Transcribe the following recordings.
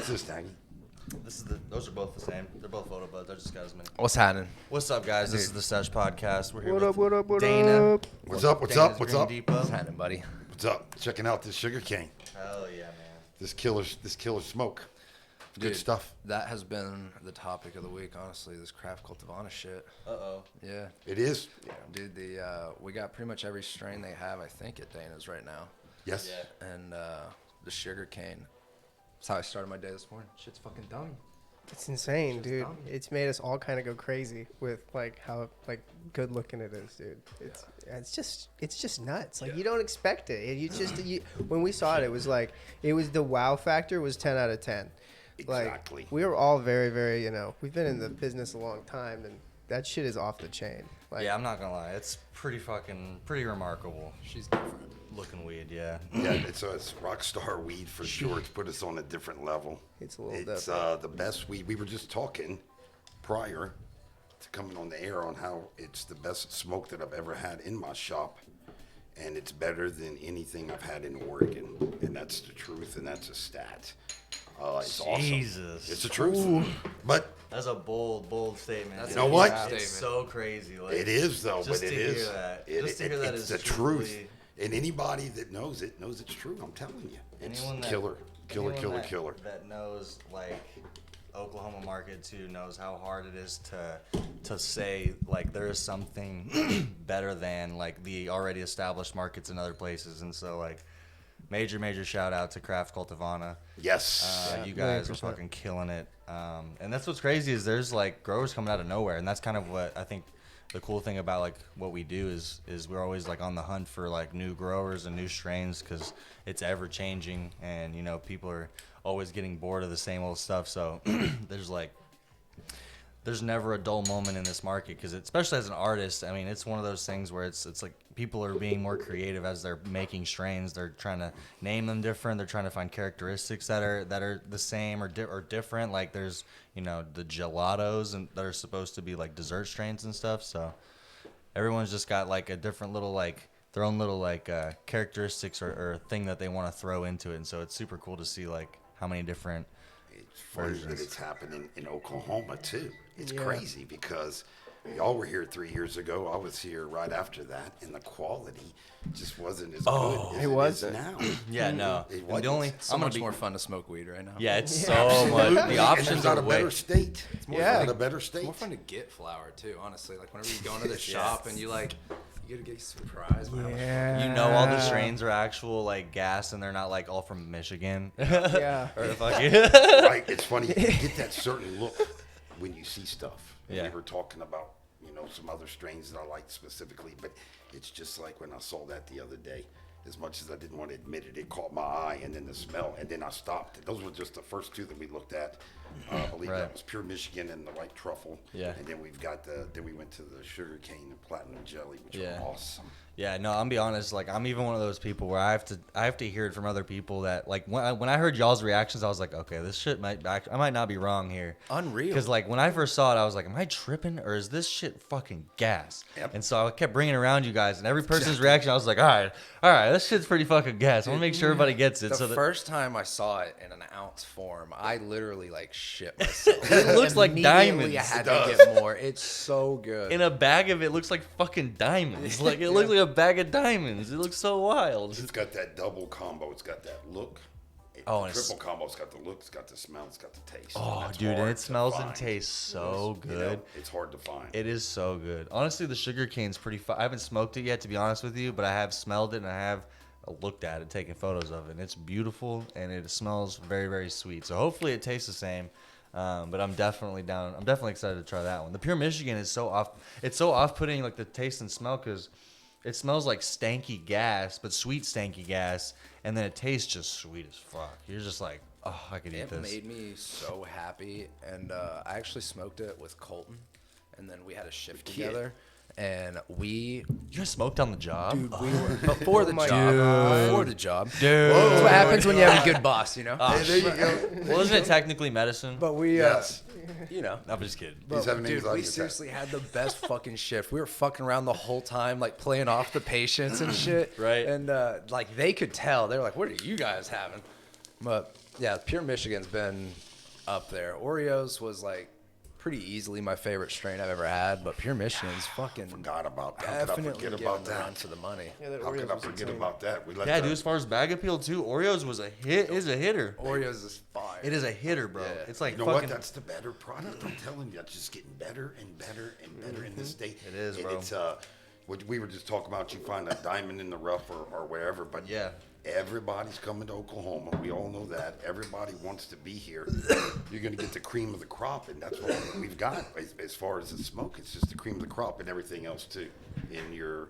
What's this, Daggy? Those are both the same. They're both photo buds. I just got as many. What's happening? What's up, guys? This is the Sesh podcast. We're here What with up? Dana. What's up? What's Dana's up? What's Green up? Depot. What's happening, buddy? What's up? Checking out this sugar cane. Hell yeah, man. This killer smoke. Good Dude, stuff. That has been the topic of the week, honestly. This craft cultivana shit. Uh-oh. Yeah, It is. dude. We got pretty much every strain they have, I think, at Dana's right now. Yes. Yeah. And the sugar cane. That's how I started my day this morning. Shit's fucking dumb. It's insane, Just dude. dumb. It's made us all kind of go crazy with like how like good looking it is, dude. It's just nuts. Like you don't expect it. And when we saw it, it was the wow factor was 10 out of 10. Exactly. Like we were all very, very, we've been in the business a long time, and that shit is off the chain. Like, Yeah, I'm not gonna lie. It's pretty remarkable. She's different. Looking weed, yeah. Yeah, it's rock star weed for sure. It's put us on a different level. It's a little It's different. the best weed. We were just talking prior to coming on the air on how it's the best smoke that I've ever had in my shop. And it's better than anything I've had in Oregon. And that's the truth, and that's a stat. It's Jesus. awesome. It's the truth. But That's a bold statement. That's dude. You know what? It's Statement. so crazy. Like, it is, though. just But to it hear is. that. It- Just to hear that it's is the truth. truly- And anybody that knows it knows it's true. I'm telling you. It's Anyone that- killer. anyone Killer. That knows like Oklahoma market too knows how hard it is to say like there is something better than like the already established markets in other places, and so like major shout out to Craft Cultivana. Yes. You guys are 100%. fucking killing it, and that's what's crazy is there's like growers coming out of nowhere, and that's kind of what I think. The cool thing about like what we do is we're always like on the hunt for like new growers and new strains because it's ever changing, and people are always getting bored of the same old stuff. So there's never a dull moment in this market because especially as an artist, I mean it's one of those things where it's like people are being more creative as they're making strains. They're trying to name them different. They're trying to find characteristics that are the same or different. Like there's the gelatos and that are supposed to be like dessert strains and stuff. So everyone's just got like a different little like their own little like characteristics or thing that they want to throw into it. And so it's super cool to see like how many different It's funny that it's happening in Oklahoma too. It's Yeah. crazy because y'all were here 3 years ago. I was here right after that, and the quality just wasn't as good as it it wasn't. is now. Yeah, no. It And wasn't. the only So I'm gonna much be more fun to smoke weed right now. Yeah, it's so much. The And options it's not are a way. better state. It's more Yeah. fun, a better It's state. more fun to get flour too, honestly. Like whenever you go into the shop and you get surprised. by how much Yeah. You know all the strains are actual like gas and they're not like all from Michigan. Yeah. Or the fucking Right? It's funny. You get that certain look when you see stuff. And Yeah. we were talking about, some other strains that I liked specifically, but it's just like when I saw that the other day. As much as I didn't want to admit it, it caught my eye, and then the smell, and then I stopped. Those were just the first two that we looked at. I believe Right. that was pure Michigan and the white truffle. Yeah. And then then we went to the sugar cane and platinum jelly, which Yeah. were awesome. Yeah, no, I'm be honest. Like, I'm even one of those people where I have to hear it from other people that like when I heard y'all's reactions, I was like, okay, this shit I might not be wrong here. Unreal. Because like when I first saw it, I was like, am I tripping or is this shit fucking gas? Yep. And so I kept bringing it around you guys, and every person's reaction, I was like, all right, this shit's pretty fucking gas. I want to make sure everybody gets it. The So that first time I saw it in an ounce form, I literally like shit myself. It looks like Immediately diamonds. I had It to does. get more. It's so good. in a bag of it looks like fucking diamonds. Like it looks like a bag of diamonds. It looks so wild. It's got that double combo. It's got that look. Oh, and triple combo. It's got the look. It's got the smell. It's got the taste. Oh, That's dude, and hard it to smells and find. tastes so You know, good. it's hard to find. It is so good. Honestly, the sugar cane's pretty fun. I haven't smoked it yet, to be honest with you, but I have smelled it and I have looked at it, taken photos of it. And it's beautiful and it smells very, very sweet. So hopefully it tastes the same. But I'm definitely down. I'm definitely excited to try that one. The pure Michigan is so off. It's so off-putting, like the taste and smell, because it smells like stanky gas, but sweet stanky gas, and then it tastes just sweet as fuck. You're just like, oh, I could eat It this. made me so happy, and I actually smoked it with Colton, and then we had a shift together, and we, You guys smoked on the job? dude, we were before the my job, God. before the job. Dude. That's what happens when you have a good boss, you know. Hey, there you go. Well, isn't it technically medicine? But we Yes. You know. I'm just kidding. He's having Dude, anxiety we attack. seriously had the best fucking shift. We were fucking around the whole time, like playing off the patients and shit. Right. And like they could tell. They were like, "What are you guys having?" But Yeah, Pure Michigan's been up there. Oreos was like pretty easily my favorite strain I've ever had, but Pure Michigan's fucking Forgot about that. How could I definitely forget giving about the run that? for the money. Yeah, that How Oreos could I was forget insane. about that? We let Yeah, the- dude. As far as bag appeal too, Oreos was a hit. Is a hitter. Oreos is fire. It is a hitter, bro. Yeah. It's like You know fucking. what? That's the better product. I'm telling you, it's just getting better and better and better in this state. It is, And bro. It's what we were just talking about. You find a diamond in the rough or wherever, but Yeah. everybody's coming to Oklahoma. We all know that. Everybody wants to be here. You're going to get the cream of the crop, and that's what we've got as far as the smoke. It's just the cream of the crop and everything else too. In your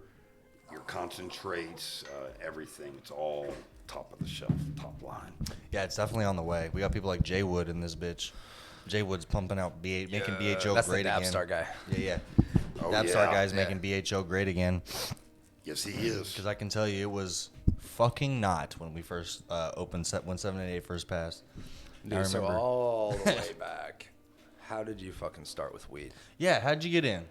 concentrates, everything. It's all top of the shelf, top line. Yeah, it's definitely on the way. We got people like Jay Wood in this bitch. Jay Wood's pumping out making BHO That's great the again. Dabstar guy. Yeah. Oh, Dabstar yeah. guy's Yeah. making BHO great again. Yes, he is. Because I can tell you, it was fucking not when we first opened when 788 first passed. I Dude, so remember. all the way back, how did you fucking start with weed? Yeah, how'd you get in?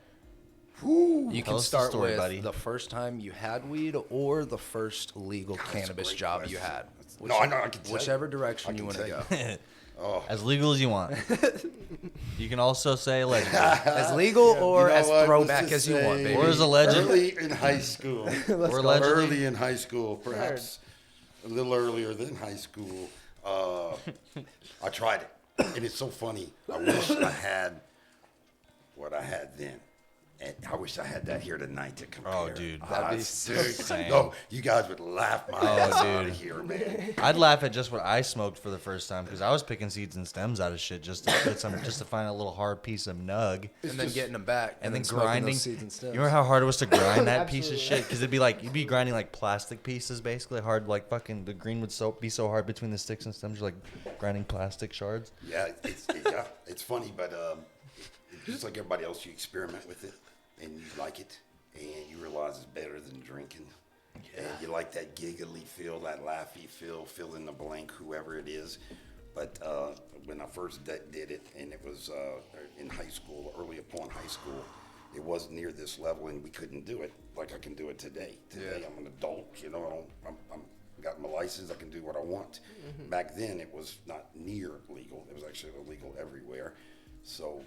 You Tell can us the start story, with buddy. the first time you had weed or the first legal God, that's a cannabis great job you question. had. No, I know. I can tell Whichever you. direction I you can want to tell go. you. Oh. As legal as you want. You can also say allegedly. As legal or You know as what? throwback Let's as just you want, say baby. Or as a legend. Early in high school. Or allegedly. Early in high school, perhaps a little earlier than high school. I tried it, and it's so funny. I wish I had what I had then. And I wish I had that here tonight to compare. Oh, dude. That'd be Dude, insane. no, you guys would laugh my ass out dude. of here, man. I'd laugh at just what I smoked for the first time because I was picking seeds and stems out of shit just to get some, just to find a little hard piece of nug. and then getting them back And then smoking those grinding. seeds and You stems. remember how hard it was to grind that piece of Absolutely. shit? Because it'd be like you'd be grinding like plastic pieces, basically hard. Like fucking the green would be so hard between the sticks and stems. You're like grinding plastic shards. Yeah, it's funny, but just like everybody else, you experiment with it, and you like it, and you realize it's better than drinking. And you like that giggly feel, that laughy feel, fill in the blank, whoever it is. But when I first did it, and it was in high school, early upon high school, it wasn't near this level, and we couldn't do it like I can do it today. Today, I'm an adult, you know, I'm got my license, I can do what I want. Back then, it was not near legal. It was actually illegal everywhere. So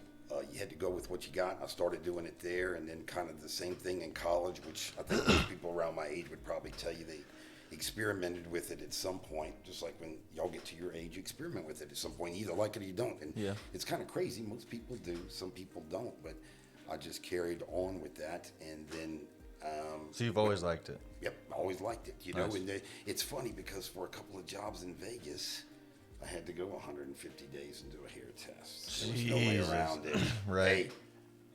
you had to go with what you got. I started doing it there, and then kind of the same thing in college, which I think most people around my age would probably tell you they experimented with it at some point. Just like when y'all get to your age, you experiment with it at some point. You either like it or you don't. And Yeah. it's kind of crazy. Most people do. Some people don't. But I just carried on with that, and then. So you've always liked it. Yep, I always liked it. You know, Nice. and it's funny because for a couple of jobs in Vegas, I had to go 150 days and do a hair test. There was no way Jesus. around it. Right. Hey,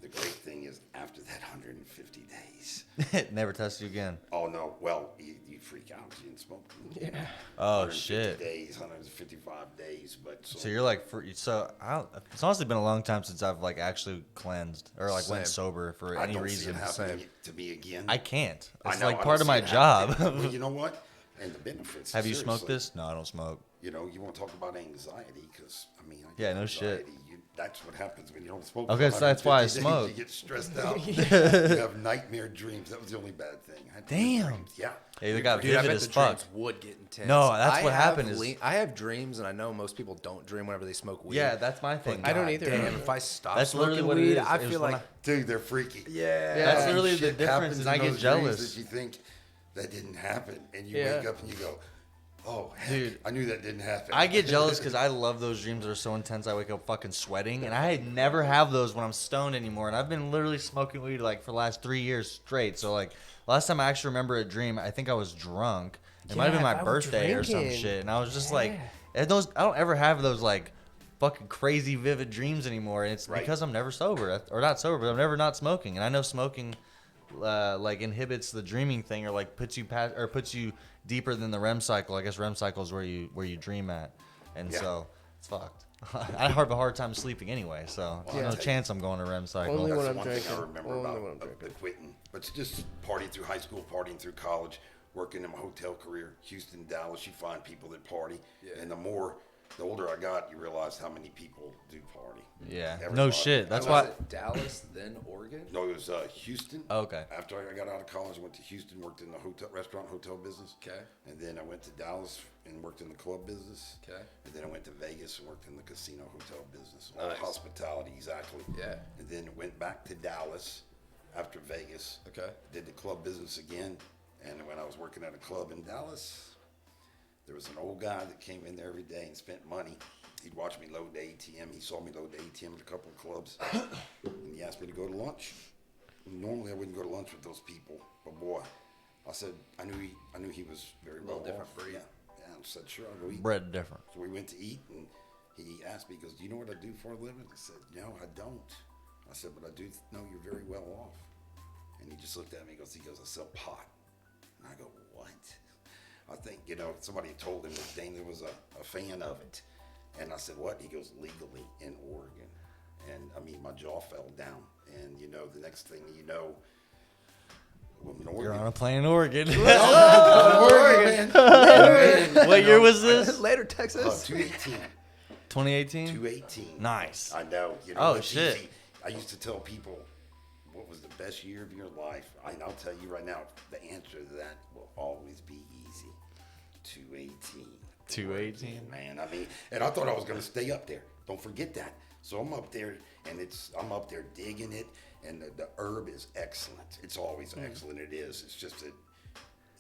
the great thing is after that 150 days, Never tested you again. oh no, well, you freak out. You didn't smoke. Yeah. Oh 150 shit. days, 155 days, but So you're like it's honestly been a long time since I've like actually cleansed or like went Same. sober for I any don't reason. see it happening to me again. I can't. I It's know, like I don't part of see my it job. happening. Well, you know what? And the benefits. Have you smoked seriously. this? No, I don't smoke. You know, you want to talk about anxiety because I mean, I Yeah, get no shit. anxiety. That's what happens when you don't smoke. Okay, for so that's why I 150 days. smoke. You get stressed out. You have nightmare dreams. That was the only bad thing. I had Damn. dreams. Yeah. Hey, they got Dude, I vivid bet as the fuck. dreams would get intense. No, that's what have happened is- I have dreams, and I know most people don't dream whenever they smoke weed. Yeah, that's my thing. I don't God either. Damn, if I stop That's smoking literally what it weed, is. I It was feel when like Dude, they're freaky. yeah. That's And literally the shit difference, happens and I in get those dreams jealous. That you think that didn't happen, and you Yeah. wake up and you go, "Oh, heck, Dude, I knew that didn't happen." I get jealous because I love those dreams that are so intense. I wake up fucking sweating, and I never have those when I'm stoned anymore. And I've been literally smoking weed like for the last 3 years straight. So like last time I actually remember a dream, I think I was drunk. It might have been Yeah, my if I were birthday or some drinking. shit, and I was just like, Yeah. and those I don't ever have those like fucking crazy vivid dreams anymore. And it's Right. because I'm never sober or not sober, but I'm never not smoking. And I know smoking like inhibits the dreaming thing or like puts you deeper than the REM cycle. I guess REM cycle is where you dream at, and Yeah. so it's fucked. I have a hard time sleeping anyway, so there's no Yeah. chance I'm going to REM cycle. Only That's when the I'm one drinking. thing I remember Only about when I'm the drinking. quitting. But it's just partying through high school, partying through college, working in my hotel career, Houston, Dallas. You find people that party, and the more the older I got, you realize how many people do party. Yeah. No Everybody. shit. That's Was why. it Dallas, then Oregon? No, it was Houston. Oh, okay. After I got out of college, I went to Houston, worked in the hotel business. Okay. And then I went to Dallas and worked in the club business. Okay. And then I went to Vegas and worked in the casino hotel business. All Nice. hospitality, exactly. Yeah. And then went back to Dallas after Vegas. Okay. Did the club business again. And when I was working at a club in Dallas, there was an old guy that came in there every day and spent money. He'd watch me load the ATM. He saw me load the ATM at a couple of clubs. And he asked me to go to lunch. Normally I wouldn't go to lunch with those people, but boy, I said I knew he was very well different off. breed. Yeah, I said sure, I'll go eat. Bread different. So we went to eat, and he asked me, he goes, "Do you know what I do for a living?" I said, "No, I don't." I said, "But I do know you're very well off." And he just looked at me. He goes, "I sell pot." And I go, "What?" I think somebody told him that Dana was a fan of it, and I said, "What?" He goes, "Legally in Oregon." And I mean, my jaw fell down. And the next thing you know, I'm in Oregon. You're on a plane in Oregon. Oregon, man. What year was this? Later, Texas. 218. 2018. 218. Nice. I know. Oh, it's shit. easy. I used to tell people, what was the best year of your life? And I'll tell you right now, the answer to that will always be easy. 218. 218. Man, I mean, and I thought I was going to stay up there. Don't forget that. So I'm up there, and I'm up there digging it, and the herb is excellent. It's always excellent. It is. It's just that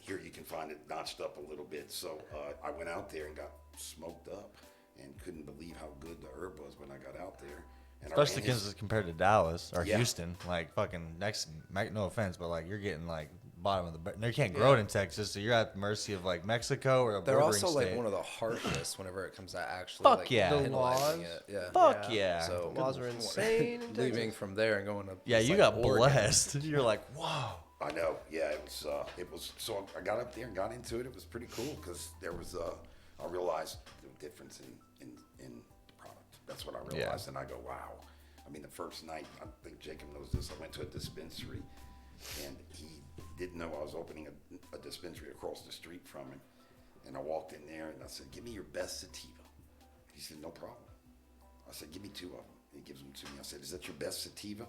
here you can find it notched up a little bit. So I went out there and got smoked up, and couldn't believe how good the herb was when I got out there. And Especially compared to Dallas or Yeah. Houston, like fucking next. No offense, but like you're getting like bottom of the. You can't grow it in Texas, so you're at the mercy of like Mexico or a They're bordering also state. like one of the harshest whenever it comes to actually Fuck like yeah. The penalizing laws? it. Yeah. Fuck yeah. So The laws are insane in leaving Texas. from there and going to Yeah, it's you like got Oregon. blessed. You're like, whoa. I know. Yeah, it was. So I got up there and got into it. It was pretty cool because there was I realized the difference in the product. That's what I realized, and I go, wow. I mean, the first night, I think Jacob knows this. I went to a dispensary, and he didn't know I was opening a dispensary across the street from him. And I walked in there and I said, "Give me your best sativa." He said, "No problem." I said, "Give me 2 of them." He gives them to me. I said, "Is that your best sativa?"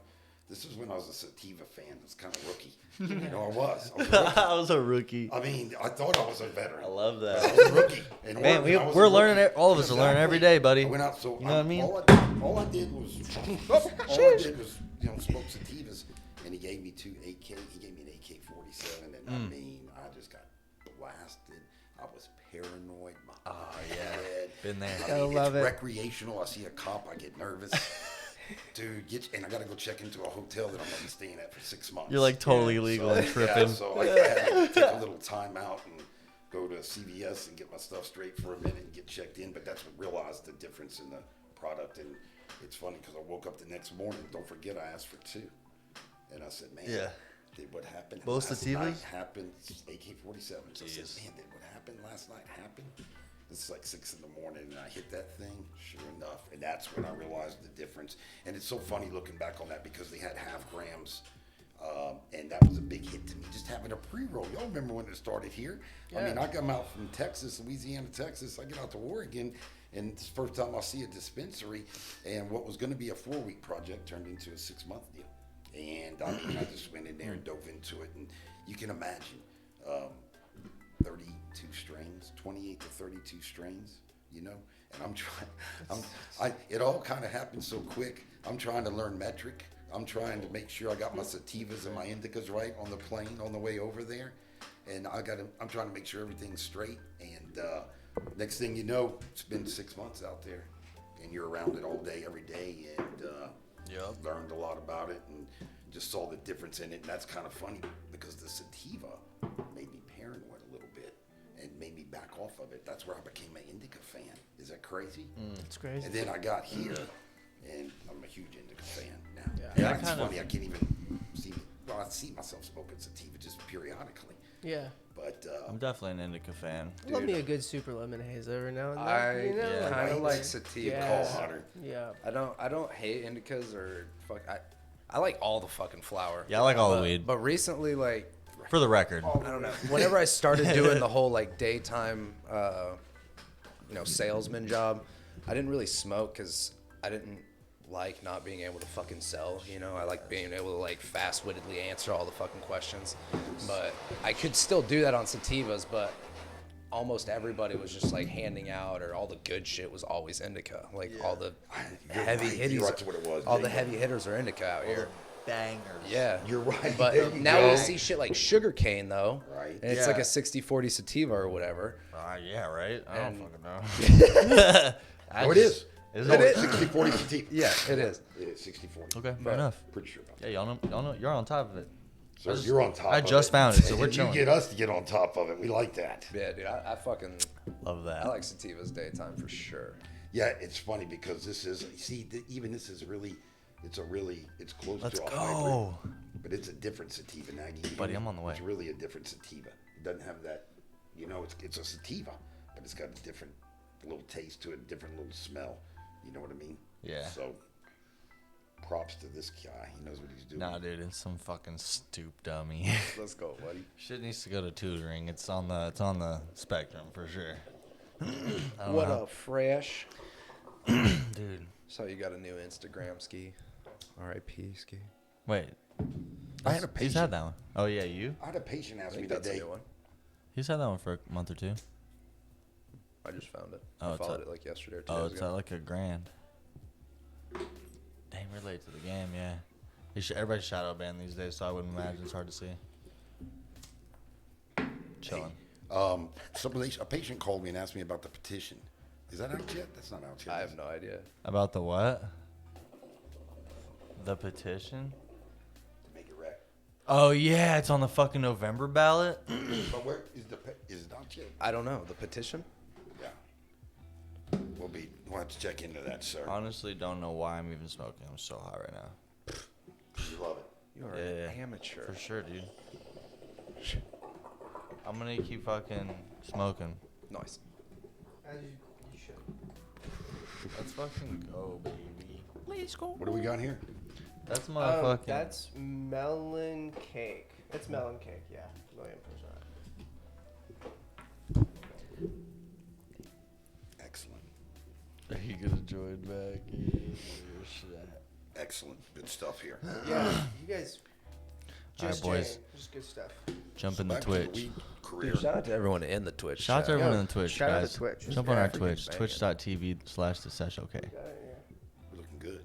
This is when I was a sativa fan. I was kind of rookie. I was. I was a rookie. I was a rookie. I mean, I thought I was a veteran. I love But I that. was a rookie. In Man, Oregon, I was we're a learning. rookie. All of us are learning every day, buddy. I went out, so You know what I mean? All I did was smoke sativas, and he gave me 2 AK. He gave me an AK-47, and I mean, I just got blasted. I was paranoid. My head. Been there. I Gotta mean, love it's it. recreational. I see a cop, I get nervous. Dude, and I got to go check into a hotel that I'm going to be staying at for 6 months. You're like totally illegal and tripping. Yeah, so I had to take a little time out and go to CVS and get my stuff straight for a minute and get checked in. But that's what realized the difference in the product. And it's funny because I woke up the next morning. Don't forget, I asked for 2. And I said, "Man, Yeah. did what happened Both last sativas? night happen?" AK-47. So I said, Jeez. "Man, did what happened last night happen?" It's like 6 in the morning, and I hit that thing. Sure enough, and that's when I realized the difference. And it's so funny looking back on that because they had half grams, and that was a big hit to me. Just having a pre-roll. Y'all remember when it started here? I mean, I come out from Texas, Louisiana, Texas. I get out to Oregon, and it's the first time I see a dispensary. And what was going to be a 4-week project turned into a 6-month deal. And I mean, I just went in there and dove into it, and you can imagine. 32 strains, 28 to 32 strains, and I'm trying, it all kind of happened so quick. I'm trying to learn metric. I'm trying to make sure I got my sativas and my indicas right on the plane on the way over there. And I'm trying to make sure everything's straight. And next thing you know, it's been 6 months out there and you're around it all day, every day. And learned a lot about it and just saw the difference in it. And that's kind of funny because the sativa made me paranoid a little bit and made me back off of it. That's where I became an indica fan. Is that crazy? It's crazy. And then I got here, and I'm a huge indica fan now. Yeah. It's funny. I can't even see. Well, I see myself smoking sativa just periodically, Yeah. but I'm definitely an indica fan. I love me a good super lemon haze every now and then. I Yeah. kind of Right. like sativa. Yeah. call hotter. Yeah. I don't hate indicas or fuck. I like all the fucking flower. Yeah, I like all the But- weed. But recently, like, For the record. I don't know. Whenever I started doing the whole like daytime salesman job. I didn't really smoke because I didn't like not being able to fucking sell. I like being able to like fast-wittedly answer all the fucking questions. But I could still do that on sativas, but almost everybody was just like handing out, or all the good shit was always indica. Like all the heavy hitters, That's what it was. all the heavy hitters are indica out here. Bangers. Yeah, You're right. But There you now go. you see shit like sugarcane though, Right. And it's Yeah. like a 60-40 sativa or whatever. Yeah, right. I don't And- fucking know. Oh, it is. Is No, it? it's 60-40 sativa. Yeah, it is. It is 60-40. Okay, fair enough. Pretty sure about that. Yeah, y'all know, you're on top of it. So you're on top of it. I just found it, so we're And chilling. You get us to get on top of it. We like that. Yeah, dude, I fucking Love that. I like sativas daytime for sure. Yeah, it's funny because this is, even this is really, it's close Let's to a go. hybrid. But it's a different sativa, Nagy. Buddy, I'm on the way. It's really a different sativa. It doesn't have that, it's a sativa, but it's got a different little taste to it, different little smell. You know what I mean? Yeah. So, props to this guy. He knows what he's doing. Nah, dude, it's some fucking stoop dummy. Let's go, buddy. Shit needs to go to tutoring. It's on the spectrum for sure. I don't What know. a fresh. Dude. So you got a new Instagram, Ski. R.I.P. Ski. Wait. I had a He's patient. had that one. Oh yeah, you? I had a patient I ask me think that's a today. new one. He's had that one for a month or two. I just found it. Oh, I it's followed a- it like yesterday or 2 Oh, days it's ago. at like $1,000. Dang, relate to the game, yeah. Everybody's shadow banned these days, so I wouldn't imagine it's hard to see. Chilling. A patient called me and asked me about the petition. Is that out yet? That's not out yet. I have no idea. About the what? The petition? To make it rec. Oh yeah, it's on the fucking November ballot. But where is it out yet? I don't know. The petition? Yeah. We'll have to check into that, sir. Honestly, don't know why I'm even smoking. I'm so high right now. You love it. You are Yeah, an amateur. For sure, dude. I'm gonna keep fucking smoking. Nice. As you should. Let's fucking go, baby. Let's go. What do we got here? That's motherfucking. That's melon cake. It's melon cake, yeah. 1,000,000%. Excellent. He could have joined back. Excellent. Good stuff here. Yeah, you guys. Just Alright, boys. jam. Just good stuff. Jump in the Back to the Twitch. weed career. Dude, shout out to everyone in the Twitch. Shout out to chat. everyone Yo, on Twitch, shout out to guys. Twitch. Jump on our Freaking Twitch, banging. twitch.tv/theseshok. Got it, yeah. We're looking good.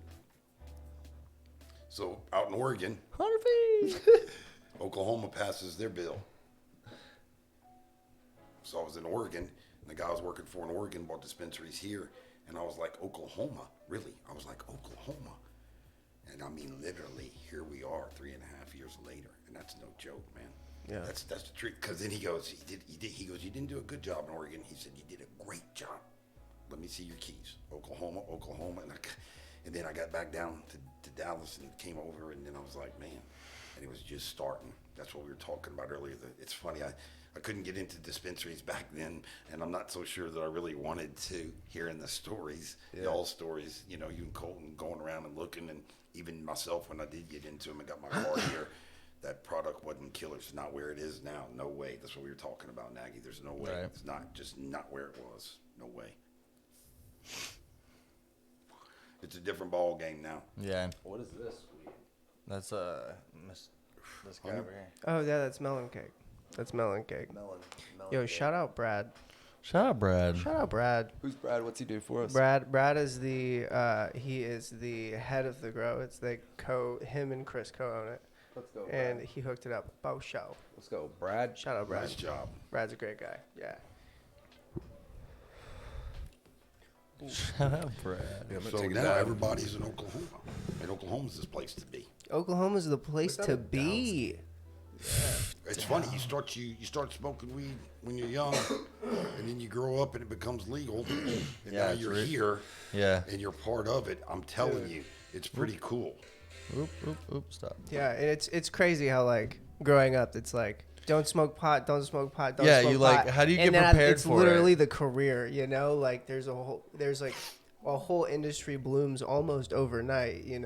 So out in Oregon, 100 feet. Oklahoma passes their bill. So I was in Oregon, and the guy I was working for in Oregon bought dispensaries here, and I was like, Oklahoma? Really? I was like, Oklahoma? And I mean, literally, here we are 3.5 years later, and that's no joke, man. Yeah. That's the truth. Because then he goes, he goes, you didn't do a good job in Oregon. He said, you did a great job. Let me see your keys. Oklahoma, and then I got back down to Dallas and came over, and then I was like, man, and it was just starting. That's what we were talking about earlier. It's funny, I couldn't get into dispensaries back then, and I'm not so sure that I really wanted to, hearing the stories, y'all stories, you and Colton going around and looking, and even myself when I did get into them and got my car here, that product wasn't killer. It's not where it is now. No way. That's what we were talking about, Nagy. There's no way. Right. It's not where it was. No way. It's a different ball game now. Yeah, What is this? that's this guy over here. Oh, yeah, that's melon cake. That's melon cake. Melon. Yo, cake. shout out Brad. Shout out, Brad. Shout out Brad. Who's Brad? What's he do for us? Brad is he is the head of the grow. It's him and Chris co-own it. Let's go. And Brad. he hooked it up. Bow show. Let's go, Brad. Shout out Brad. Nice job. Brad's a great guy. Yeah. Shout out, Brad. Yeah, I'm gonna So take it now down. everybody's in Oklahoma. And Oklahoma's this place to be. Oklahoma's the place Without to a doubt. be. It's funny. You start smoking weed when you're young, and then you grow up and it becomes legal, and Yeah, now it's you're re- here Yeah. and you're part of it. I'm telling you, it's pretty cool. Oop, stop. Yeah, and it's crazy how like growing up, it's like don't smoke pot, don't smoke pot, don't Yeah, smoke you, pot. like, how do you And get then prepared it's for literally it? the career, like there's like a whole industry blooms almost overnight, and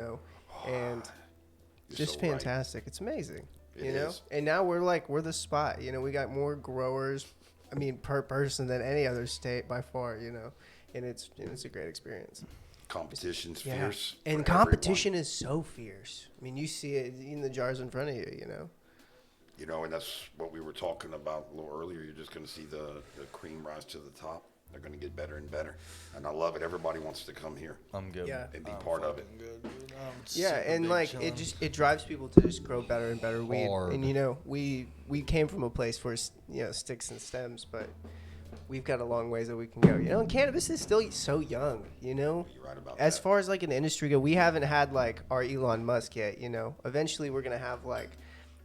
You're just so right. fantastic. It's amazing, It you know. is. And now we're the spot, we got more growers, I mean, per person than any other state by far, you know, and it's a great experience. Competition's Yeah. fierce. And for competition everyone. is so fierce. I mean, you see it in the jars in front of you, you know. You know, and that's what we were talking about a little earlier. You're just going to see the cream rise to the top. They're going to get better and better. And I love it. Everybody wants to come here I'm good. Yeah. and be part of it. Yeah, and like it drives people to just grow better and better weed. Hard. And you know, we came from a place where you know sticks and stems, but we've got a long ways that we can go. You know, and cannabis is still so young. You know, You're right about as that. far as like an industry go, we haven't had like our Elon Musk yet. You know, eventually we're gonna have like,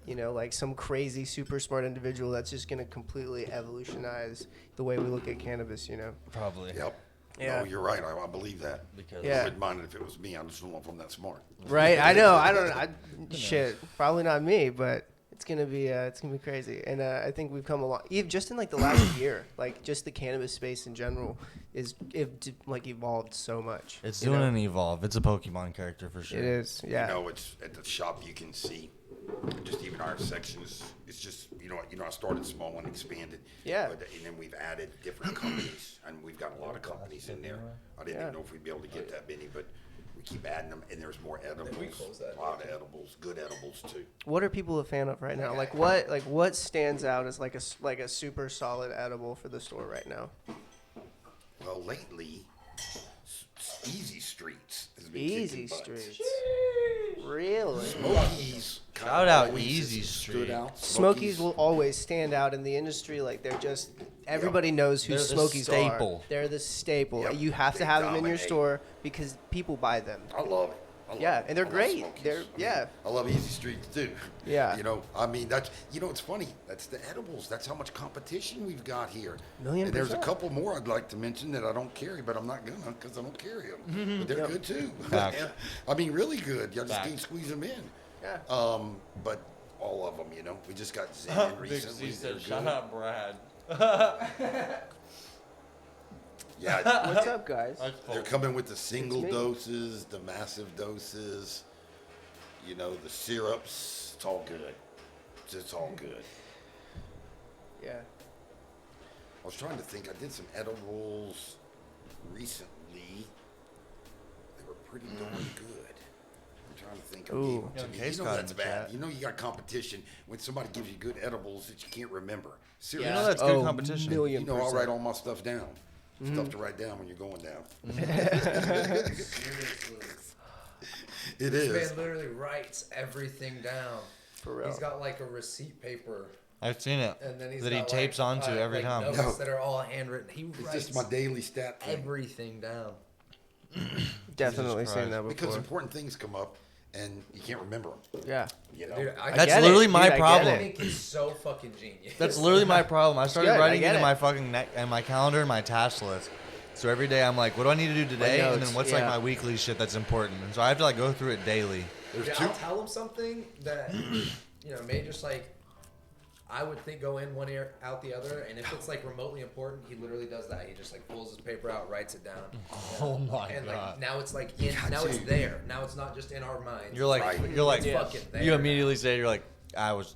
you know, like some crazy super smart individual that's just gonna completely evolutionize the way we look at cannabis. You know. Probably. Yep. Yeah. No, you're right. I believe that. Because Yeah. I wouldn't mind it if it was me. I just don't know if I'm that smart. Right, I know. I don't. Shit, probably not me, but it's gonna be crazy. And I think we've come a lot, even just in like the last year. Like just the cannabis space in general like evolved so much. it's you doing know? an evolve. It's a Pokemon character for sure. It is, yeah. You know, it's at the shop you can see. Just even our sections. It's just I started small and expanded. Yeah. But, and then we've added different companies, and we've got a lot of companies in there. I didn't Yeah. even know if we'd be able to get that many, but we keep adding them, and there's more edibles. we close that A lot of edibles, good edibles too. What are people a fan of right now? Like what stands out as like a super solid edible for the store right now? Well, lately, Easy Streets has been Easy kicking butts. Streets. Really? Smokies. Shout out always Easy has Street. stood out. Smokies will always stand out in the industry. Like they're just everybody knows who They're the Smokies staple. are. They're the staple. Yep. You have to They have them in your dominate. store because people buy them. I love it. I love Yeah, it. and they're I love great. Smokies. They're- yeah. I love Easy Streets too. Yeah. I mean that's it's funny. That's the edibles. That's how much competition we've got here. Million And there's a percent. couple more I'd like to mention that I don't carry, but I'm not gonna because I don't carry them. But they're Yep. good too. Facts. I mean, really good. You just Facts. can't squeeze them in. Yeah. But all of them, we just got Zen recently. They're good. out, Brad. Yeah, What's up, guys? they're coming with the single me. doses, the massive doses, the syrups. It's all good. It's all good. Yeah. I was trying to think. I did some edibles recently. They were pretty darn good. I'm trying to think. Ooh. Of Young them. Case You know got that's in the bad. chat. You got competition when somebody gives you good edibles that you can't remember. Seriously. You know that's good competition. Million I'll percent. write all my stuff down. Stuff to write down when you're going down. Seriously. It This is. man literally writes everything down. For real. He's got like a receipt paper, I've seen it. and then he's that he got, tapes onto every like time. notes No. that are all handwritten. He It's writes just my daily stat thing. everything down. Definitely Jesus seen that Because before. important things come up and you can't remember them. Yeah. Dude, I That's get it, literally dude, my I get problem. it. think he's so fucking genius. That's literally my problem. I started good, I writing get it in it. my fucking in my calendar and my task list. So every day I'm like, what do I need to do today? And notes, then what's yeah. like my weekly shit that's important. And so I have to like go through it daily. There's Yeah, two. I'll tell him something that may just like I would think go in one ear out the other, and if it's like remotely important, he literally does that. He just like pulls his paper out, writes it down. Oh my And god. like now it's like in, Got now it's you. there. Now it's not just in our minds. You're like Right. you're It's fucking there. you immediately say you're like I was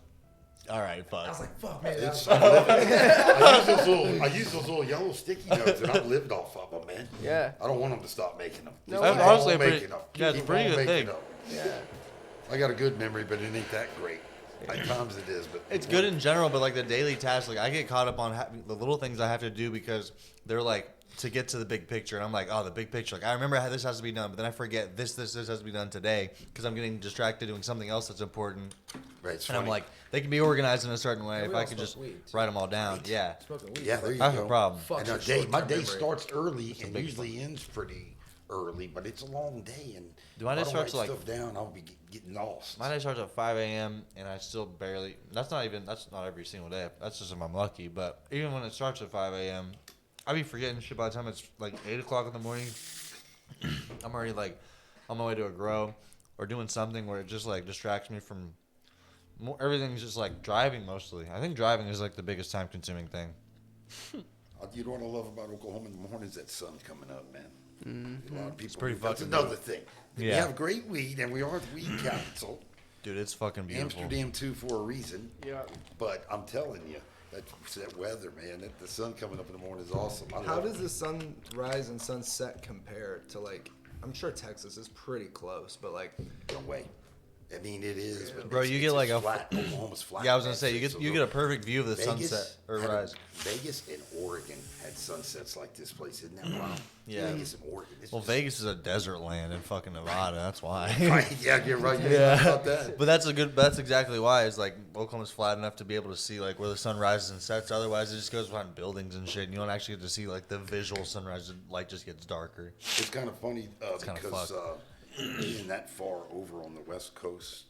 all right, I was fuck. like, fuck man. It's, That I use those little yellow sticky notes, and I've lived off of them, man. Yeah. I don't want them to stop making them. No, Just That's keep honestly on a pretty- making them. yeah, it's a Keep pretty on good making thing. them. Yeah. I got a good memory, but it ain't that great. At times it is, but It's good in general, but like the daily tasks, like I get caught up on the little things I have to do because they're like to get to the big picture, and I'm like, oh, the big picture. Like I remember how this has to be done, but then I forget this has to be done today because I'm getting distracted doing something else that's important. Right, it's And I'm funny. like, they can be organized in a certain way we if all I could smoke just weed, too. write them all down. Yeah, smoking weed. Yeah, there you that's go. a problem. Fuck And your my day short-term memory. starts early and big usually ends pretty early, but it's a long day. And Do my if day I don't starts write like- stuff down, I'll be getting lost. My day starts at 5 a.m. and I still barely. That's not every single day. That's just if I'm lucky. But even when it starts at 5 a.m., I be forgetting shit by the time it's like 8 o'clock in the morning. I'm already like on my way to a grow or doing something where it just like distracts me from. Everything's just like driving mostly. I think driving is like the biggest time consuming thing. You know what I love about Oklahoma in the morning is that sun coming up, man. A lot of people. pretty That's fucking another thing. We Yeah. have great weed, and we are the weed capital. Dude, it's fucking beautiful. Amsterdam too for a reason. Yeah. But I'm telling you, That's that weather, man. The sun coming up in the morning is awesome. I How love does it. the sunrise and sunset compare to like? I'm sure Texas is pretty close, but like, No way. I mean, it is. But Bro, it's- you it's get like a flat. Oklahoma's flat. Yeah, I was gonna man. say you So get a perfect view of the Vegas sunset or had a- rise. Vegas and Oregon had sunsets like this place. Isn't that wild? Yeah. Vegas and Oregon. It's Well, just- Vegas is a desert land in fucking Nevada. That's why. Right, yeah, you're right. You're right about that. But that's exactly why. It's like Oklahoma's flat enough to be able to see like where the sun rises and sets. Otherwise, it just goes behind buildings and shit. And you don't actually get to see like the visual sunrise. The light just gets darker. It's kind of funny kinda because fucked. being that far over on the West Coast,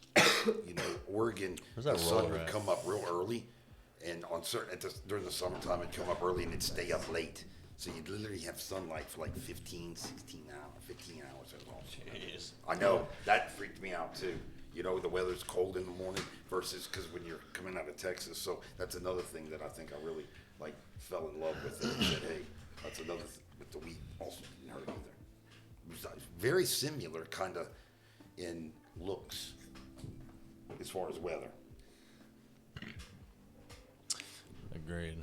you know, Oregon, Where's the that sun roller would at? come up real early, and on certain during the summertime it'd come up early and it'd stay up late. So you'd literally have sunlight for like 15, 16 hours, 15 hours. Jeez. I know that freaked me out too. You know, the weather's cold in the morning versus because when you're coming out of Texas. So that's another thing that I think I really like fell in love with. And said, hey, that's another with the wheat also didn't hurt either. It was very similar kind of in looks as far as weather. Agreed.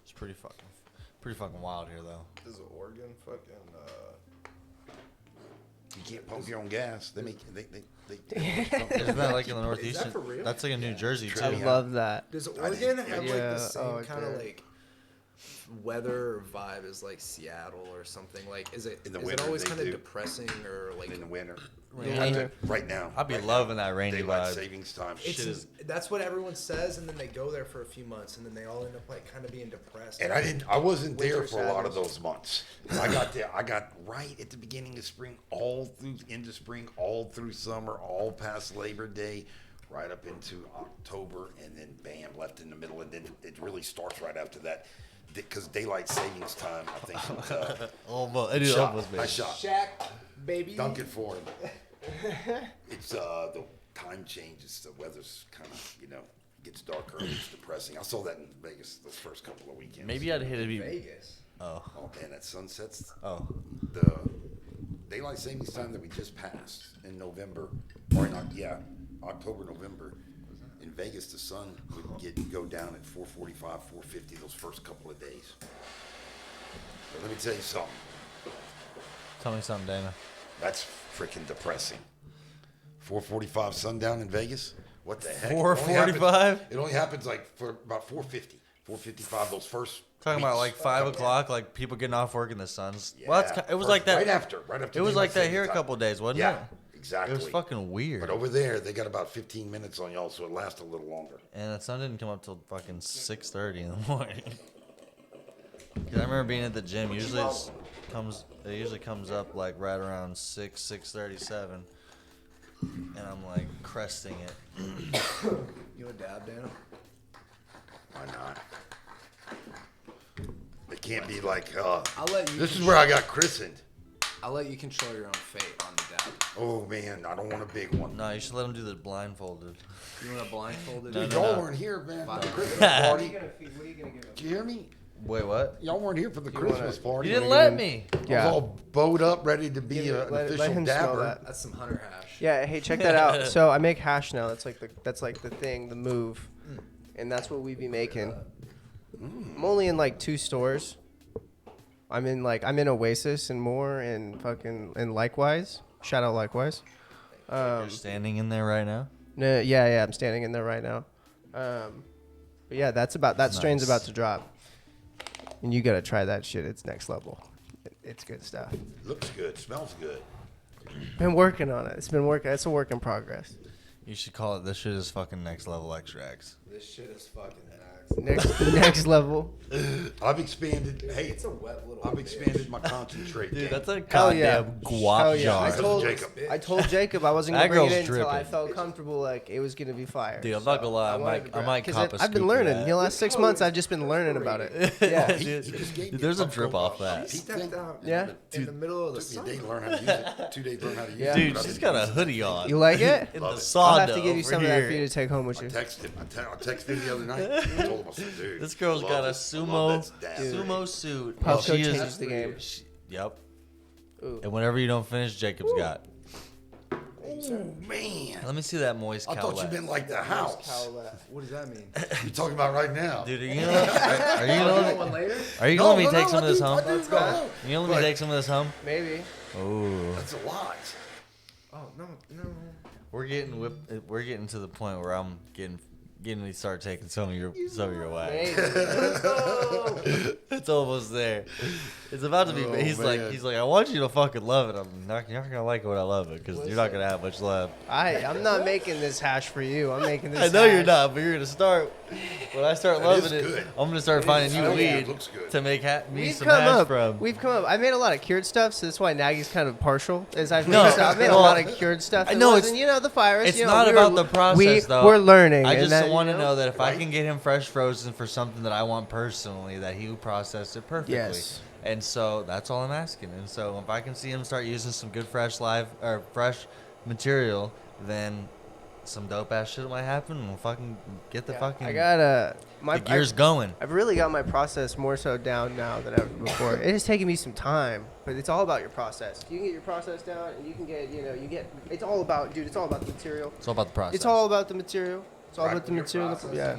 It's pretty fucking wild here though. is Oregon fucking? You can't pump your own gas. They make they Isn't that like in the Northeast? Is that for real? That's like in New Jersey too. I Yeah. love that. Does I Oregon didn't- have like Yeah. the same Oh, it kind of did. like weather or vibe as like Seattle or something? Like, is it In the is it winter, always they kind of do. depressing or like? in the winter. Yeah. Right now. I'd be right loving now, that rainy daylight vibe. savings time. It's, Shit is. that's what everyone says, and then they go there for a few months, and then they all end up like kind of being depressed. And I wasn't there Winter for a lot of sadness. those months. I got there. I got right at the beginning of spring, all through into spring, all through summer, all past Labor Day, right up into October, and then bam, left in the middle, and then it really starts right after that, because daylight savings time. I think. Almost. It is Shot. almost I big. shot. Shaq, baby. Dunk it for him. It's the time changes. The weather's kind of gets darker. It's depressing. I saw that in Vegas those first couple of weekends. Maybe I'd hit it. Vegas. Oh. Oh man, that sunsets. Oh. The daylight savings time that we just passed in November, or not? Yeah, October, November. In Vegas, the sun would go down at 4:45, 4:50 those first couple of days. But let me tell you something. Tell me something, Dana. That's freaking depressing. 4:45 sundown in Vegas. What the heck? 4:45? It only happens like for about 4:50, 4:55. Those first. Talking about like weeks. 5 o'clock, like people getting off work and the sun's. Well, that's, Yeah, it was first- like that. Right after. It was daylight like that savings here a time. couple of days, wasn't Yeah, it? exactly. It was fucking weird. But over there, they got about 15 minutes on y'all, so it lasts a little longer. And the sun didn't come up till fucking 6:30 in the morning. 'Cause I remember being at the gym. Usually it usually comes up like right around 6:37, and I'm like cresting it. You a dab, Dana? Why not? It can't be like, I'll let you. this is where I got christened. I'll let you control your own fate on the dab. Oh man, I don't want a big one. No, you should let him do the blindfolded. You want a blindfolded? No, Dude, no, y'all no. weren't here, man, for the Fine. Christmas What are party. you gonna feed? What are you gonna give him? Did you hear me? Wait, what? Y'all weren't here for the Christmas party. You didn't wanna let give me. I was Yeah. all bowed up, ready to be an Let official him smell dabber. that. That's some hunter hash. Yeah, hey, check that out. So I make hash now. That's like the thing, the move, and that's what we be making. I'm only in like 2 stores. I'm in Oasis and more and fucking Likewise. Shout out Likewise. You're standing in there right now. No, yeah, I'm standing in there right now. But yeah, that strain's Nice. about to drop, and you gotta try that shit. It's next level. It's good stuff. Looks good, smells good. Been working on it. It's been working. It's a work in progress. You should call it. This shit is fucking next level extracts. This shit is fucking max. Next level. I've expanded. Hey, It's a wet little. I've bitch. expanded my concentrate. Dude, game. that's a Hell yeah. goddamn guap Hell yeah. jar. I told Jacob I wasn't gonna That bring it girl's in until I dripping. felt comfortable like it was gonna be fire. Dude, I'm not gonna lie. I might cop a I've been scoop of learning. that. The last 6 months, I've just been learning about it. Yeah. Dude, He just gave dude, me there's a puff drip coat off that. sheet Stepped thing. out Yeah. in the middle of the Took me a sun. day to learn how to use it. 2 days to learn how to use Yeah. it. Dude, but I she's didn't got a use it. hoodie on. You like it? In Love the it. sauna I'll have to give you over some of that here. for you to take home with I you. texted him. I texted him the other night. I told him, I said, dude. This girl's love got a it. I love sumo that dab. sumo suit. Puff She coat is- changes the game. Yep. Ooh. And whenever you don't finish, Jacob's got. Oh man. Let me see that moist I thought you cowlet. meant like the house. What does that mean? You talking about right now? Dude, are you gonna let One later? me take some of this home? Let's go. You gonna let me take some of this home? Maybe. Oh, That's a lot. Oh no. we're getting to the point where I'm getting to start taking some of your wax. Maybe. It's almost there. It's about to be. Oh, he's man. like, I want you to fucking love it. You're not gonna like it when I love it because you're not gonna have much love. I'm not making this hash for you. I'm making this. I know you're hash. not, but you're gonna start. When I start That loving is it, good. I'm gonna start finding you Oh, yeah, weed it looks good. to make me We've some come hash up. from. We've come up. I made a lot of cured stuff, so that's why Nagy's kind of partial. As I've made, No, stuff. I made a well, lot of cured stuff. I that know wasn't, it's- the virus. It's not about the process, though. We're learning. I and just that, want to you know that if I Right? can get him fresh frozen for something that I want personally, that he processed it perfectly. Yes. And so that's all I'm asking. And so if I can see him start using some good fresh material, then some dope ass shit might happen, and we'll fucking get the fucking I got my the gears going. I've really got my process more so down now than ever before. It has taken me some time, but it's all about your process. If you can get your process down, and you can get, it's all about, dude. It's all about the material. It's all about the process. It's all about the material. It's all Right. about the material. Yeah.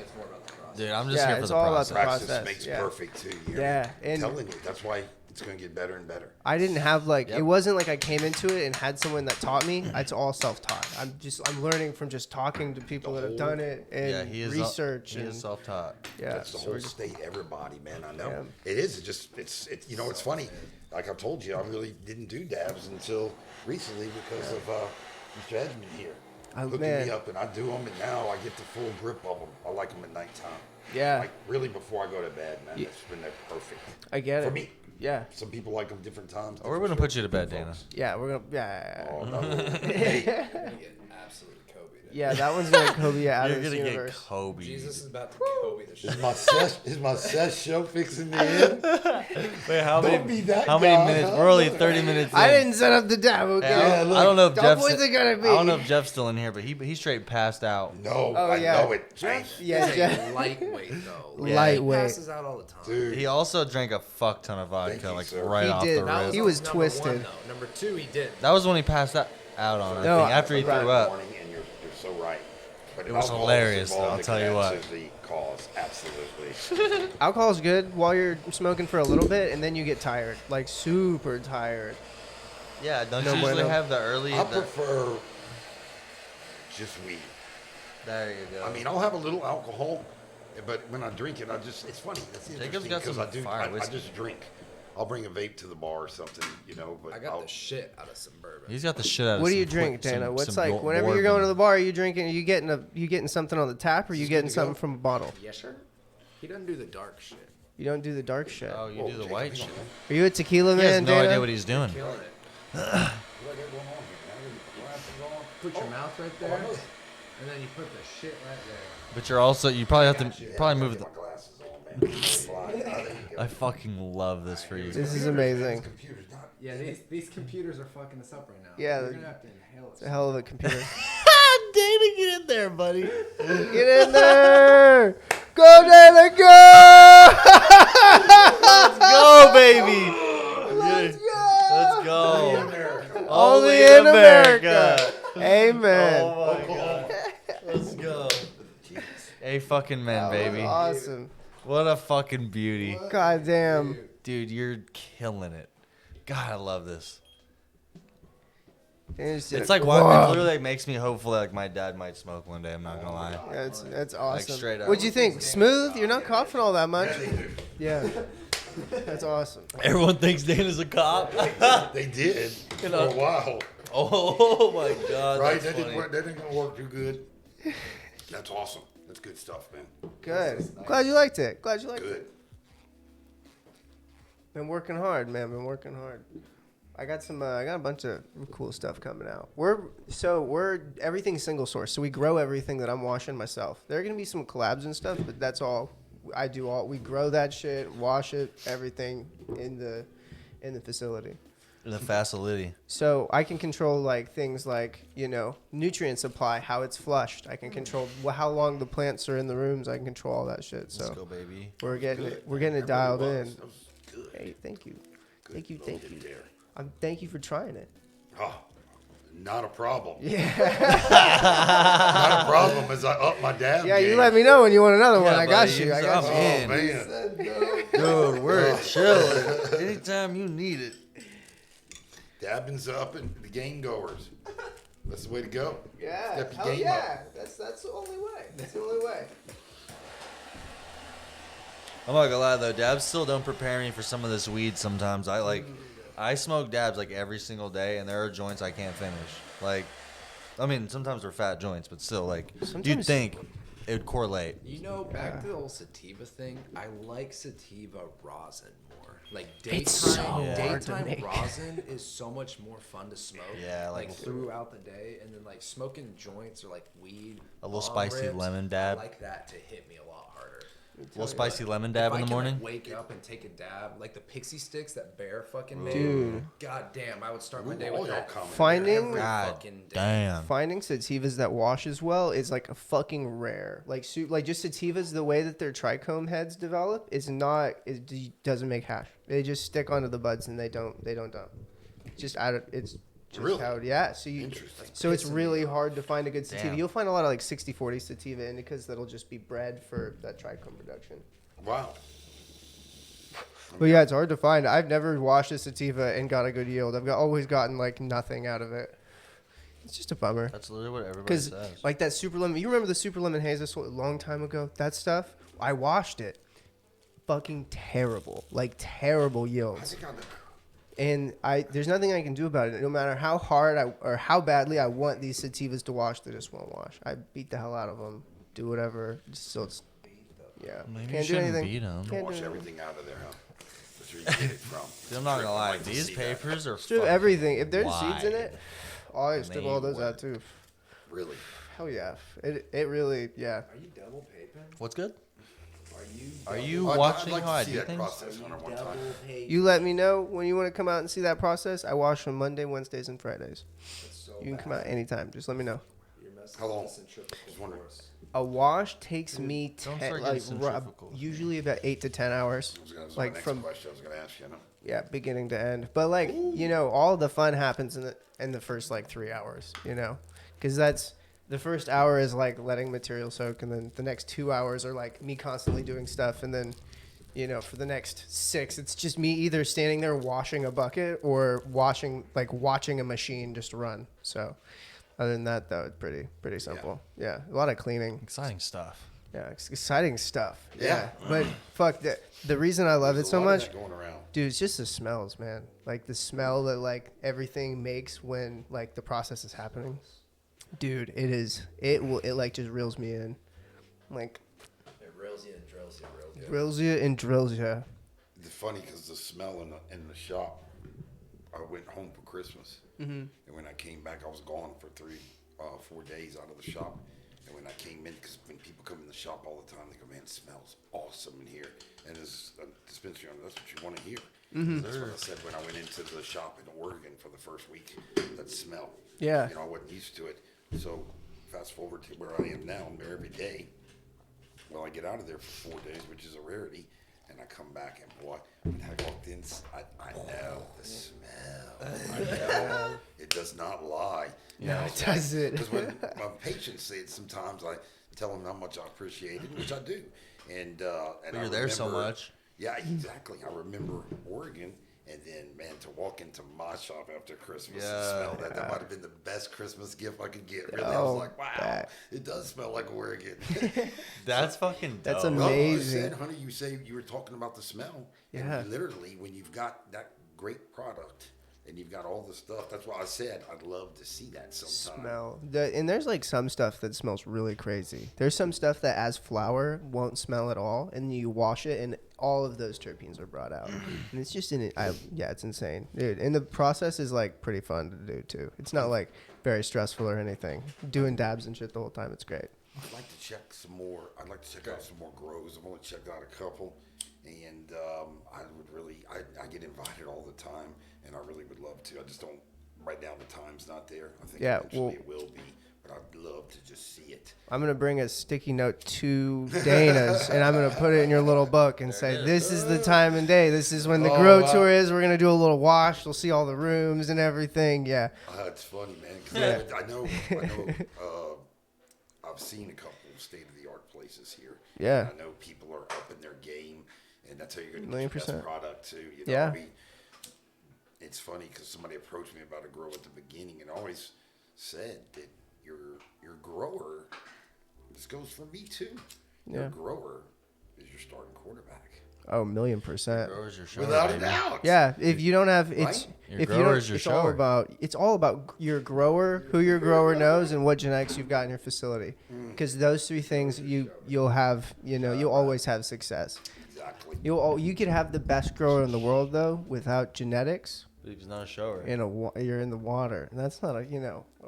Dude, I'm just Yeah, here for it's the all about the process. Practice process, makes yeah. perfect too. Yeah, I'm and- telling you, that's why it's going to get better and better. I didn't have Yep. it wasn't like I came into it and had someone that taught me. It's all self-taught. I'm learning from just talking to people that have done it and Yeah, he is research He and is self-taught. yeah. That's the so whole we're just- state, everybody, man. I know. Yeah. It is. It's it's funny. Like I told you, I really didn't do dabs until recently because of Mr. Edmund here. Hooking man. me up, and I do them, and now I get the full grip of them. I like them at nighttime. Yeah. Like really before I go to bed, man. That's when they're perfect. I get For it. me. Yeah. Some people like them different times. We're different gonna put you to different bed, Dana. folks. Yeah, we're gonna yeah. Oh no! Hey, Get absolutely Kobe. Yeah, that one's gonna Kobe out You're of this gonna get universe. Kobe. Jesus is about to Kobe the shit. is my Sesh show fixing the end? Wait, how Don't be that how many guy, minutes? huh? We're only 30 minutes in. I didn't set up the dab, okay? Hey, I look, don't know if Don't Jeff's. boys are gonna be. I don't know if Jeff's still in here, but he straight passed out. No, Oh, I yeah. know it. Yeah, He's Jeff. a lightweight though. Yeah. Lightweight. He passes out all the time. Dude. He also drank a fuck ton of vodka, Thank you, like sir. right He off did. the That rip. He was number twisted. One, though. Number two, he did. That was when he passed out on. I No, think after he right. threw up. Morning, and you're so right. But It was alcohol hilarious, is involved though, I'll that tell you can what. add to the cause, absolutely. Alcohol's good while you're smoking for a little bit, and then you get tired, like super tired. Yeah, don't No you usually bueno. have the early? I prefer just weed. There you go. I mean, I'll have a little alcohol, but when I drink it, it's funny. That's Jacob's interesting got because some fire I whiskey. just drink. I'll bring a vape to the bar or something, but I got I'll, the shit out of some bourbon. He's got the shit out of What do some you drink, quick- Dana? some- What's some like Gor- whenever you're going to Gordon. the bar? Are you drinking? Are you getting something on the tap, or are you getting good to go. something from a bottle? Yes, sir. He doesn't do the dark shit. You don't do the dark shit. Oh, you Whoa, do the Jacob, white you shit. don't know. Are you a tequila He has man, no Dana? idea what he's doing. Killing it. What do I got going on here, man? Put your mouth right there, and then you put the shit right there. But you're also you probably have to probably move Get the. my glasses on, man. Fly. Oh, there you go. I fucking love this for you. This is amazing. Computer's not. Yeah, these computers are fucking us up right now. Yeah, You're they're- gonna have to inhale it. It's a hell of a computer. Dana, get in there, buddy. Get in there! Go, Dana, go! Let's go, baby. Let's Let's go! go. Only in America. Amen. Oh my god. Let's go. A fucking men, baby. Awesome. What a fucking beauty. God damn. Dude, you're killing it. God, I love this. It's like what it literally like, makes me hopeful that like my dad might smoke one day. I'm not gonna lie. That's awesome. straight up. What'd you think? Smooth? You're not coughing all that much. Yeah. That's awesome. Everyone thinks Dana's a cop. They did for know. a while, Oh my god, right? that's That funny. didn't work. That didn't gonna work too good. That's awesome. That's good stuff, man. Good. Glad you liked it. Glad you liked it. Good. Been working hard, man. Been working hard. I got a bunch of cool stuff coming out. We're everything's single source, so we grow everything that I'm washing myself. There are gonna be some collabs and stuff, but that's all I do. We grow that shit, wash it, everything in the facility. The facility. So I can control like things like nutrient supply, how it's flushed. I can control how long the plants are in the rooms. I can control all that shit. Let's So go, baby. we're getting Good. it. We're getting it That really dialed in. was. That was good. Hey, thank you. Good. Thank you. Love Thank it you. there. Thank you for trying it. Oh, Not a problem. Yeah. Not a problem as I up my dab Yeah, you game. let me know when you want another one. I got buddy, you. I got I'm you. in. Man. Dude, we're chilling. Anytime you need it. Dabbing's up and the game goers. That's the way to go. Yeah. Step your Hell game yeah. up. That's the only way. That's the only way. I'm not gonna lie though, dabs still don't prepare me for some of this weed sometimes. I smoke dabs like every single day, and there are joints I can't finish. Like, I mean, sometimes they're fat joints, but still, like, you'd Sometimes- think it would correlate. You know, back to the whole sativa thing. I like sativa rosin more. Like It's so daytime, hard to daytime make. rosin is so much more fun to smoke. Yeah, like- throughout the day, and then like smoking joints or like weed. A little on spicy ribs, lemon dab. I like that to hit me a lot harder. A little spicy lemon dab If in I the can, morning. Like, wake up and take a dab, like the pixie sticks that Bear fucking made. Dude. God damn, I would start my Ooh, day all with y'all that. comment. Finding every God fucking day. damn. Finding sativas that wash as well is like a fucking rare. Like like just sativas, the way that their trichome heads develop is not. It doesn't make hash. They just stick onto the buds and they don't dump. It's just out of it's. Just Really? how, yeah. So you. Interesting. So it's really hard to find a good sativa. Damn. You'll find a lot of like 60-40 sativa indicas that'll just be bred for that trichome production. Wow. But yeah, it's hard to find. I've never washed a sativa and got a good yield. Always gotten like nothing out of it. It's just a bummer. That's literally what everybody Because says. like that super lemon, you remember the super lemon haze a long time ago? That stuff, I washed it. Fucking terrible, like terrible I yields. think And there's nothing I can do about it. No matter how hard or how badly I want these sativas to wash, they just won't wash. I beat the hell out of them, do whatever. So it's yeah. Maybe you Can't do shouldn't anything. beat 'em. Can't do wash anything. everything out of there, huh? That's where you get it from. Dude, I'm not gonna lie. Like to These see that. papers are Strip fucking everything. If there's seeds in wide. it, I strip all those They out too. Really. Hell yeah. It really yeah. Are you double paping? What's good? Are you? Are you I'd watching like how I to see do that things? process on one time. You let me know when you want to come out and see that process. I wash on Monday, Wednesdays, and Fridays. You can come out anytime. Just let me know. How long? Just wondering. A wash takes me Don't ten, start like getting centrifugal. usually about 8 to 10 hours, That was like my next from question I was going to ask you. yeah, beginning to end. But like you know, all the fun happens in the first like 3 hours. You know, because that's the first hour is like letting material soak, and then the next 2 hours are like me constantly doing stuff, and then you know for the next 6, it's just me either standing there washing a bucket or watching a machine just run. So. Other than that, though, it's pretty simple. Yeah, a lot of cleaning. Exciting stuff. Yeah, exciting stuff. Yeah. But fuck, the reason I love There's it a so lot of much, that going around. dude, it's just the smells, man. Like the smell that like everything makes when like the process is happening. Dude, it like just reels me in. Like It rails you and drills you real good. reels you and drills you. It's funny because the smell in the shop. I went home for Christmas, and when I came back, I was gone for 4 days out of the shop. And when I came in, because when people come in the shop all the time, they go, "Man, it smells awesome in here." And as a dispensary owner, that's what you want to hear. That's what I said when I went into the shop in Oregon for the first week. That smell. Yeah. You know, I wasn't used to it. So fast forward to where I am now, I'm there every day. Well, I get out of there for 4 days, which is a rarity. And I come back and boy, when I walked in, I know the smell. I know. It does not lie. No, it doesn't. Because when my patients say it, sometimes I tell them how much I appreciate it, which I do. And But you're there so much. Yeah, exactly. I remember Oregon, and then man, to walk into my shop after Christmas and smell that might have been the best Christmas gift I could get. Really, I was like, wow, it does smell like Oregon. That's fucking dope. That's No, amazing. I said, honey, you say you were talking about the smell. Yeah. And literally, when you've got that great product and you've got all the stuff, that's why I said I'd love to see that sometime. Smell. And there's like some stuff that smells really crazy. There's some stuff that as flour won't smell at all, and you wash it, and all of those terpenes are brought out. And it's just it's insane, dude. And the process is like pretty fun to do too. It's not like very stressful or anything. Doing dabs and shit the whole time, it's great. I'd like to check some more. I'd like to check out some more grows. I've only checked out a couple, and I would really. I get invited all the time, and I really would love to. I just don't. Right now, the time's not there. I think eventually it will be. but I'd love to just see it. I'm gonna bring a sticky note to Dana's, and I'm gonna put it in your little book and say, "This is the time and day. This is when the grow tour is. We're gonna do a little wash. We'll see all the rooms and everything." Yeah. It's funny, man. 'Cause I know. I've seen a couple of state-of-the-art places here. Yeah. And I know people are up in their game, and that's how you're going to Million get your best percent. product too. You know, Yeah. It's funny because somebody approached me about a grow at the beginning, and always said that your grower. This goes for me too. Your Yeah. grower is your starting quarterback. Oh, 1,000,000%. Growers your show. Without a baby. doubt. Yeah, if you don't have it's Right? Your if you grower don't, is your it's all shower. about your grower, who your grower knows, and what genetics you've got in your facility. Because those three things you'll have, you'll always have success. Exactly. You could have the best grower in the world though without genetics. He's not a shower. You're in the water, and that's not a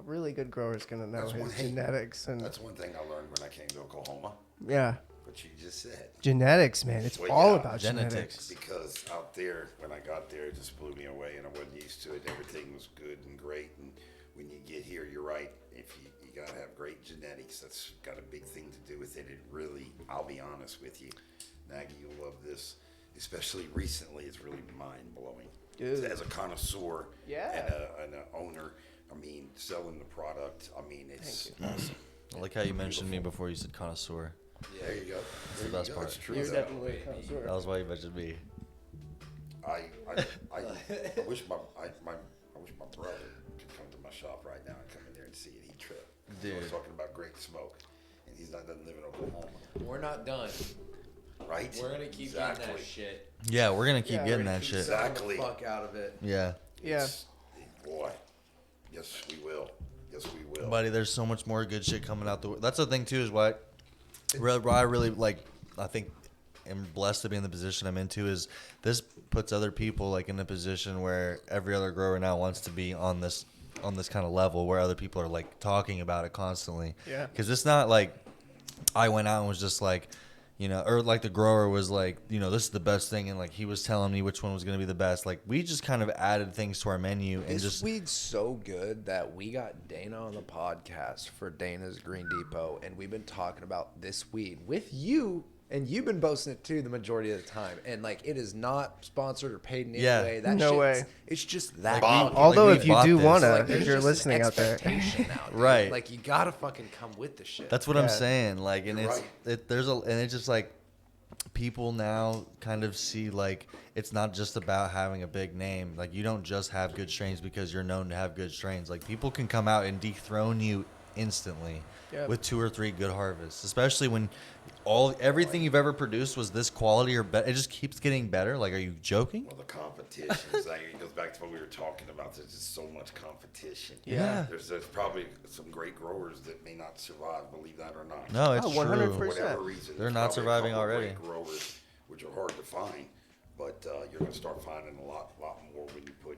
really good grower is gonna know That's his one thing. genetics and That's one thing I learned when I came to Oklahoma. yeah, What you just said. genetics, man. It's Well, all yeah, about genetics. genetics. Because out there, when I got there, it just blew me away, and I wasn't used to it. Everything was good and great, and when you get here, you're right. If you gotta have great genetics, that's got a big thing to do with it. It really, I'll be honest with you, Nagy, you'll love this. Especially recently, it's really mind blowing. Dude. As a connoisseur Yeah. and an owner, I mean, selling the product, I mean, it's awesome. I like how you mentioned me before you said connoisseur. There you go. the best part. It's true. You're though. definitely a connoisseur. That was why you mentioned me. I wish my brother could come to my shop right now and come in there and see it. He'd trip. I was Dude. talking about great smoke, and he's not doesn't live in Oklahoma, We're not done. right? We're gonna keep exactly. getting that shit. Yeah, we're gonna keep Yeah, getting we're that shit. Exactly. The fuck out of it. Yeah, Yeah. It's- boy. Yes, we will. Yes, we will. buddy. There's so much more good shit coming out. That's the thing too. Is what I really like. I think am blessed to be in the position I'm into. Is this puts other people like in a position where every other grower now wants to be on this kind of level where other people are like talking about it constantly. Yeah. Because it's not like I went out and was just like, or like the grower was like, this is the best thing, and like he was telling me which one was gonna be the best. Like we just kind of added things to our menu and This just weed's so good that we got Dana on the podcast for Dana's Green Depot, and we've been talking about this weed with you, and you've been boasting it too the majority of the time. And like, it is not sponsored or paid in any Yeah. way. That No shit's- way. It's just that. Bomb. fucking Although we if you bought do this. wanna, Like, if there's you're just an listening out there, expectation now, dude. Right. Like, you gotta fucking come with the shit. That's what Yeah. I'm saying. Like, and You're it's right. and it's just like people now kind of see like it's not just about having a big name. Like you don't just have good strains because you're known to have good strains. Like people can come out and dethrone you instantly Yep. with 2 or 3 good harvests, especially when everything you've ever produced was this quality or better. It just keeps getting better. Like, are you joking? Well, the competition is like, it goes back to what we were talking about. There's just so much competition. Yeah. There's probably some great growers that may not survive, believe that or not. No, it's Oh, true. 100%. For whatever reason. They're there's not probably a surviving couple of already. Great growers, which are hard to find, but you're going to start finding a lot more when you put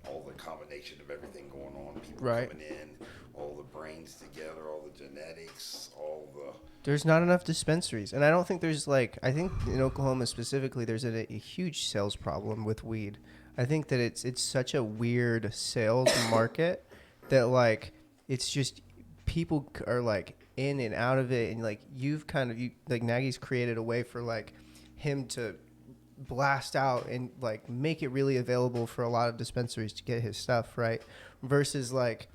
all the combination of everything going on. People Right. coming in, all the brains together, all the genetics, all the. There's not enough dispensaries, and I don't think there's I think in Oklahoma specifically, there's a huge sales problem with weed. I think that it's such a weird sales market that like it's just people are like in and out of it, and like like Nagy's created a way for like him to blast out and like make it really available for a lot of dispensaries to get his stuff, right? Versus like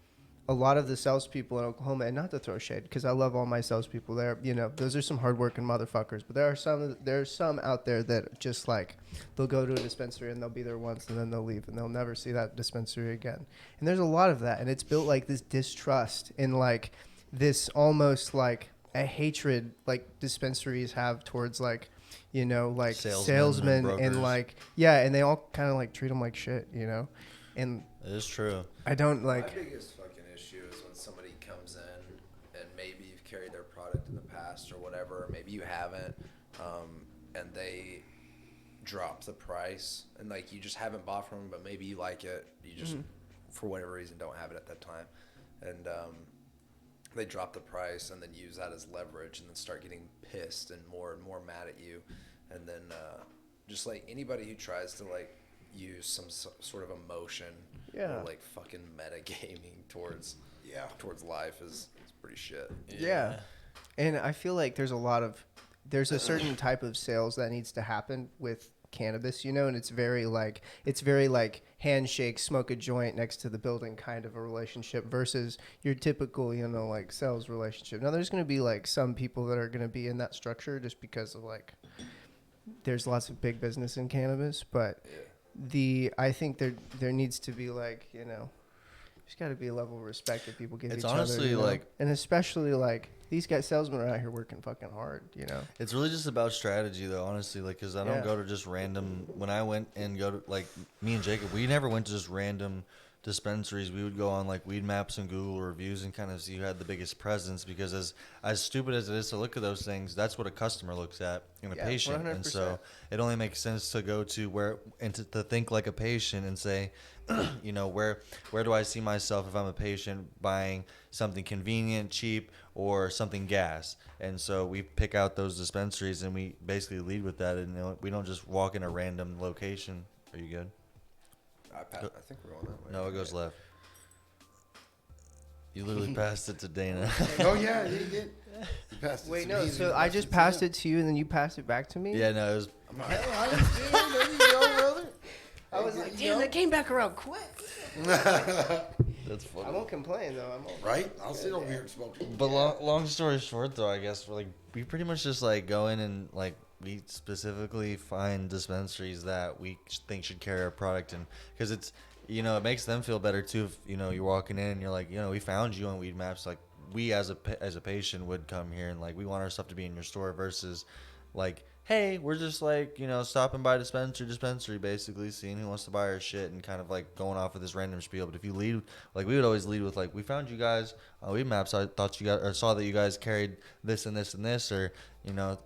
a lot of the salespeople in Oklahoma, and not to throw shade because I love all my salespeople there. Those are some hardworking motherfuckers. But there are some out there that just like they'll go to a dispensary and they'll be there once and then they'll leave and they'll never see that dispensary again. And there's a lot of that, and it's built like this distrust and like this almost like a hatred like dispensaries have towards like like salesmen brokers. and like and they all kind of like treat them like shit, and It is true. I don't My like. biggest fucking issue is when somebody comes in and maybe you've carried their product in the past or whatever, or maybe you haven't, and they drop the price and like you just haven't bought from them, but maybe you like it, you just for whatever reason don't have it at that time, and they drop the price and then use that as leverage and then start getting pissed and more mad at you, and then just like anybody who tries to like use some sort of emotion Yeah. or like fucking metagaming towards Yeah. towards life is pretty shit. Yeah. And I feel like there's a certain type of sales that needs to happen with cannabis, you know, and it's very like handshake, smoke a joint next to the building kind of a relationship versus your typical, you know, like sales relationship. Now there's going to be like some people that are going to be in that structure just because of like there's lots of big business in cannabis, but I think there needs to be like, you know, there's got to be a level of respect that people give It's each honestly other. You know? like, and especially like these guys, salesmen are out here working fucking hard, you know? it's really just about strategy, though, honestly. Like, because I don't Yeah. go to just random. When I went and go to, like, me and Jacob, we never went to just random dispensaries. We would go on, like, Weed Maps and Google reviews and kind of see who had the biggest presence. Because as stupid as it is to look at those things, that's what a customer looks at in a Yeah, patient. 100%. And so it only makes sense to go to where and to think like a patient and say, you know, where do I see myself if I'm a patient buying something convenient, cheap, or something gas? And so we pick out those dispensaries and we basically lead with that. And you know, we don't just walk in a random location. Are you good? I think we're going that way. No, it goes left. You literally passed it to Dana. Oh yeah, he did. He passed it Wait, to no, me, so he I just to passed him. it to you and then you passed it back to me? Yeah, no, it was. I'm like, hell, I understand. There you go, brother. I was like, damn, that came back around quick. That's funny. I won't complain, though. Right? I'll sit over here and smoke. But long story short, though, I guess we pretty much just like go in and like we specifically find dispensaries that we think should carry our product, and because it's, you know, it makes them feel better too. If, you know, you're walking in and you're like, you know, we found you on Weed Maps. Like we as a patient would come here and like we want our stuff to be in your store versus like, hey, we're just like, you know, stopping by dispensary basically, seeing who wants to buy our shit and kind of like going off with this random spiel. But if you lead, like we would always lead with like, we found you guys on Weed Maps. I thought you guys, or saw that you guys carried this and this and this, or, you know,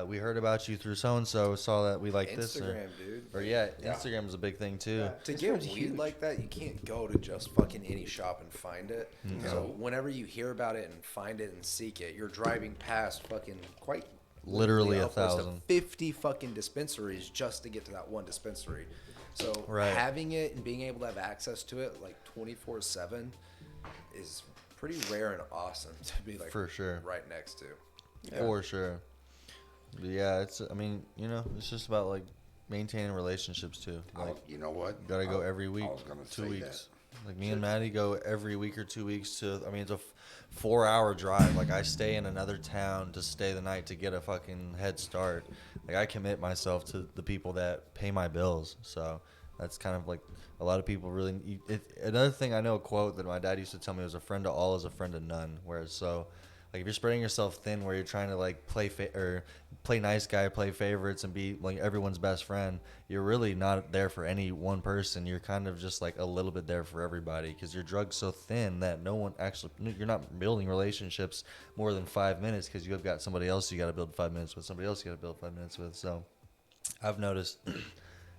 we heard about you through so-and-so, saw that we like this. Instagram, dude. Or Instagram is a big thing too. Yeah. To Instagram's get weed huge. like that, you can't go to just fucking any shop and find it. So whenever you hear about it and find it and seek it, you're driving past fucking quite Literally upwards to 1,000. 50 fucking dispensaries just to get to that one dispensary. So Right. having it and being able to have access to it like 24/7 is pretty rare and awesome to be like For sure. right next to. For sure. But yeah, it's, I mean, you know, it's just about like maintaining relationships too. Like, You know what? you gotta go every week, I was gonna 2 say weeks. Like me and Maddie go every week or 2 weeks to, I mean, it's a 4-hour drive. Like I stay in another town to stay the night to get a fucking head start. Like I commit myself to the people that pay my bills. So that's kind of like a lot of people really. Another thing, I know a quote that my dad used to tell me was, a friend to all is a friend to none. Whereas so, like if you're spreading yourself thin, where you're trying to like play nice guy, play favorites, and be like everyone's best friend, you're really not there for any one person. You're kind of just like a little bit there for everybody, because your drug's so thin that no one actually, you're not building relationships more than 5 minutes, because you have got somebody else you got to build 5 minutes with, somebody else you got to build 5 minutes with. So I've noticed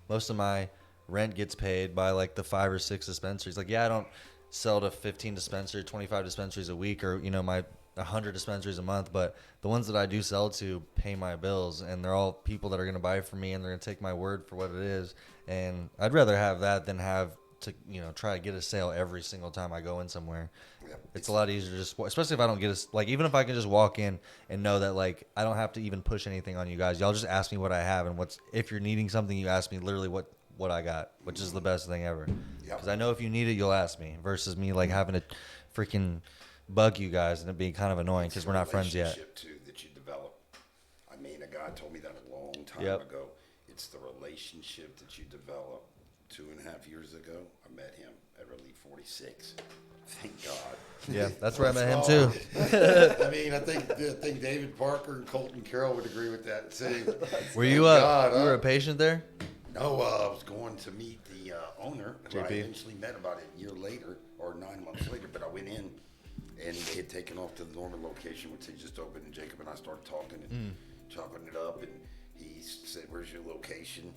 most of my rent gets paid by like the 5 or 6 dispensaries. Like, yeah, I don't sell to 15 dispensaries, 25 dispensaries a week, or, you know, my 100 dispensaries a month, but the ones that I do sell to pay my bills, and they're all people that are going to buy from me, and they're going to take my word for what it is. And I'd rather have that than have to, you know, try to get a sale every single time I go in somewhere. It's a lot easier, just especially if I don't get a, like, even if I can just walk in and know that like I don't have to even push anything on you guys. Y'all just ask me what I have, and if you're needing something, you ask me literally what I got, which is the best thing ever. Because I know if you need it, you'll ask me, versus me like having to freaking bug you guys and it being kind of annoying because we're not friends yet. Relationship too that you develop. I mean, a guy told me that a long time Yep. ago. It's the relationship that you develop. 2.5 years ago, I met him at Relief 46. Thank God. Yeah, that's where I met him Oh, too. I mean, I think David Parker and Colton Carroll would agree with that too. Were you God, you were a patient there? No, I was going to meet the owner, who I JP. eventually met about a year later or 9 months later. But I went in, and they had taken off to the Norman location, which they just opened, and Jacob and I started talking and chopping it up, and he said, "Where's your location?"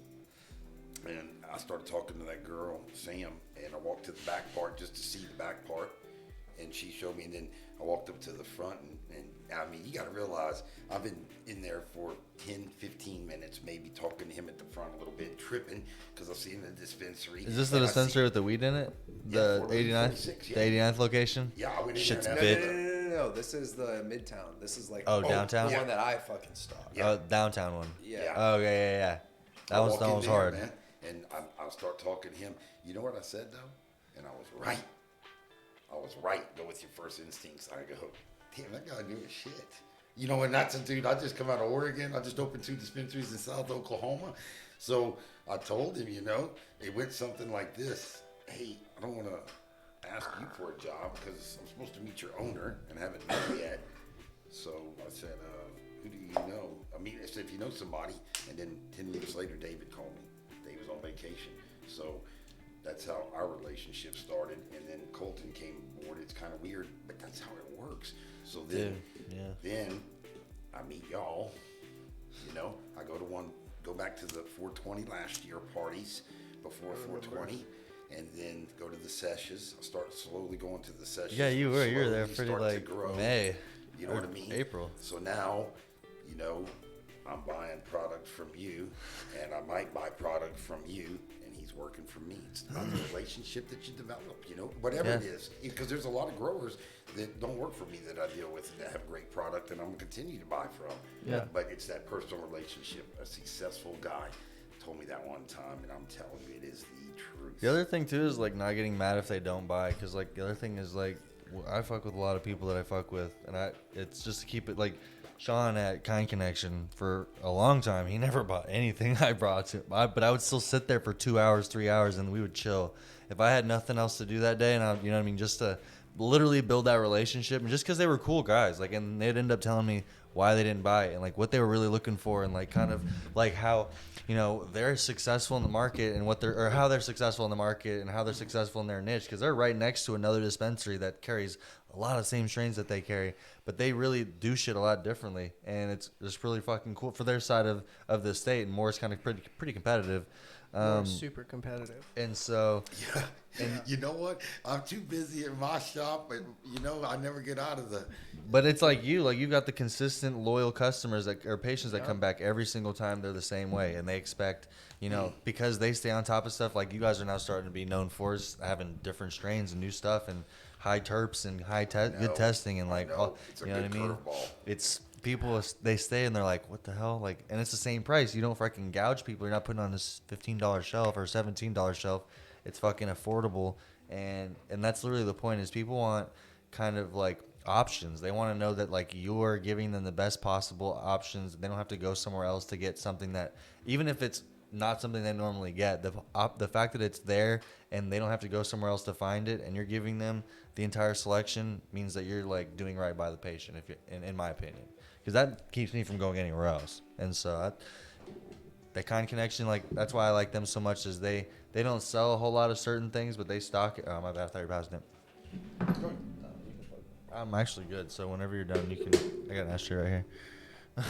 And I started talking to that girl, Sam, and I walked to the back part just to see the back part, and she showed me, and then I walked up to the front, and I mean, you got to realize, I've been in there for 10, 15 minutes, maybe talking to him at the front a little bit, tripping, because I see him in the dispensary. Is this the and I dispensary see- with the weed in it? The 89th, 46, the 89th location. Yeah, I went in Shit's there. big. No. This is the Midtown. This is like Downtown? the one that I fucking stopped. Yeah. Downtown one. Yeah. Oh yeah. That I one's walk in there, hard. man, and I'll start talking to him. You know what I said though, and I was right. Go with your first instincts. I go, damn, that guy knew his shit. You know, and that's a dude. I just come out of Oregon. I just opened 2 dispensaries in South Oklahoma. So I told him, you know, it went something like this. Hey, I don't want to ask you for a job because I'm supposed to meet your owner and haven't met yet. So I said, who do you know? I said, if you know somebody. And then 10 minutes later, David called me. Dave was on vacation. So that's how our relationship started. And then Colton came aboard. It's kind of weird, but that's how it works. So then, then I meet y'all. You know, I go back to the 420 last year parties before 420. And then go to the Seshes. I start slowly going to the Seshes. Yeah, you were there Slowly pretty start to like grow. May. You know what I mean? April. So now, you know, I'm buying product from you, and I might buy product from you, and he's working for me. It's about the relationship that you develop, you know, whatever it is. Because there's a lot of growers that don't work for me that I deal with that have great product, and I'm going to continue to buy from. Yeah. But it's that personal relationship. A successful guy told me that one time, and I'm telling you, it is the truth. The other thing too is like not getting mad if they don't buy, because like the other thing is like I fuck with a lot of people that I fuck with, and it's just to keep it like Sean at Kind Connection for a long time. He never bought anything I brought to him, but I would still sit there for 2 hours, 3 hours, and we would chill. If I had nothing else to do that day, and you know what I mean, just to literally build that relationship, and just because they were cool guys, like, and they'd end up telling me why they didn't buy it and like what they were really looking for, and like kind of like how, you know, they're successful in the market and how they're successful in the market and how they're successful in their niche, because they're right next to another dispensary that carries a lot of same strains that they carry, but they really do shit a lot differently, and it's just really fucking cool for their side of the state. And Moore's kind of pretty competitive. We're super competitive. And so, Yeah. And you know what? I'm too busy in my shop, but you know, I never get out of the. but it's like you've got the consistent, loyal customers that or patients that come back every single time. They're the same way, and they expect, you know, because they stay on top of stuff. Like you guys are now starting to be known for having different strains and new stuff and high terps and good testing and like all, It's a you know what I good mean? curveball. It's people, they stay and they're like, what the hell? Like, and it's the same price. You don't fucking gouge people. You're not putting on this $15 shelf or $17 shelf. It's fucking affordable. And that's literally the point, is people want kind of like options. They want to know that like you're giving them the best possible options. They don't have to go somewhere else to get something that, even if it's not something they normally get, the fact that it's there and they don't have to go somewhere else to find it, and you're giving them the entire selection, means that you're like doing right by the patient, if you, in my opinion, because that keeps me from going anywhere else. And so that Kind Connection, like, that's why I like them so much, is they don't sell a whole lot of certain things, but they stock it. Oh my bad, I thought you were passing it. I'm actually good, so whenever you're done, you can. I got an ashtray right here.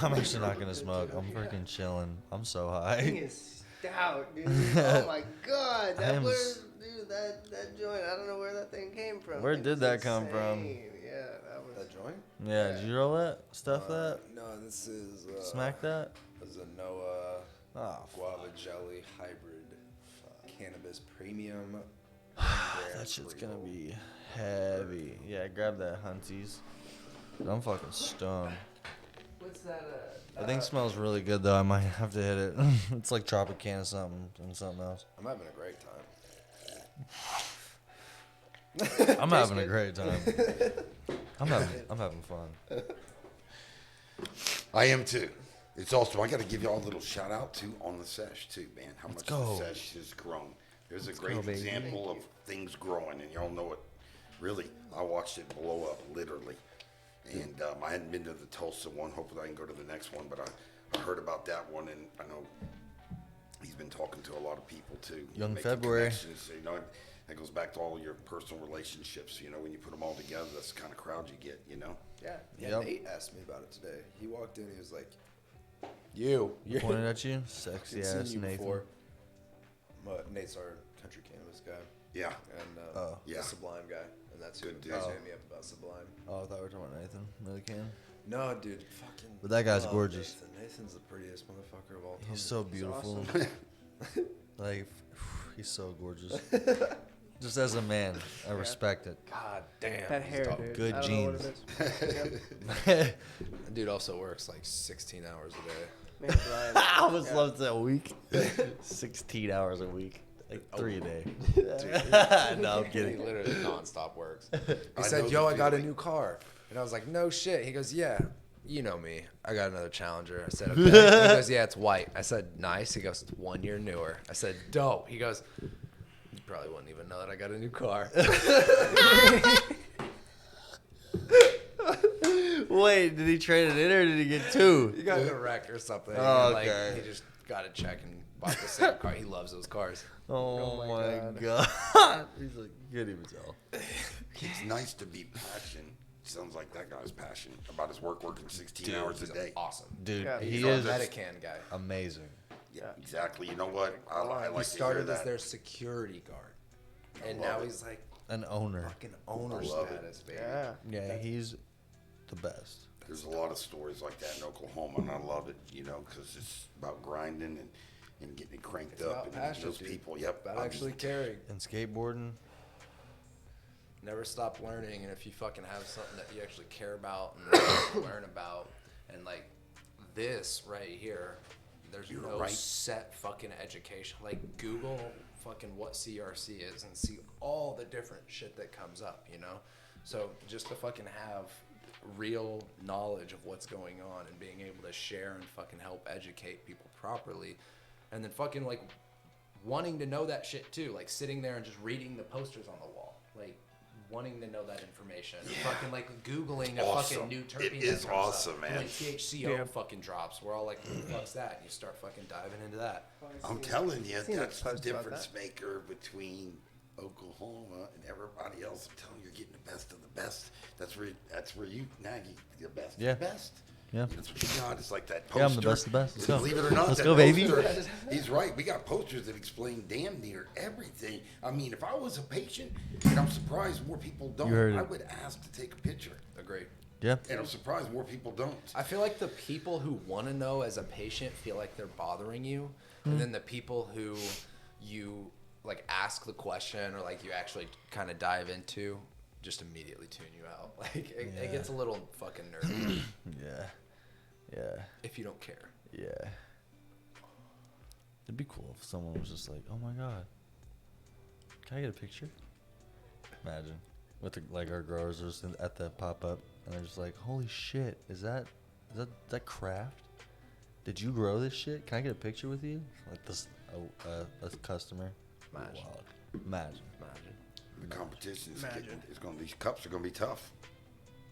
I'm actually not gonna smoke. I'm freaking chilling. I'm so Thing high. is stout, dude. Oh my god, I am that joint. I don't know where that thing came from. Where It did was that come from? insane. Yeah, that was. That joint? Yeah, did you roll that? Stuff that? No, this is Smack that? This is a Noah Oh, guava jelly hybrid cannabis premium. that shit's gonna be heavy. Yeah, grab that, hunties. I'm fucking stoned. What's that? The thing smells really good though. I might have to hit it. It's like Tropicana something and something else. I'm having a great time. I'm having a great time. I'm having fun. I am too. It's also, I got to give y'all a little shout out too on the Sesh too, man. How much go. the Sesh has grown. There's a great go, baby. example of things growing, and y'all know it. Really, I watched it blow up literally. And I hadn't been to the Tulsa one. Hopefully, I can go to the next one. But I heard about that one, and I know he's been talking to a lot of people too. Young making February. connections. You know, that goes back to all your personal relationships. You know, when you put them all together, that's the kind of crowd you get. You know. Yeah. Yep. Nate asked me about it today. He walked in. He was like, "You, you're Pointed at you, sexy I've seen ass you Nathan. before." But Nate's our country cannabis guy, Yeah. and Yeah. the Sublime guy, and that's who Good dude. guys hit me up about Sublime. Oh, I thought we were talking about Nathan. Really can. No, dude, fucking. But that guy's love gorgeous. Nathan's the prettiest motherfucker of all time. He's so beautiful. awesome. Like, he's so gorgeous. Just as a man, I respect it. God damn. That he's hair, tall. dude. Good I don't know what genes. it is. That dude also works like 16 hours a day. Man, Brian. I almost loved that week. 16 hours a week. Like 3 a day. No, I'm He kidding. literally nonstop works. I He know said, the "Yo, I got a feeling. new car," and I was like, "No shit." He goes, "Yeah, you know me. I got another Challenger." I said, "Okay." He goes, "Yeah, it's white." I said, "Nice." He goes, "It's 1 year newer." I said, "Dope." He goes, "You probably wouldn't even know that I got a new car." Wait, did he trade it in or did he get two? He got in a wreck or something. Oh, and, like, okay. he just got a check and bought the same car. He loves those cars. Oh, my my God. god. He's like, you can't even tell. It's nice to be passionate. Sounds like that guy's passionate about his working 16 hours a He's day. awesome. Dude, Yeah. he He's is a Medican guy. amazing. Yeah, exactly. You know what? I He like to hear started as that. their security guard, and love now it. he's like An owner. fucking owner I love it. status, baby. Yeah. Yeah, he's the best. There's a lot of stories like that in Oklahoma, and I love it, because it's about grinding and getting it cranked It's up. about And passion, those dude. people, yep. About I'm- actually caring. And skateboarding. Never stop learning, and if you fucking have something that you actually care about and learn about, and like this right here, there's You're no right. set fucking education. Like Google fucking what CRC is and see all the different shit that comes up, So just to fucking have real knowledge of what's going on and being able to share and fucking help educate people properly, and then fucking like wanting to know that shit too, like sitting there and just reading the posters on the wall, like wanting to know that information, fucking like googling a Awesome. fucking new terpene. It that is comes awesome, up. man. When THCO fucking drops, we're all like, "What the fuck's that?" And you start fucking diving into that. I'm telling you, seen a that's the post about difference that. maker between Oklahoma and everybody else. I'm telling you, you're getting the best of the best. That's where you the best Yeah. of the best. Yeah. That's what you got. It's like that poster. Yeah, I'm the best of the best. Let's go. Believe it or not, Let's that go, baby. poster, he's right. We got posters that explain damn near everything. I mean, if I was a patient, and I'm surprised more people don't, You heard it. I would ask to take a picture. Agree. Yeah. And I'm surprised more people don't. I feel like the people who want to know as a patient feel like they're bothering you, and then the people who you like ask the question or like you actually kind of dive into just immediately tune you out. Like it gets a little fucking nerdy Yeah. Yeah. if you don't care. Yeah. It'd be cool if someone was just like, "Oh my god, can I get a picture?" Imagine with like our growers just at the pop up, and they're just like, "Holy shit, is that craft? Did you grow this shit? Can I get a picture with you?" Like this, a customer. Imagine. Wild. Imagine. The competition is Imagine. getting, these cups are going to be tough.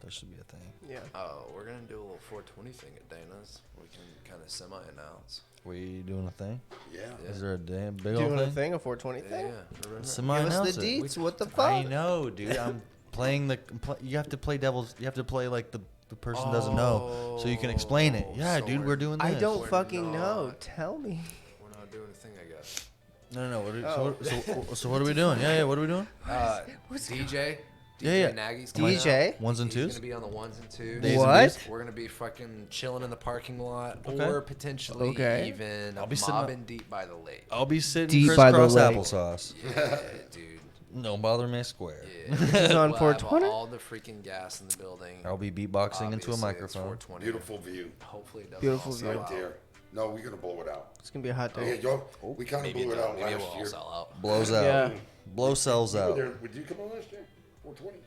That should be a thing. Yeah. Oh, we're gonna do a little 420 thing at Dana's. We can kind of semi-announce. We doing a thing? Yeah. Yeah. Is there a damn big old Doing a thing? thing, a 420 Yeah, thing? we're in Semi Give announce us the it. deets. What the I fuck? know, dude. I'm playing you have to play devil's. You have to play like the person doesn't know, so you can explain it. Oh, Yeah, so dude, we're doing this. I don't We're fucking know. not. Tell me. We're not doing a thing, I guess. No. What are, Oh. so what are we doing? Yeah. What are we doing? DJ. Yeah, DJ yeah. Nagy's DJ? coming out. Ones and He's twos? gonna be on the ones and twos. Days and What? days? We're gonna be fucking chilling in the parking lot, Okay. or potentially Okay. even I'll be sitting up- mobbing deep by the lake. I'll be sitting Deep by the crisscross lake. applesauce. Yeah, dude. Don't bother me square. Yeah. This is on We'll have 420? all the freaking gas in the building. I'll be beatboxing into Obviously, a it's microphone. 420. Beautiful view Hopefully it doesn't Beautiful all view. sell right out. there. No, we're going to blow it out. It's gonna be a hot Yeah, day. yo, we kind of Maybe blew it out maybe last we'll all year. sell out. Blows out. Yeah. Blow sells You were out. there. Would you come on last year? 420?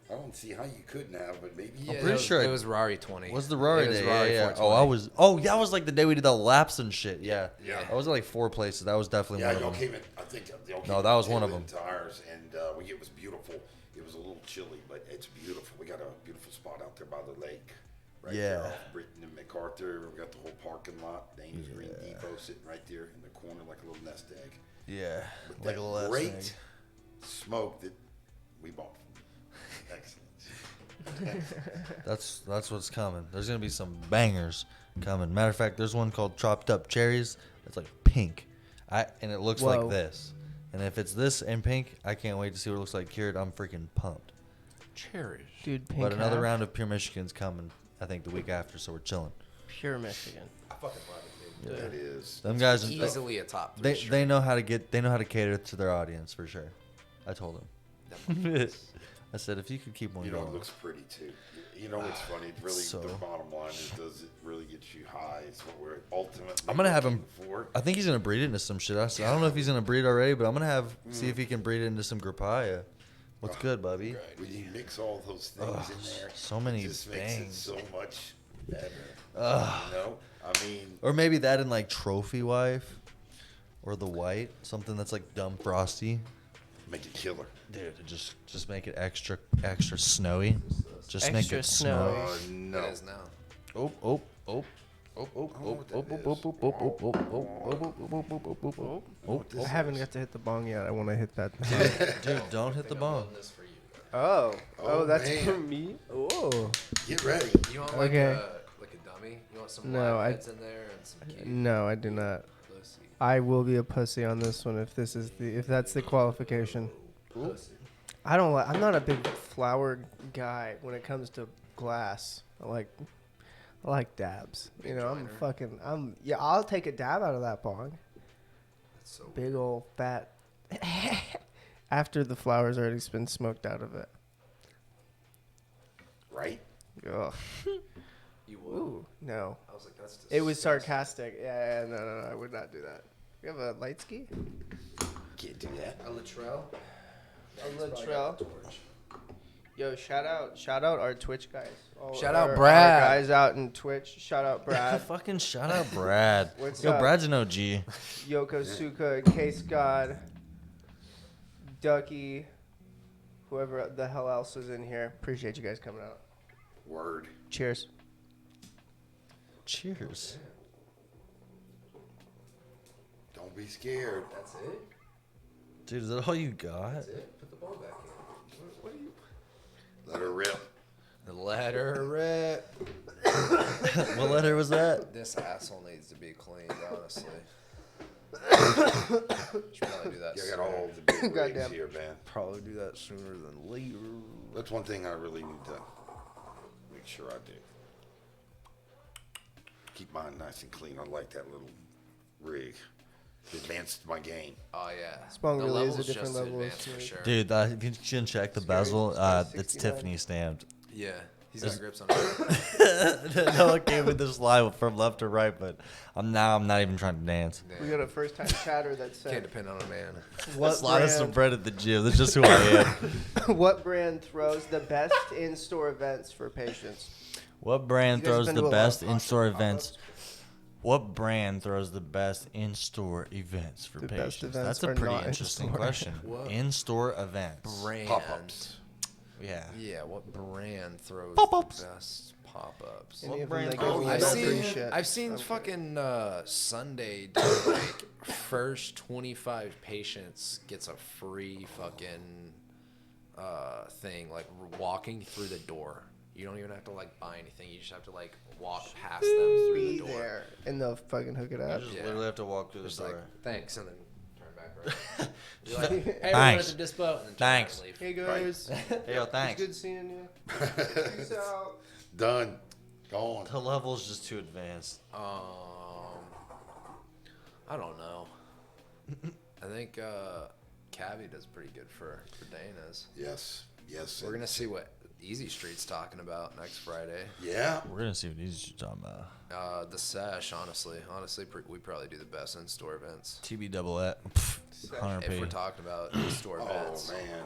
I don't see how you couldn't have, but maybe. Yeah, pretty sure it was Rari 20. Was the Rari It was day? Rari Yeah. 420. Oh, that was like the day we did the laps and shit. Yeah. Yeah. I was at like 4 places. That was definitely Yeah, one of y'all them. came in. I think y'all came No, that was one of in them. to ours, and it was beautiful. It was a little chilly, but it's beautiful. We got a beautiful spot out there by the lake. Right there Yeah. off Britton and MacArthur. We got the whole parking lot. Dane's Green Depot sitting right there in the corner like a little nest egg. Yeah. With Like that a little great egg. smoke that we bought. Excellent. That's what's coming. There's gonna be some bangers coming. Matter of fact, there's one called Chopped Up Cherries. It's like pink, and it looks Whoa. like this. And if it's this and pink, I can't wait to see what it looks like cured. I'm freaking pumped. Cherish. Dude, pink But another half, round of Pure Michigan's coming. I think the week after, so we're chilling. Pure Michigan. I fucking love it, dude. That is. Them guys, Easily a top 3 they straight. know how to cater to their audience for sure. I told him. I said, if you could keep one You know, going. it looks pretty too. You know, it's funny. Really, So- the bottom line is, does it really get you high? Is what we're ultimately. I'm gonna have him. looking for. I think he's gonna breed it into some shit. I don't know if he's gonna breed already, but I'm gonna see if he can breed it into some grapaya. What's good, Bubby? When you mix all those things in there, so many it just makes it bangs. so much better. You know, I mean, Or maybe that in like trophy wife, or the white, something that's like dumb frosty. make it killer. Dude, just make it extra snowy. Just make Extra it snowy. snowy. Oh no! It is now. Oh, oh, oh. Oh, oh, oh, oh, oh, oh, oh, oh, oh, oh, oh, oh, oh, I haven't got to hit the bong yet. I want to hit that. dude, don't hit the bong. This for you. Oh, Oh, that's man. for me. Oh, Get ready. You want like Okay. a dummy? You want some No, live I- heads in there and some cute no, I do not. pussy? I will be a pussy on this one if that's the qualification. Pussy. I'm not a big flower guy when it comes to glass. I like dabs. You know, I'll take a dab out of that bong. That's so Big old fat. After the flower's already been smoked out of it. Right? Ugh. You would. Ooh, no. I was like, that's It was disgusting. sarcastic. Yeah, no, I would not do that. You have a light ski? Can't do that. A Latrell? A Latrell? Yo, shout out our Twitch guys. Shout out our Brad. guys out in Twitch. Shout out Brad. Fucking shout out Brad. What's Yo, up? Brad's an OG. Yokosuka, Case God, Ducky, whoever the hell else is in here. Appreciate you guys coming out. Word. Cheers. Cheers. Don't be scared. That's it? Dude, is that all you got? That's it? Put the ball back in. What are you... Let her rip. Let her rip. What letter was that? This asshole needs to be cleaned, honestly. Should probably do that You sooner. got all the big rigs Goddamn. here, man. Probably do that sooner than later. That's one thing I really need to make sure I do. Keep mine nice and clean. I like that little rig. It advanced my game. Oh, yeah. Spong The really is a level's different just level of advanced for smooth. sure. Dude, if you can check the bezel, Scary it's 69. Tiffany stamped. Yeah. He's got grips on it. No one gave me this line from left to right, but I'm not even trying to dance. We got a first time chatter that Can't said, depend on a man. what Slide us some brand, bread at the gym. That's just who I am. what brand throws the best in-store events for patients? What brand You guys throws been the to a lot of best in-store pop-ups? events? What brand throws the best in-store events for The best patients? events That's a are pretty not interesting in-store. question. What In-store events. Brand. Pop-ups. Yeah. Yeah, what brand throws Pop-ups. the best pop-ups? Any of them brand that throws give me the I've best no seen, free shit. I've seen Okay. fucking Sunday do like first 25 patients gets a free fucking thing, like walking through the door. You don't even have to like buy anything. You just have to like walk past them through Be the door. there and they'll fucking hook it You up. just Yeah. literally have to walk through the Just door. like thanks, and then turn back right. You're like, hey, everyone Thanks. at the dispo, and then turn Thanks. back and leave. Hey guys, Hey, yo, thanks. it's good seeing you. Peace out. Done. Gone. The level's just too advanced. I don't know. I think Cabby does pretty good for Dana's. Yes. Yes. We're gonna see what Easy Street's talking about next Friday. Yeah. We're gonna see what he's talking about. The Sesh, honestly, we probably do the best in-store events. TB double it. If we're 100p. talking about in-store Oh events. man.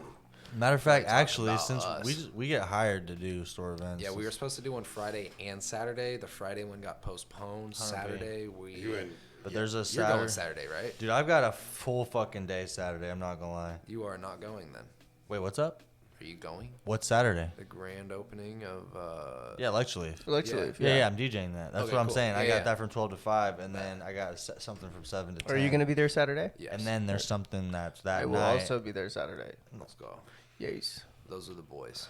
Matter of fact, talking actually, about since us. we get hired to do store events. Yeah, we were supposed to do one Friday and Saturday. The Friday one got postponed. 100p. Saturday You and But there's a You're Saturday. going Saturday, right? Dude, I've got a full fucking day Saturday. I'm not gonna lie. You are not going then. Wait, what's up? Are you going? What's Saturday? The grand opening of Yeah, lecture leave. Literally, Yeah, I'm DJing that. That's Okay, what I'm cool. saying. I Yeah, got yeah. that from 12 to 5, and then I got something from 7 to 10. Are you gonna be there Saturday? Yes. And then there's something that's that I will night. also be there Saturday. Let's go. Yes. Those are the boys.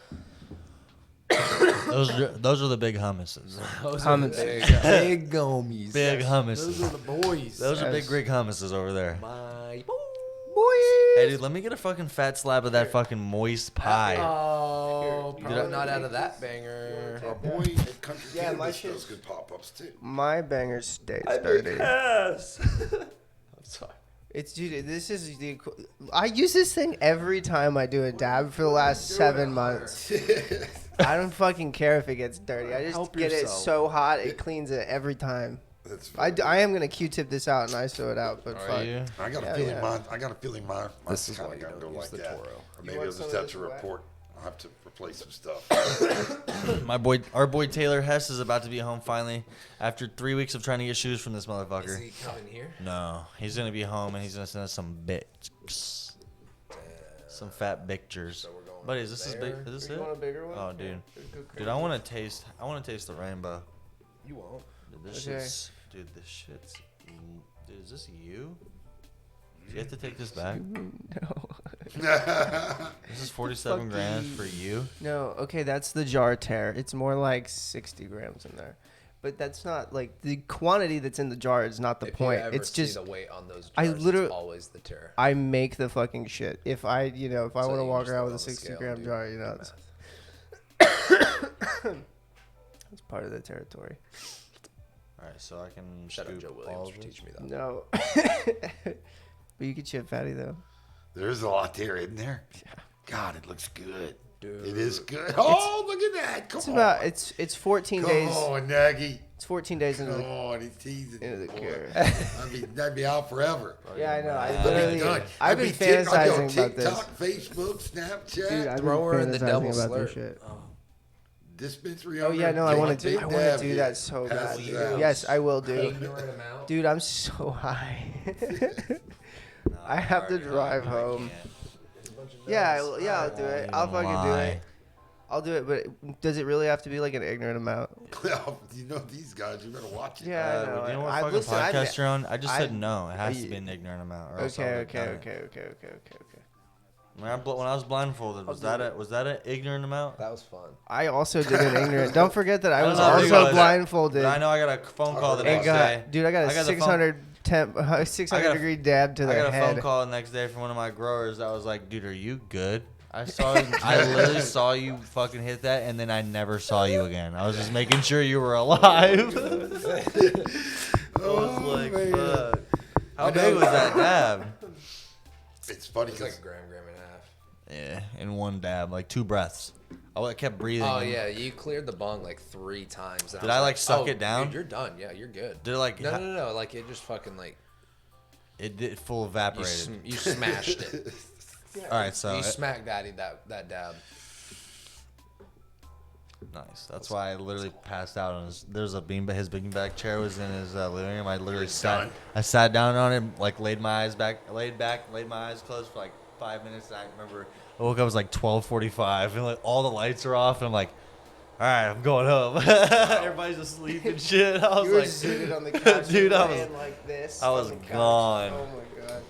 those are the big hummuses. Those Hummus. big gummies. Big hummuses. Those are the boys. Those are big Yes. Greek hummuses over there. My Hey, dude, let me get a fucking fat slab of that fucking moist pie. Oh, Here, probably dude. not out of that banger. our boy at Country Yeah, my Cannabis shit's- does good pop-ups too. My bangers stay dirty. I'm sorry. It's dude. This is the. I use this thing every time I do a dab for the last 7 months. I don't fucking care if it gets dirty. I just Help get it yourself. so hot it cleans it every time. That's I am gonna Q-tip this out and ISO it out, but Are fuck. you? I got a Yeah, feeling yeah. mine. I got a feeling mine. This Mine's is kind why of you gonna don't go use like the that. Toro. Or You maybe want I'll some just of have to this wet? report. I'll have to replace some stuff. Our boy Taylor Hess is about to be home finally after 3 weeks of trying to get shoes from this motherfucker. Is he coming here? No, he's gonna be home and he's gonna send us some bitches, some fat pictures. So we're going Buddy, is this there. big? Is this You it? want a bigger one? Oh, dude. Yeah, go Dude, crazy. I want to taste the rainbow. You won't. Dude, this Okay. shit's, dude, dude, is this you? Do you have to take this back? No. This is 47 grams for you. No. Okay, that's the jar tear. It's more like 60 grams in there, but that's not like the quantity that's in the jar is not the If point. you ever It's see just the weight on those jars, I it's literally- always the tear. I make the fucking shit. If I So want to you walk just around throw with a it on the 60 scale gram and jar, do you know, the it's, it's part of the territory. All right, so I can Shout out scoop Joe all Williams of for this. teaching me that. No. But you can chip fatty though. There's a lot there, isn't there? God, it looks good. Dude. It is good. Oh, look at that. Come It's on. about it's 14 Come days. on, Nagy. It's 14 days into Come the. on, he's teasing Into me, the boy. cure. That'd be out forever. Yeah, I know. I I'd be I'd be literally. done. I've I'd been be I'd be on fantasizing about this. TikTok, Facebook, Snapchat. Dude, I've Throw been her in the fantasizing double about this slurp. shit. Dispensary Oh owner, yeah, no, I take want a to do. big I want dab, to do yeah. that so Pass bad. it Dude. out. Yes, I will do. Ignorant amount. Dude, I'm so high. No, I have to already know drive I home. can't. Yeah, I'll do it. I'll Even fucking do lie. it. I'll do it, but does it really have to be like an ignorant amount? Well, you know these guys. You better watch it. Yeah, I know. You know what I, fucking listen, I- podcast you're on? I just I- said no. It has to you- be an ignorant amount. Or else I Okay, would've okay, done it. okay. When I was blindfolded, was I'll that do was that an ignorant amount? That was fun. I also did an ignorant. Don't forget that I I don't was know how big it also was. blindfolded. But I know I got a phone call the And next And day. dude, I got a I got the 600 600 I got a- degree dab to I the got a head. phone call the next day from one of my growers that was like, "Dude, are you good? I literally saw you fucking hit that, and then I never saw you again. I was just making sure you were alive." I was like, man. "Fuck." How I big know. was that dab? It's funny It's like because a gram and a half. Yeah, in one dab, like 2 breaths. I kept breathing. Oh yeah, you cleared the bong like 3 times. and Did was I, like, suck oh, it down? Dude, you're done. Yeah, you're good. Did it like No. Like it just fucking like it did full you, evaporated? you smashed it. All right, so You smacked daddy that dab. nice. That's why I literally passed out on his. There's a his beanbag chair was in his living room. I literally done. I sat down on it, like laid my eyes closed for like 5 minutes. And I remember I woke up, it was like 12:45, and like all the lights are off, and I'm like, all right, I'm going home. Everybody's asleep and shit. I was You were like, seated on the couch, dude, I was, laying like this. I was on the couch. gone. Oh my god.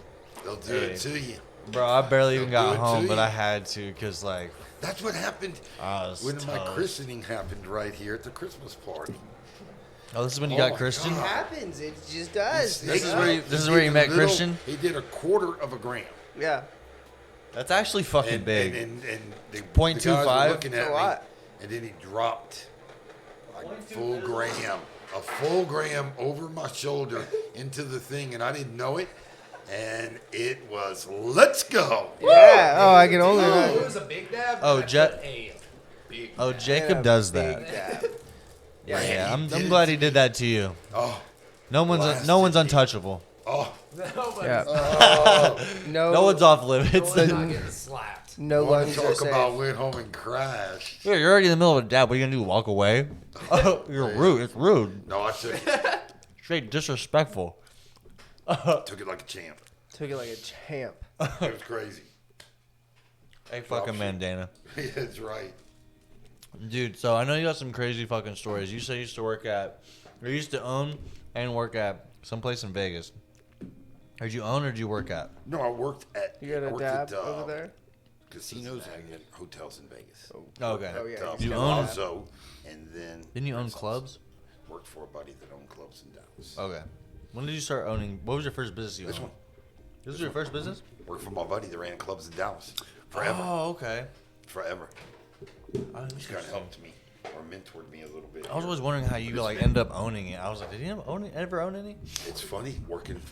they'll do it to you. bro. I barely even They'll got do it to home, but you. I had to, cause like That's what happened I was when my toast. christening happened right here at the Christmas party. Oh, this is when you Oh got my Christian. It God. happens. It just does. This is He where you- did this is where you a met little- Christian? He did a quarter of a gram. Yeah. That's actually fucking And, big. And the 0.25? guys were looking That's at a me, lot. and then he dropped like a full gram over my shoulder into the thing, and I didn't know it. And it was, let's go. Yeah. Oh, I can only. It was a big dab. Oh, and I Jet- put a big. Oh, Jacob does that. Yeah, Man, he I'm did it glad to he did that to you. Oh, No one's Blasted. untouchable. oh, Yeah. No. No one's off limits. We're not getting slapped. No I want lungs to are talk about safe. went home and crashed. Yeah, you're already in the middle of a dab. What are you gonna do? Walk away? Oh, you're rude. It's rude. No, I took, Straight disrespectful. took it like a champ. Took it like a champ. It was crazy. Hey, fucking bandana. That's right. Dude, so I know you got some crazy fucking stories. You said you used to work at, or you used to own and work at someplace in Vegas. Did you own or did you work at? No, I worked at You got I a worked dab at, over there? casinos and hotels in Vegas. Okay. Oh, yeah. At, You got own- that. Palazzo, and then Didn't you own clubs? worked for a buddy that owned clubs in Dallas. Okay. When did you start owning? What was your first business you This owned? one. This was your first business? Worked for my buddy that ran clubs in Dallas forever. Oh, okay. Forever. He's kind of helped me. or mentored me a little bit. I was here. always wondering how you But it's like been- end up owning it. I was like, did you ever own any? It's funny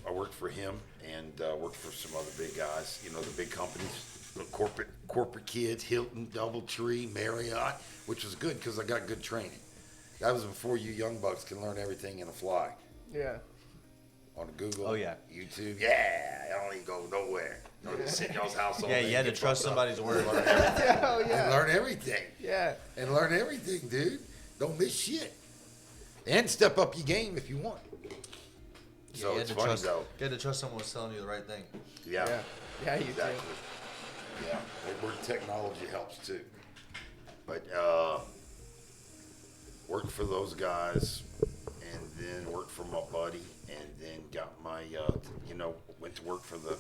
I worked for him and worked for some other big guys. You know, the big companies, the corporate kids, Hilton, DoubleTree, Marriott, which was good because I got good training. That was before you young bucks can learn everything in a fly. Yeah. On Google, Oh, yeah. YouTube, yeah, I don't even go nowhere. You know, just sit in y'all's house all Yeah, day you had and to get trust fucked up. somebody's word. Oh And yeah. learn everything. Yeah. And learn everything, dude. Don't miss shit. And step up your game if you want. So you it's had to funny trust, though. You had to trust someone was telling you the right thing. Yeah. Yeah. Yeah, you Exactly. do. Yeah. Where technology helps too. But worked for those guys and then worked for my buddy and then got my went to work for the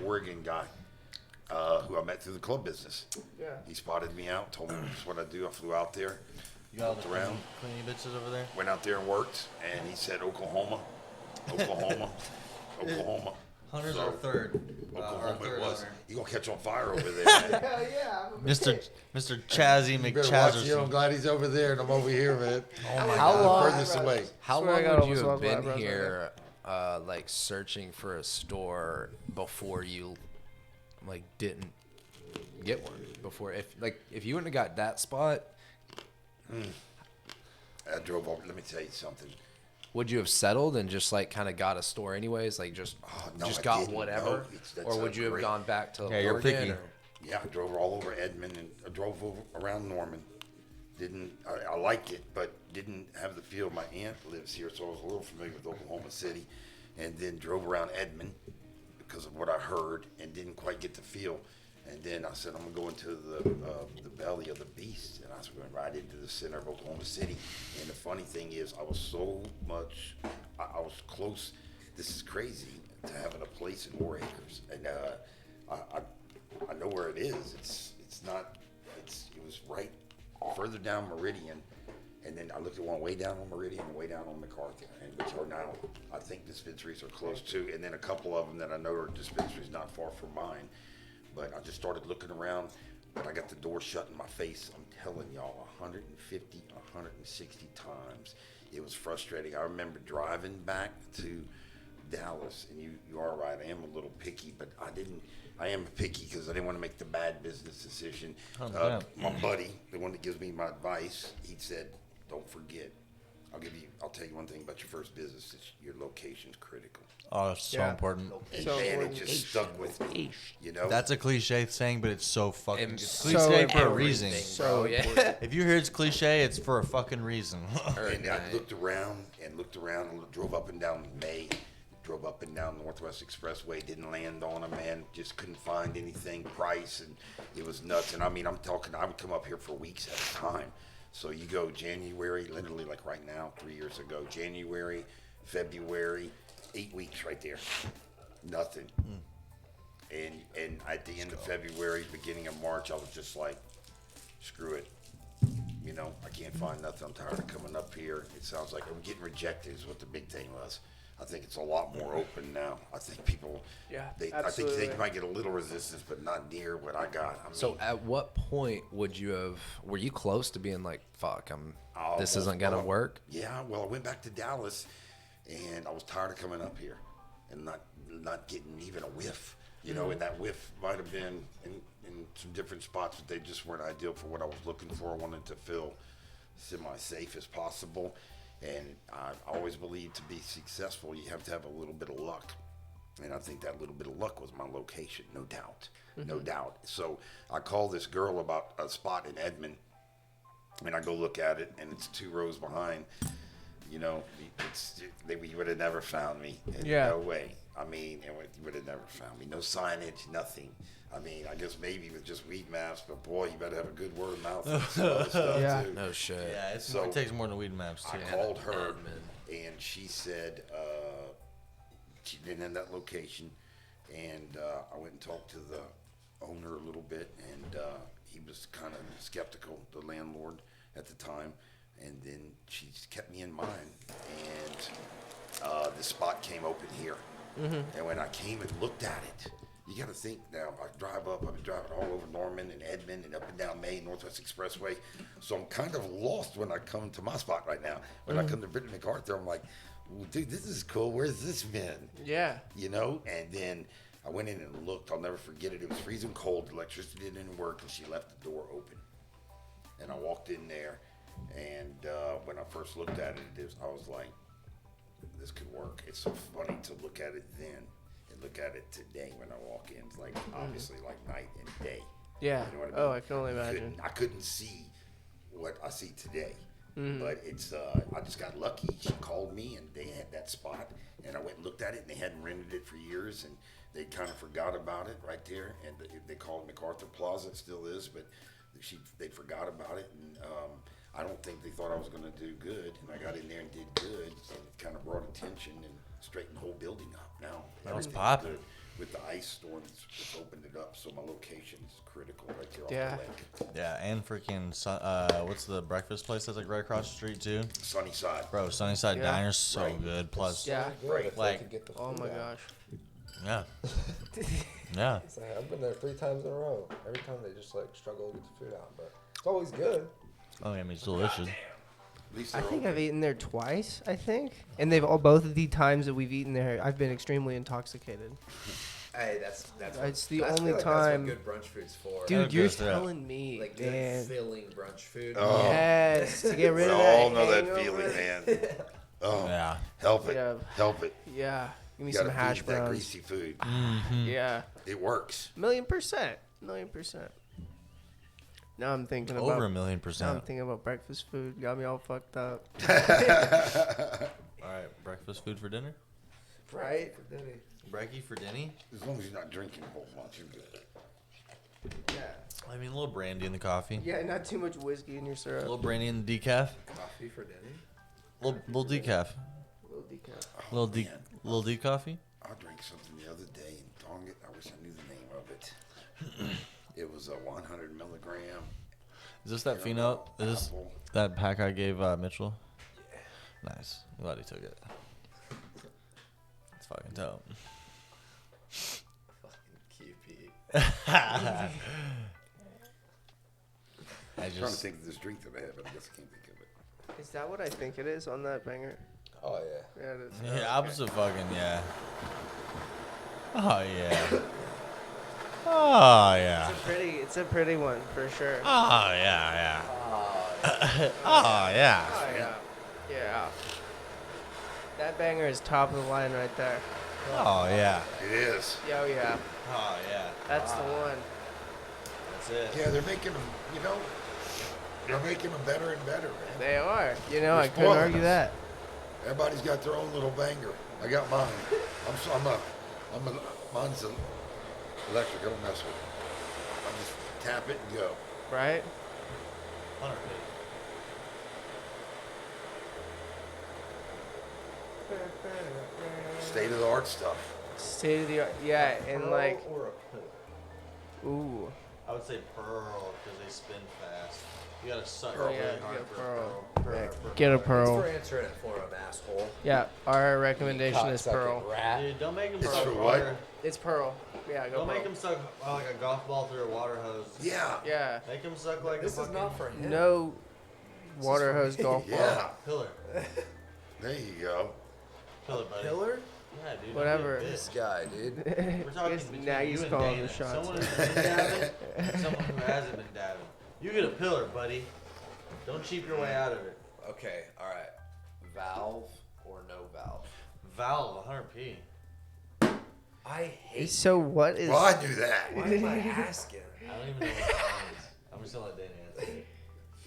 Oregon guy who I met through the club business. Yeah. He spotted me out, told me this is what I do. I flew out there, You got all the looked around, cleaning bitches over there? went out there and worked, and he said Oklahoma. Oklahoma. Hunters So, are third. Oklahoma third it was. owner. You gonna catch on fire over there, man. Hell yeah. I'm a Mr. Chazzy You better watch it. I'm McChazerson. glad he's over there and I'm over here, man. Oh my How God. long? Furthest away. How Swear I long got would almost you all have my been eyebrows right here, like searching for a store before you, like, didn't get one? Before, if you wouldn't have got that spot, I drove over. Let me tell you something. would you have settled and just like kind of got a store anyways, like just No, just I got didn't. whatever, No, that's or would you have great. gone back to Yeah, you're Oregon? picky. Or? Yeah, I drove all over Edmond and I drove over around Norman. I liked it, but didn't have the feel. My aunt lives here, so I was a little familiar with Oklahoma City, and then drove around Edmond because of what I heard and didn't quite get the feel. And then I said, I'm gonna go into the belly of the beast, and I went right into the center of Oklahoma City. And the funny thing is, I was so much, I was close. This is crazy to having a place in 4 acres, and I know where it is. It was right further down Meridian, and then I looked at one way down on Meridian and way down on MacArthur, and which are now, I think, dispensaries are close to, and then a couple of them that I know are dispensaries not far from mine. But I just started looking around, but I got the door shut in my face. I'm telling y'all, 150, 160 times. It was frustrating. I remember driving back to Dallas, and you are right, I am a little picky, but I am picky because I didn't want to make the bad business decision. My buddy, the one that gives me my advice, he said, don't forget, I'll tell you one thing about your first business, is your location's critical. Oh, it's so Yeah. important. And So man, it important. just stuck with me, you know? That's a cliche saying, but it's so fucking And it's so cliche for a everything, reason. bro. Yeah. If you hear it's cliche, it's for a fucking reason. And I looked around and drove up and down May, drove up and down Northwest Expressway, didn't land on them, man. Just couldn't find anything, price, and it was nuts. And I mean, I would come up here for weeks at a time. So you go January, literally like right now, 3 years ago, January, February, 8 weeks right there. Nothing. And at the end of February, beginning of March, I was just like, screw it. You know, I can't find nothing. I'm tired of coming up here. It sounds like I'm getting rejected is what the big thing was. I think it's a lot more open now. I think people, Yeah, I think absolutely. they might get a little resistance, but not near what I got. I mean, So at what point were you close to being like, fuck, this isn't gonna well, work? Yeah, well, I went back to Dallas, and I was tired of coming up here and not getting even a whiff. You know, and that whiff might have been in some different spots, but they just weren't ideal for what I was looking for. I wanted to feel semi-safe as possible, and I always believed to be successful, you have to have a little bit of luck. And I think that little bit of luck was my location, no doubt, no doubt. So I called this girl about a spot in Edmond, and I go look at it, and it's 2 rows behind. You know, you would have never found me. Yeah. No way. I mean, you would have never found me. No signage, nothing. I mean, I guess maybe with just weed maps, but boy, you better have a good word of mouth and some other stuff Yeah. too. No shit. Yeah, So, it takes more than weed maps too. I called her, and she said she didn't have that location, and I went and talked to the owner a little bit, and he was kind of skeptical, the landlord at the time, and then she kept me in mind, and the spot came open here, and when I came and looked at it, you got to think now. I drive up. I've been driving all over Norman and Edmond and up and down Maine, Northwest Expressway. So I'm kind of lost when I come to my spot right now. When I come to Brittany MacArthur, I'm like, well, dude, this is cool. Where's this been? Yeah. You know? And then I went in and looked. I'll never forget it. It was freezing cold. Electricity didn't work, and she left the door open. And I walked in there, and when I first looked at it, I was like, this could work. It's so funny to look at it then and look at it today when I walk in. It's like obviously like night and day. Yeah. You know what I mean? Oh, I can only imagine. I couldn't see what I see today. But it's I just got lucky. She called me and they had that spot, and I went and looked at it, and they hadn't rented it for years, and they kind of forgot about it right there, and they called it MacArthur Plaza. It still is, but they forgot about it, and I don't think they thought I was going to do good, and I got in there and did good, and it kind of brought attention and straightened the whole building up. Now That was everything's popping. good. With the ice storm, it's opened it up, so my location is critical right there Yeah. off the lake. Yeah, and freaking what's the breakfast place that's like right across the street too? Sunny side. Bro, Sunnyside Yeah. Diner's so Right. good. Plus, Yeah. Good if they Like- could get the Oh food my out. gosh. yeah, yeah. It's like, I've been there 3 times in a row. Every time they just like struggle to get the food out, but it's always good. Oh, yeah, I mean it's delicious. At least I they're think open. I've eaten there twice. I think, and they've all both of the times that we've eaten there, I've been extremely intoxicated. Hey, that's It's the I feel only like time- That's what good brunch food's for. Dude, That you're goes through. telling me, Like good man. filling brunch food. Oh. Yes, to get We rid of that. all know that hangover. feeling, man. Oh, Yeah. help it. Yeah. Help it. Yeah, give me You some gotta hash feed that browns. greasy food. Yeah, It works. $1,000,000%. $1,000,000%. Now I'm thinking about Over $1,000,000%. Now I'm thinking about breakfast food. Got me all fucked up. All right, breakfast food for dinner. Right? Brekkie for dinner. As long as you're not drinking a whole bunch, you're good. Yeah. I mean, a little brandy in the coffee. Yeah, not too much whiskey in your A syrup. little brandy in the decaf. Coffee for dinner. Little decaf. Little decaf. Little man. little decoffee. I drank something the other day, and dong it, I wish I knew the name of it. It was a 100 milligram. Is this that caramel pheno? Is this apple. that pack I gave Mitchell? Yeah. Nice. I'm glad he took it. It's fucking dope. Fucking QP. I I'm trying to just think of this drink that I had, but I guess I can't think of it. Is that what I think it is on that banger? Oh yeah. Yeah, it is. yeah, Okay. opposite fucking yeah. Oh yeah. Oh yeah. It's a pretty one for sure. Oh yeah, yeah. Oh yeah. Oh yeah. Yeah. That banger is top of the line right there. Oh yeah. It is. Yo, yeah. Oh yeah. That's the one. That's it. Yeah, they're making them, they're making them better and better, man. They are. You know, They're I couldn't spoiling argue us. that. Everybody's got their own little banger. I got mine. Mine's electric. I don't mess with it. I just tap it and go. Right? 100%. State of the art stuff. State of the art. Yeah, and like, or a pearl. ooh. I would say pearl because they spin fast. You gotta suck Oh, really yeah, hard get a for pearl. a pearl. Yeah, get a Thanks pearl. for answering it for him, asshole. Yeah, our recommendation is Cocksucking pearl. Rat. Dude, don't make them It's suck for what? water. It's pearl. Yeah, go Don't make pearl. them suck like a golf ball through a water hose. Yeah. Yeah. Make them suck like This a is fucking not for him. No water hose golf ball. Yeah. pillar. There you go. Pillar, buddy. Pillar? Yeah, dude. don't Whatever. be a This bitch. guy, dude. We're talking Guess between now you he's and calling Dana. the shots. Someone who's been dabbing and someone who hasn't been dabbing. You get a pillar, buddy. Don't cheap your way out of it. Okay, alright. Valve or no valve? Valve, 100p. I hate So what is? Well, I knew that. Why am I asking? I don't even know what that is. I'm just gonna let Dana answer it.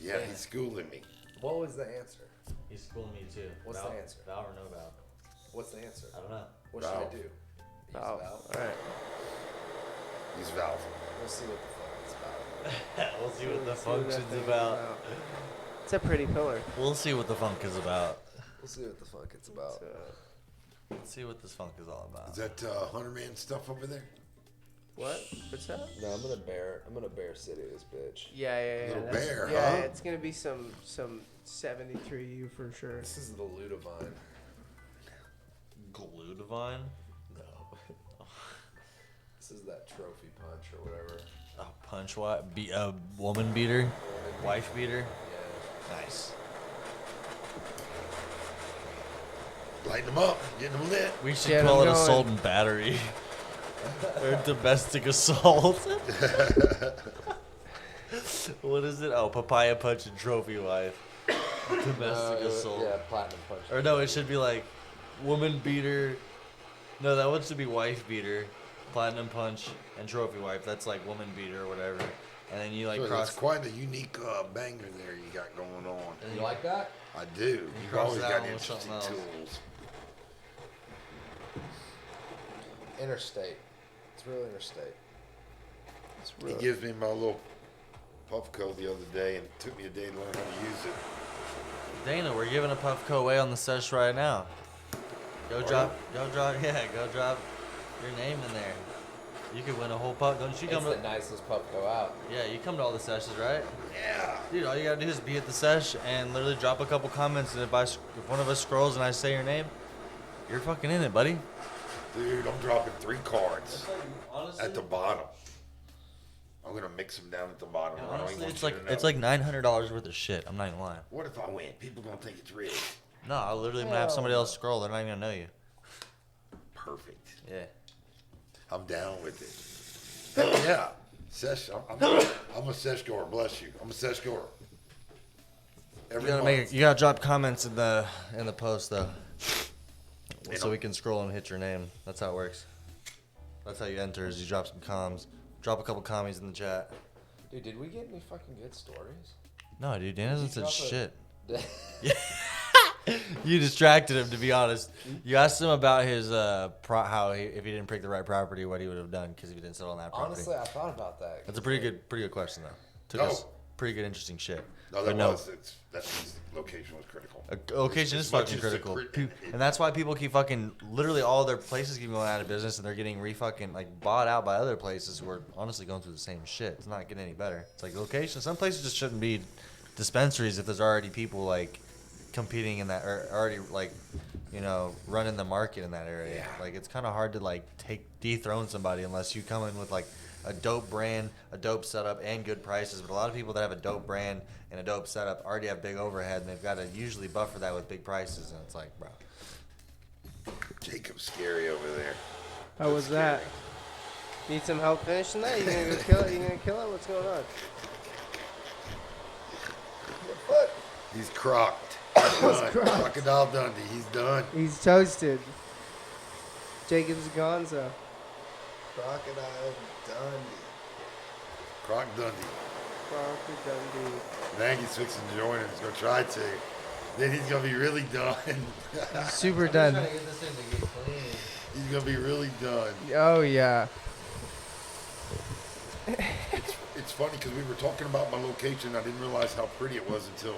Yeah, he's schooling me. What was the answer? He's schooling me too. What's the answer? Valve or no valve? What's the answer? I don't know. What Valve. should I do? Use Oh, valve? all right. He's Valve. We'll see what the fuck it's about. We'll see what the See what that function's thing is about. It's a pretty pillar. We'll see what the funk is about. We'll see what the fuck it's about. Let's see what this funk is all about. Is that 100-man stuff over there? What? What's that? No, I'm gonna bear city this bitch. Yeah, yeah, yeah. Little that's- bear, yeah, huh? it's gonna be some 73U for sure. This is the Ludovine. Glue divine? No. This is that trophy punch or whatever. Oh, punch what? Woman beater? Wife beater? Yeah. Nice. Lighten them up, getting them lit. We should Get call 'em it going. assault and battery. Or domestic assault. What is it? Oh, papaya punch and trophy wife. Domestic assault. Yeah, platinum punch. Or no, it should be like woman beater. No, that one should be wife beater, platinum punch, and trophy wife. That's like woman beater or whatever. And then you like So cross. that's quite a unique banger there you got going on. You like that? I do. You've cross always that got one with interesting something else. tools. Interstate. It's real interstate. It's He real. gives me my little Puffco the other day, and it took me a day to learn how to use it. Dana, we're giving a Puffco away on the sesh right now. Go drop your name in there. You could win a whole puff. Don't you It's come the to? nicest pup go out. Yeah, you come to all the sessions, right? Yeah. Dude, all you gotta do is be at the sesh and literally drop a couple comments, and if one of us scrolls and I say your name, you're fucking in it, buddy. Dude, I'm dropping 3 cards Honestly, at the bottom. I'm gonna mix them down at the bottom. I don't even honestly, want it's you like to know. it's like $900 worth of shit. I'm not even lying. What if I win? People gonna think it's rigged. No, I literally gonna have somebody else scroll. They're not even gonna know you. Perfect. Yeah. I'm down with it. Hell yeah. Sesh, I'm a sesh goer. Bless you. I'm a sesh goer. Every month. You gotta drop comments in the post though, You so know- we can scroll and hit your name. That's how it works. That's how you enter. Is you drop some comms, drop a couple commies in the chat. Dude, did we get any fucking good stories? No, dude, Dan hasn't said drop a- shit. You distracted him, to be honest. You asked him about his if he didn't pick the right property, what he would have done because if he didn't settle on that property. Honestly, I thought about that. That's a pretty good question though. Took No. us pretty good, interesting shit. No, But that was. That location was critical. Location As is much fucking as the critical, and that's why people keep fucking literally all their places keep going out of business, and they're getting bought out by other places who are honestly going through the same shit. It's not getting any better. It's like location. Some places just shouldn't be dispensaries if there's already people like competing in that or already running the market in that area. Yeah. Like it's kind of hard to dethrone somebody unless you come in with like a dope brand, a dope setup, and good prices. But a lot of people that have a dope brand and a dope setup already have big overhead, and they've got to usually buffer that with big prices. And it's like, bro, Jacob's scary over there. How was that? Need some help finishing that? You gonna go kill it? You gonna kill it? What's going on? He's crocked. He's done. Crocodile Dundee. He's done. He's toasted. Jacob's Gonzo. Crocodile Dundee. Croc Dundee. Crocodile. Nagy's fixing to join him. He's gonna try to. Then he's gonna be really done. Super done. He's gonna be really done. Oh yeah. It's funny because we were talking about my location. I didn't realize how pretty it was until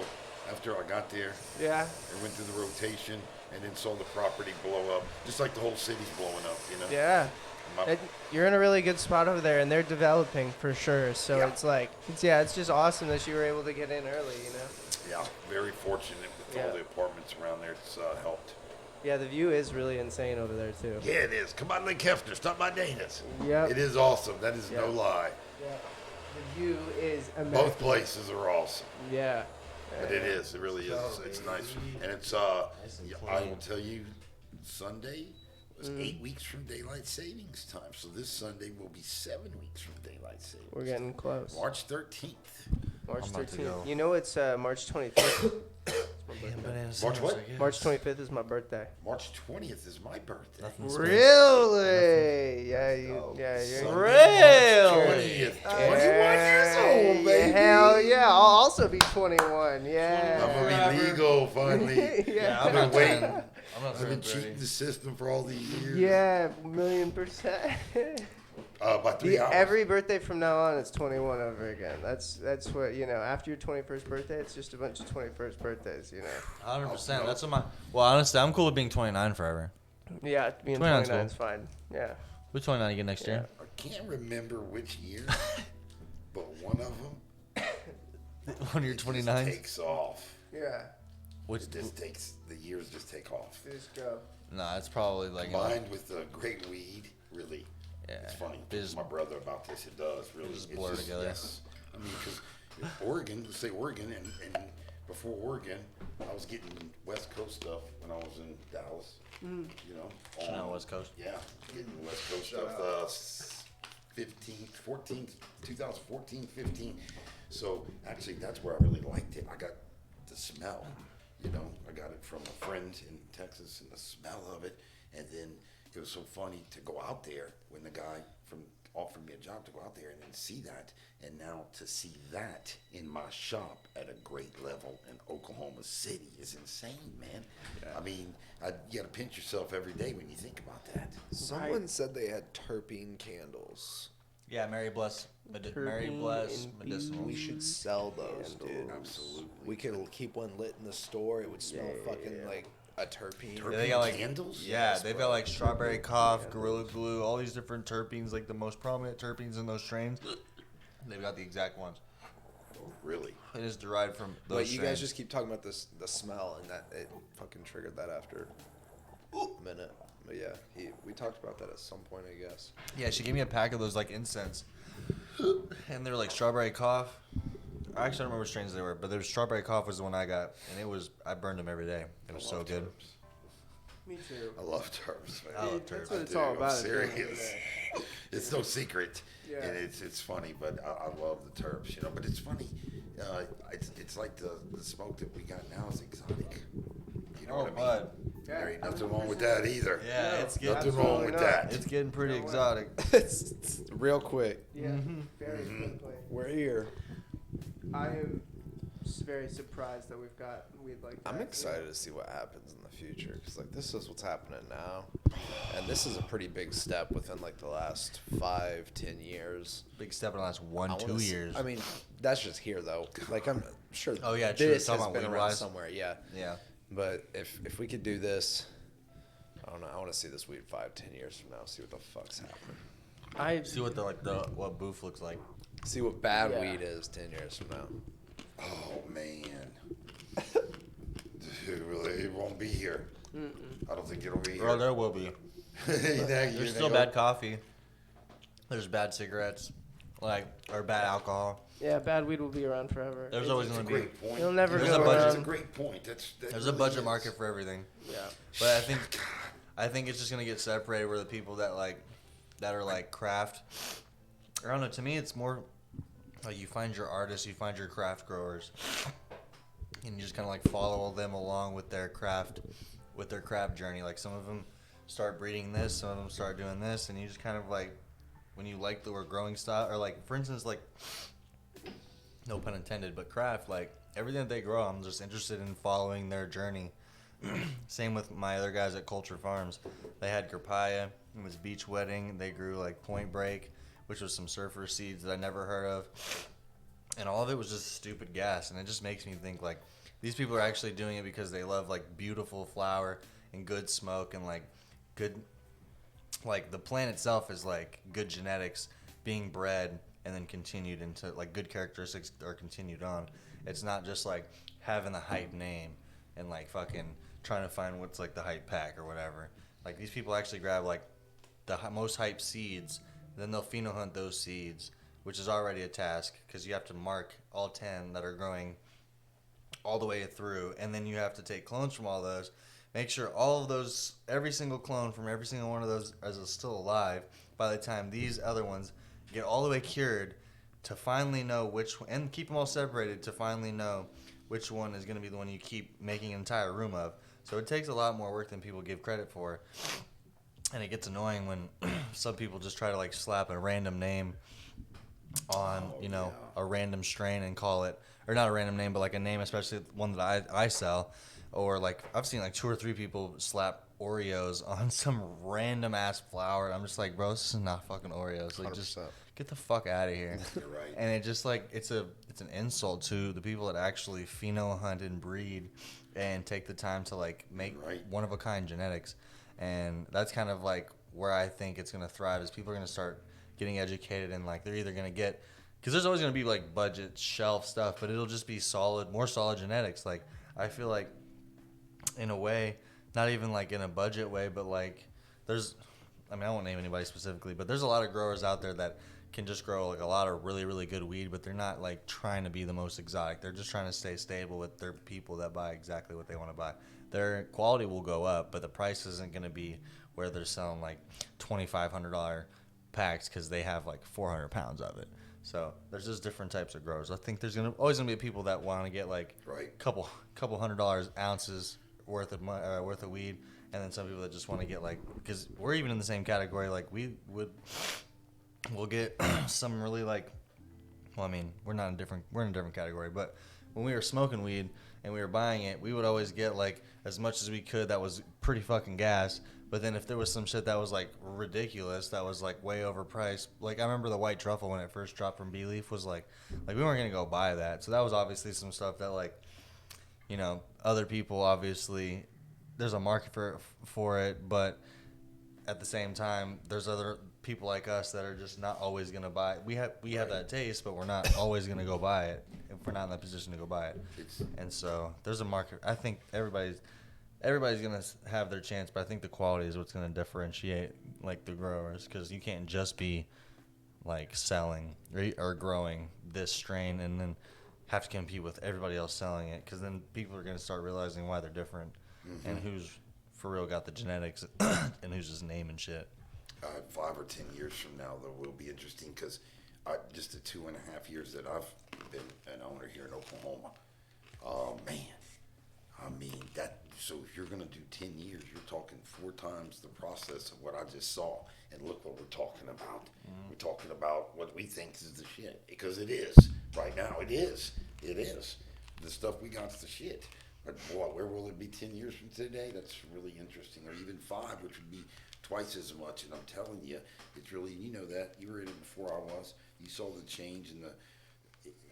after I got there. Yeah. I went through the rotation and then saw the property blow up, just like the whole city's blowing up. You know. Yeah. My- You're in a really good spot over there, and they're developing for sure. So Yeah. it's just awesome that you were able to get in early. Yeah, very fortunate with all Yeah. the apartments around there. It's helped. Yeah, the view is really insane over there too. Yeah, it is. Come on, Lake Hefner. Stop by Dana's. Yep. It is awesome. That is no Yep. lie. Yeah. The view is amazing. Both places are awesome. Yeah. But it is. It really is. It's nice. And it's, and I clean. will tell you, Sunday was 8 weeks from daylight savings time. So this Sunday will be 7 weeks from daylight savings. We're getting close. March 13th. March I'm about to 13th. go. You know it's March 25th. March what? March 25th is my birthday. March 20th is my birthday. Nothing special. Really? Yeah, you're Sunday, March Really? 20th. 21 years old, baby. Hell yeah! I'll also be 21. Yeah. I'm going to be legal finally. Yeah. I'm not waiting. turning. I'm not I've been turning cheating 30. the system for all these years. Yeah, 1,000,000%. By 3 hours. Every birthday from now on, it's 21 over again. That's what After your 21st birthday, it's just a bunch of 21st birthdays. 100%. That's what my. Well, honestly, I'm cool with being 29 forever. Yeah, being 29 's 29 is fine. Yeah. Which 29 again next year? I can't remember which year, but one of them When you're just 29. takes off. Yeah. Which It just takes, the years just take off. Just go. Nah, it's probably like. Combined with the great weed, really. It's funny. They just- My brother about this. It does really. just It's blur together. Yes. I mean, because Oregon, let's say Oregon, and before Oregon, I was getting West Coast stuff when I was in Dallas. You know. Shout out West Coast. Yeah, getting West Coast stuff. 2014, 15. So actually, that's where I really liked it. I got the smell. You know, I got it from a friend in Texas, and the smell of it. And then it was so funny to go out there when the guy from offered me a job to go out there and then see that, and now to see that in my shop at a great level in Oklahoma City is insane, man. I mean, you got to pinch yourself every day when you think about that. Someone said they had terpene candles. Yeah, Mary Bless medicinal. We should sell those, dude. Absolutely. We could keep one lit in the store. It would smell fucking like a terpene. Yeah, they got like Candles? Yeah, Yes, they've bro. got like strawberry cough, gorilla glue, all these different terpenes, like the most prominent terpenes in those strains. They've got the exact ones. Really? It is derived from those But you guys strains. just keep talking about the smell, and that it fucking triggered that after a minute. But yeah, we talked about that at some point, I guess. Yeah, she gave me a pack of those like incense, and they were like strawberry cough. I actually don't remember what strains they were, but there was strawberry cough was the one I got, and I burned them every day. It was so love good. terps. Me too. I love terps, man. I love That's terps. what it's Dude, all I'm about. at the end of the serious. day. It's no secret, Yeah. and it's funny, but I love the terps, you know. But it's funny, it's like the smoke that we got now is exotic. You know Oh, what I mean? bud. There ain't nothing wrong with that either. Yeah, No, it's getting Nothing wrong with that. it's getting pretty No way. exotic. It's real quick. Yeah, very quickly. We're here. I am very surprised that we'd like. I'm that. excited to see what happens in the future because like this is what's happening now, and this is a pretty big step within like the last 5-10 years. Big step in the last I 1-2 wanna years. I mean, that's just here though. Like I'm sure. Oh, yeah, true. This Talking has about been weed around wise. somewhere. Yeah. yeah. But if we could do this, I don't know. I want to see this weed 5-10 years from now. See what the fuck's happening. I See what what booth looks like. See what bad Yeah. weed is 10 years from now. Oh man, dude, really, it won't be here. I don't think it'll be here. Bro, there will be. There's still bad coffee. There's bad cigarettes, or bad alcohol. yeah, bad weed will be around forever. There's always It's a going to be. great point. It'll never There's go a budget. That's a around. great point. That There's a really budget is. market for everything. Yeah. But I think it's just gonna get separated where the people that are like craft. I don't know. To me, it's more like you find your artists, you find your craft growers, and you just kind of like follow them along with their craft journey. Like some of them start breeding this, some of them start doing this, and you just kind of like when you like the growing style, or like for instance, like no pun intended, but craft, like everything that they grow, I'm just interested in following their journey. Same with my other guys at Culture Farms. They had Grapaya, it was Beach Wedding. They grew like Point Break, which was some surfer seeds that I never heard of. And all of it was just stupid gas. And it just makes me think like these people are actually doing it because they love like beautiful flower and good smoke and like good, like the plant itself is like good genetics being bred and then continued into like good characteristics are continued on. It's not just like having the hype name and like fucking trying to find what's like the hype pack or whatever. Like these people actually grab like the most hype seeds, then they'll pheno hunt those seeds, which is already a task because you have to mark all 10 that are growing all the way through, and then you have to take clones from all those, make sure all of those, every single clone from every single one of those is still alive by the time these other ones get all the way cured, to finally know which, and keep them all separated to finally know which one is going to be the one you keep making an entire room of. So it takes a lot more work than people give credit for. And it gets annoying when some people just try to like slap a random name on, a random strain and call it, or not a random name, but like a name, especially one that I sell. Or like I've seen like 2 or 3 people slap Oreos on some random ass flower. And I'm just like, bro, this is not fucking Oreos. Like, just 100%. get the fuck out of here. You're right. And it just like it's an insult to the people that actually pheno hunt and breed and take the time to like make Right. one of a kind genetics. And that's kind of like where I think it's gonna thrive is people are gonna start getting educated and like they're either gonna get, because there's always gonna be like budget shelf stuff, but it'll just be more solid genetics. Like I feel like in a way, not even like in a budget way, but like there's I mean, I won't name anybody specifically, but there's a lot of growers out there that can just grow like a lot of really, really good weed, but they're not like trying to be the most exotic. They're just trying to stay stable with their people that buy exactly what they want to buy. Their quality will go up, but the price isn't going to be where they're selling like $2,500 packs because they have like 400 pounds of it. So there's just different types of growers. I think there's always gonna be people that want to get like couple $100 ounces worth of weed, and then some people that just want to get like, because we're even in the same category. Like we'll get some really like, well, I mean, we're in a different category, but when we were smoking weed and we were buying it, we would always get like as much as we could that was pretty fucking gas. But then if there was some shit that was like ridiculous, that was like way overpriced, like I remember the white truffle when it first dropped from B-Leaf was like we weren't gonna go buy that. So that was obviously some stuff that like, you know, other people obviously there's a market for it, but at the same time there's other people like us that are just not always gonna buy it. We have that taste, but we're not always gonna go buy it if we're not in that position to go buy it. And so there's a market. I think everybody's gonna have their chance, but I think the quality is what's gonna differentiate like the growers, because you can't just be like selling or growing this strain and then have to compete with everybody else selling it, because then people are gonna start realizing why they're different and who's for real got the genetics and who's just naming shit. 5 or 10 years from now, though, will be interesting, because just the 2.5 years that I've been an owner here in Oklahoma, man, I mean, so if you're going to do 10 years, you're talking 4 times the process of what I just saw. And look what we're talking about. We're talking about what we think is the shit, because it is. Right now, it is. It is. The stuff we got's the shit. But boy, where will it be 10 years from today? That's really interesting. Or even 5, which would be twice as much. And I'm telling you, it's really, you know that. You were in it before I was. You saw the change in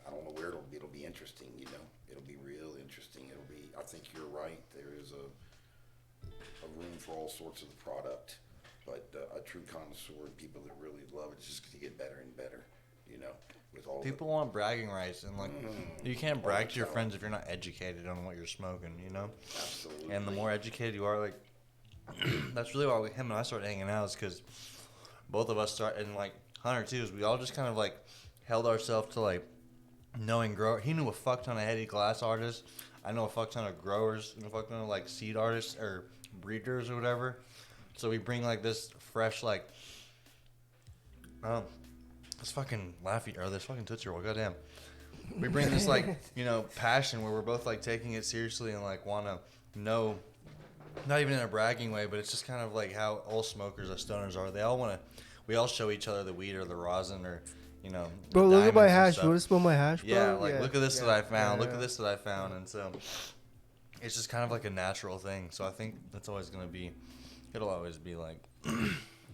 I don't know where it'll be interesting, you know. It'll be real interesting. I think you're right. There is a room for all sorts of the product. But a true connoisseur and people that really love it, it's just going to get better and better, you know. With all people want bragging rights, and like you can't brag to your friends if you're not educated on what you're smoking, you know. Absolutely. And the more educated you are, like that's really why him and I started hanging out, is because both of us started, and like Hunter too, is we all just kind of like held ourselves to like knowing grower. He knew a fuck ton of heady glass artists. I know a fuck ton of growers, and a fuck ton of like seed artists or breeders or whatever. So we bring like this fresh like this fucking Laffy or this fucking Tootsie Roll, goddamn. We bring this like, you know, passion where we're both like taking it seriously and like want to know, not even in a bragging way, but it's just kind of like how all smokers, as stoners are. We all show each other the weed or the rosin or, you know. Bro, look at my hash. You want to smell my hash, bro? Yeah, like look at this that I found. Look at this that I found. And so it's just kind of like a natural thing. So I think that's always going to be, it'll always be like,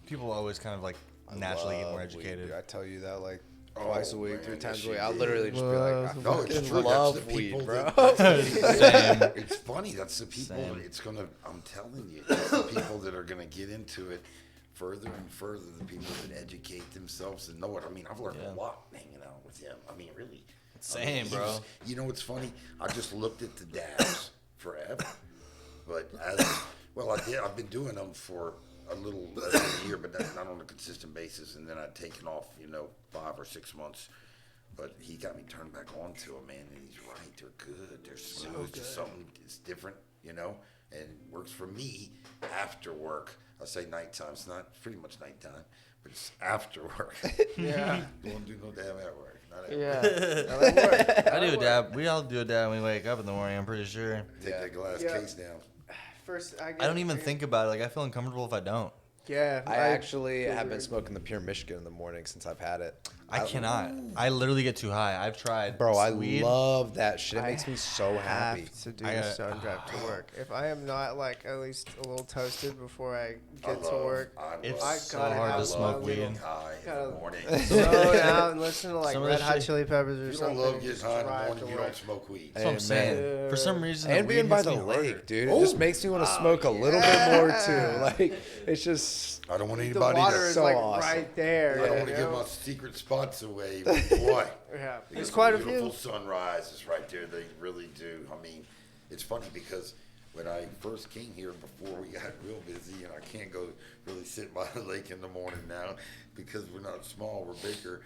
people always kind of like naturally get more educated. Weed. I tell you that like twice a week, man, 3 times a week. yes, I'll you literally did. just be like, I No, it's fucking true. love That's the weed, people bro. Same. It's funny. That's the people. Same. It's gonna. I'm telling you, it's the people that are gonna get into it further and further. The people that educate themselves and know it. I mean, I've learned a lot hanging out with him. I mean, really. Same, bro. You know what's funny? I just looked at the dabs forever, but I did. I've been doing them for a little less than a year, but that's not on a consistent basis. And then I'd taken off, 5 or 6 months. But he got me turned back on to them, man. And he's right. They're good. They're smooth. Just something. It's different, and it works for me after work. I say nighttime. It's not pretty much nighttime, but it's after work. Yeah. Don't do no damn at work. Not at Yeah. work. Now that works. I do a dab. We all do a dab when we wake up in the morning, I'm pretty sure. Take that glass Yeah. case down. First, I don't even think about it. Like, I feel uncomfortable if I don't. Yeah. I actually feel have been weird. smoking the Pure Michigan in the morning since I've had it. I cannot. I literally get too high. I've tried. Bro, I weed. love that shit. It makes me so happy. Have to do I the gotta- stone drive to work. If I am not like at least a little toasted before I get to work, It's I so gotta hard have to smoke my weed. little- High in gotta- the morning. throw it out and listen to like Some of Red this Hot shit- Chili Peppers or If you something. don't love and getting just high in the drive morning, to you work. don't smoke weed. That's what I'm saying. man. For some reason, And the being weed by hits the me lake, harder. dude. It just makes me want to smoke a little bit more too. Like, it's just. I don't want The anybody water to. is so like awesome. right there. I don't want you to give know? my secret spots away, but boy. Yeah, There's there's quite a beautiful few. sunrises right there. They really do. I mean, it's funny because when I first came here before we got real busy, and I can't go really sit by the lake in the morning now because we're not small, we're bigger.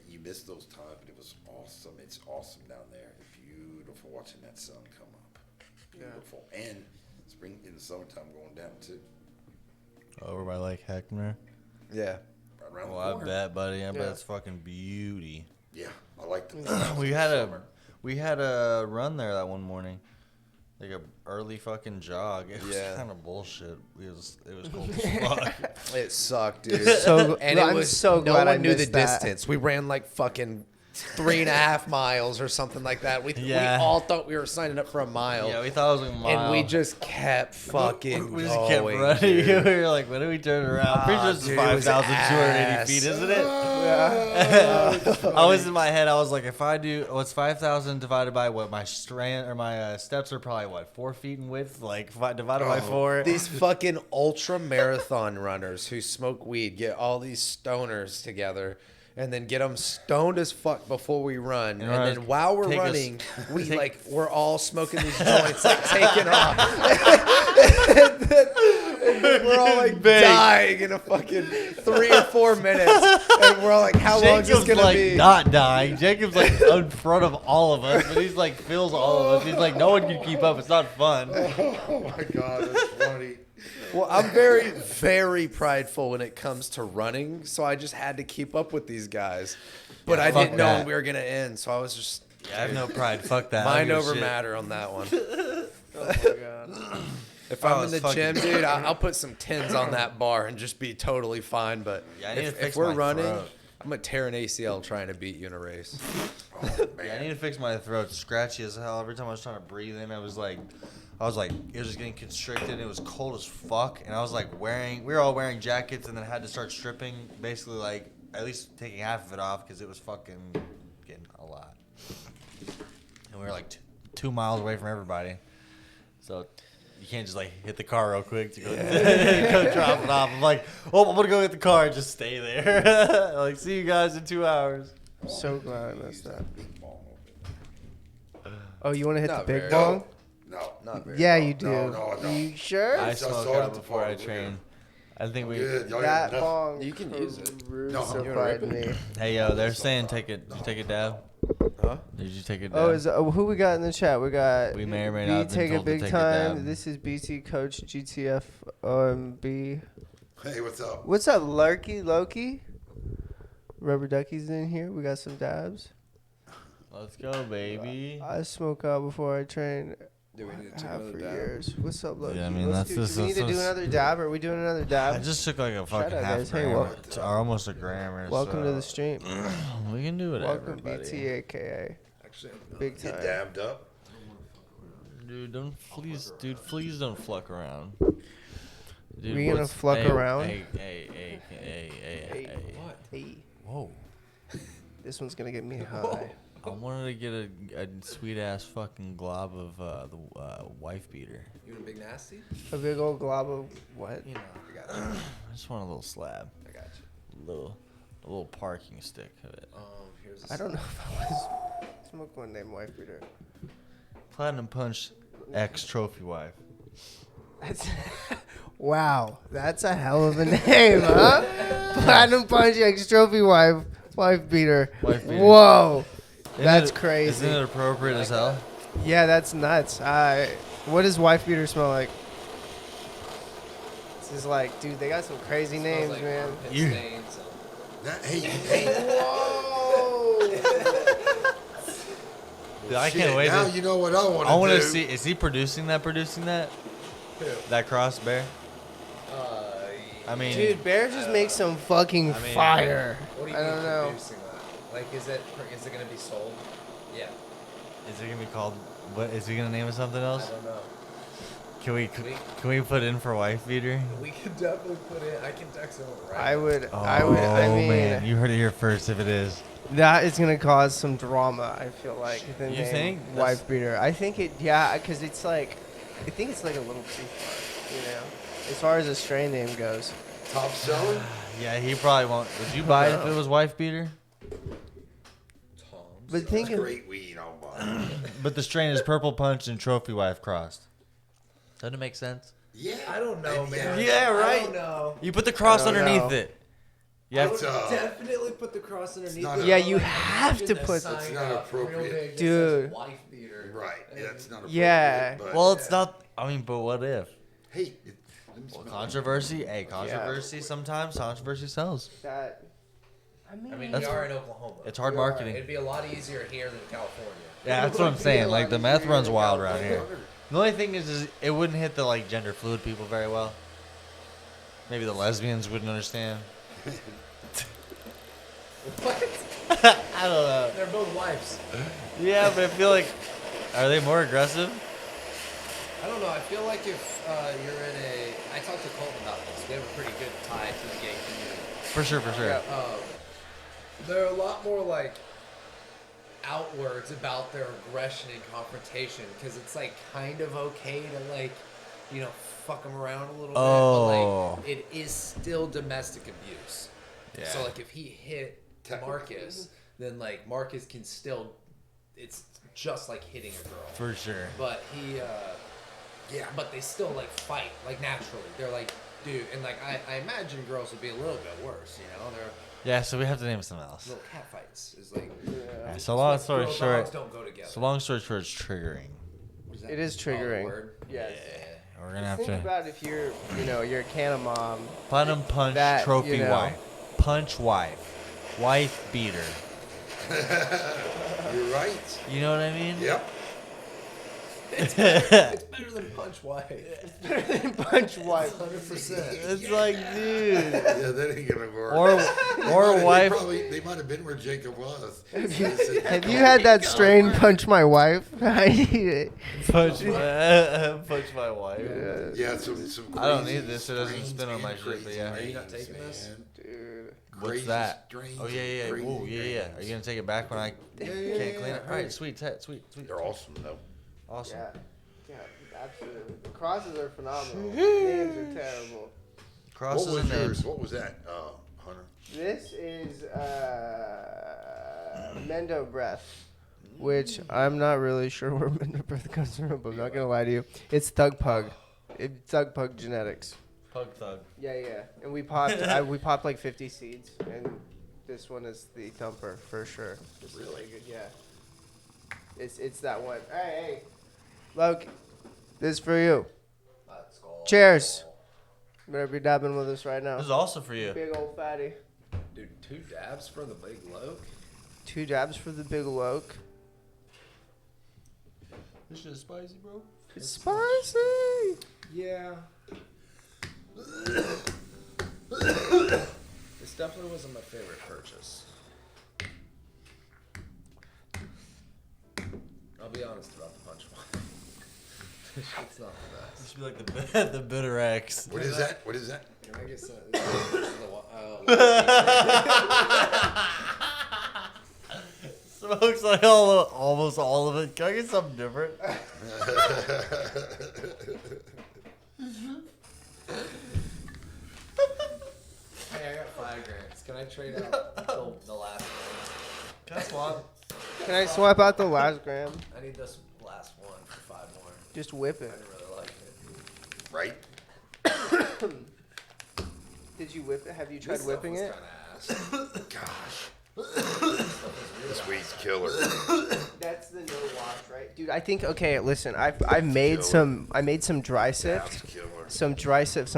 You miss those times, but it was awesome. It's awesome down there. Beautiful watching that sun come up. Beautiful. Yeah. And spring in the summertime going down too. Over by Lake Heckmer. Yeah. Right around Well, the I corner. bet, buddy. I bet it's fucking beauty. Yeah, I like the We had a run there that one morning. Like a early fucking jog. It was kind of bullshit. It was cold as fuck. It sucked, dude. And I'm it was so no glad I one knew the missed that. distance. We ran like fucking 3.5 miles or something like that. We all thought we were signing up for a mile. Yeah, we thought it was like a mile. And we just kept fucking We just kept going, running. dude. We were like, when do we turn around? Pretty sure this is Dude, it was 5,280 feet, isn't it? I was in my head. I was like, if I do, what's 5,000 divided by what my strand or my steps are probably 4 feet in width, like divided by 4. These fucking ultra marathon runners who smoke weed get all these stoners together and then get them stoned as fuck before we run. And then while we're running, we're all smoking these joints, like taking off. We're all like dying in a fucking 3 or 4 minutes. And we're all like, how long is this Jacob's going to be? not dying. Jacob's like in front of all of us, but he's like feels all of us. He's like, no one can keep up. It's not fun. Oh my God, that's funny. Well, I'm very, very prideful when it comes to running, so I just had to keep up with these guys. But I didn't know when we were going to end, so I was just... Yeah, I have no pride. Fuck that. Mind over matter on that one. Oh my God. If I'm in the gym, dude, I'll put some tins on that bar and just be totally fine. But if we're running, I'm going to tear an ACL trying to beat you in a race. Yeah, I need to fix my throat. It's scratchy as hell. Every time I was trying to breathe in, it was like, it was just getting constricted. It was cold as fuck. And I was like we were all wearing jackets and then had to start stripping, basically like at least taking half of it off because it was fucking getting a lot. And we were like 2 miles away from everybody. So you can't just like hit the car real quick to go, go drop it off. I'm like, oh, I'm going to go get the car and just stay there. Like, see you guys in 2 hours. I'm so glad I missed that. Oh, you want to hit Not the big very. bong? No, Not very. Yeah, you do. No. You sure? I saw smoke it out at the before I bar. train. I think we. Good. Y'all That got enough? bong. You can use it. No. Crucified me. Hey yo, they're saying take it. Did you take a dab? Huh? Did you take a dab? Oh, who we got in the chat? We got. We may or may B not have been take a told to big take a time. dab. This is BT Coach GTF OMB. Hey, what's up? What's up, Loki? Rubber Ducky's in here. We got some dabs. Let's go, baby. I smoke out before I train. Do we need to take Have another for dab? years. What's up, Loki? Yeah, I mean, Let's that's do, just- do we need to do that's- another dab? Are we doing another dab? I just took like a fucking out, half guys. Hey, gram, welcome. or almost a gram or Welcome so. to the stream. We can do whatever, Welcome, buddy. BT, aka Actually, Big Get Time. dabbed up. Dude, please don't fuck around. Dude, We gonna what's- fuck hey, around? Hey. what? Hey, Whoa. this one's gonna get me high. I wanted to get a sweet ass fucking glob of the wife beater. You want a big nasty? A big old glob of what? You know, I got you. I just want a little slab, I got you. a little parking stick of it. Here's a I don't know if I want to smoke one named wife beater. Platinum Punch X Trophy Wife. That's wow, that's a hell of a name, huh? Platinum Punch X Trophy Wife beater. Wife beater. Whoa, Isn't that's it- crazy. Isn't it appropriate as hell? Yeah, that's nuts. What does wife beater smell like? This is like, dude, they got some crazy names, man. You- Hey, Whoa. Dude, I shit, can't wait. now you know what I want to do. I want to see. Is he producing that? That cross bear? I mean, Dude, Bear just makes some fucking I mean, fire. What do you I mean don't know. producing that? Like, is it going to be sold? Yeah. is it gonna be called? What is he gonna name it? Something I else? don't know. Can we put in for wife beater? We could definitely put in. I can text him right I now. would. Oh I mean, man, you heard it here first. If it is, that is gonna cause some drama. I feel like the You name think? wife beater. I think it. Yeah, because it's like, I think it's like a little too far. You know, as far as a strain name goes. Top selling? yeah, he probably won't. Would you buy it if it was wife beater? But That's thinking, great weed, I'll buy. But the strain is Purple Punch and Trophy Wife crossed. Doesn't it make sense? Yeah. I don't know, man. Yeah, right. I don't know. You put the cross I don't underneath know. it. I Yeah. would definitely put the cross underneath. not it, Yeah, but, you like, have to imagine a put- sign It's not up real appropriate. big that Dude. says wife beater. Right. Yeah, it's not appropriate. Yeah. But, Well, it's not. I mean, but what if? hey, let me Well, smell it. controversy. Hey, controversy. Sometimes controversy sells. That. I mean, I mean, That's- we are in Oklahoma. It's hard We are. marketing. It'd be a lot easier here than California. Yeah, that's what I'm saying. Like the meth runs wild around here. The only thing is it wouldn't hit the like gender fluid people very well. Maybe the lesbians wouldn't understand. What? I don't know. They're both wives. Yeah, but I feel like, are they more aggressive? I don't know. I feel like if you're in a, I talked to Colton about this. We have a pretty good tie to the gay community. For sure, for sure. Yeah. They're a lot more like outwards about their aggression and confrontation because it's like kind of okay to like, you know, fuck them around a little Oh. bit, but like it is still domestic abuse. Yeah. So like if he hit Marcus, then like Marcus can still, it's just like hitting a girl. For sure. But he, yeah, but they still like fight like naturally. They're like, dude, and like I imagine girls would be a little bit worse, you know? They're Yeah, so we have to name something else. little cat fights. Is like, Yeah, so long story girl short, dogs don't go together. so long story short, it's triggering. What does that It is mean? Oh, the triggering. word? Yes. Yeah, we're gonna have Think to about if you're, you know, you're a can of mom. bottom punch that, trophy you know. wife, punch wife beater. You're right. You know what I mean? Yep. It's better than punch wife. Punch wife. 100%. It's like, dude. Yeah, that ain't gonna work. Or wife. They might have been where Jacob was. Have you had that strain, punch my wife? I need it. Punch my wife. Yeah, some I don't crazy need this. It doesn't strains spin on and my shit, but crazy yeah. Are you not names, taking this? man. Dude. What's Crazy that? strains Oh, yeah, and yeah. crazy Ooh, yeah, yeah. names. Are you going to take it back when I can't clean it? All right, sweet. They're awesome though. Awesome. Yeah. Yeah, absolutely. The crosses are phenomenal. Names are terrible. Crosses What was and yours? names. What was that, Hunter? This is Mendo Breath, which I'm not really sure where Mendo Breath comes from, but I'm not going to lie to you. It's Thug Pug. It's Thug Pug genetics. Pug thug. Yeah, yeah. And we popped we popped like 50 seeds, and this one is the thumper for sure. This is really good, yeah. It's that one. Hey, Loki, this is for you. Let's go. Cheers. You better be dabbing with us right now. This is also for you. Big old fatty. Dude, 2 dabs for the big loke? 2 dabs for the big Loke. This shit is spicy, bro. It's spicy. Yeah. This definitely wasn't my favorite purchase. I'll be honest about the punch one. This shit's not the best. This should be like the bitter X. What is that? What is that? Can I get some? This is the Smokes like almost all of it. Can I get something different? Hey, I got 5 grams. Can I trade out the last one? Can I swap? Can I swap out the last gram? I need this last one for 5 more. Just whip I it. didn't really like it. Right? Did you whip it? Have you tried This whipping stuff it? was kinda ass. Gosh. This weed's killer. That's the no wash, right? Dude, I think okay, listen, I made some dry sift. That's killer. Some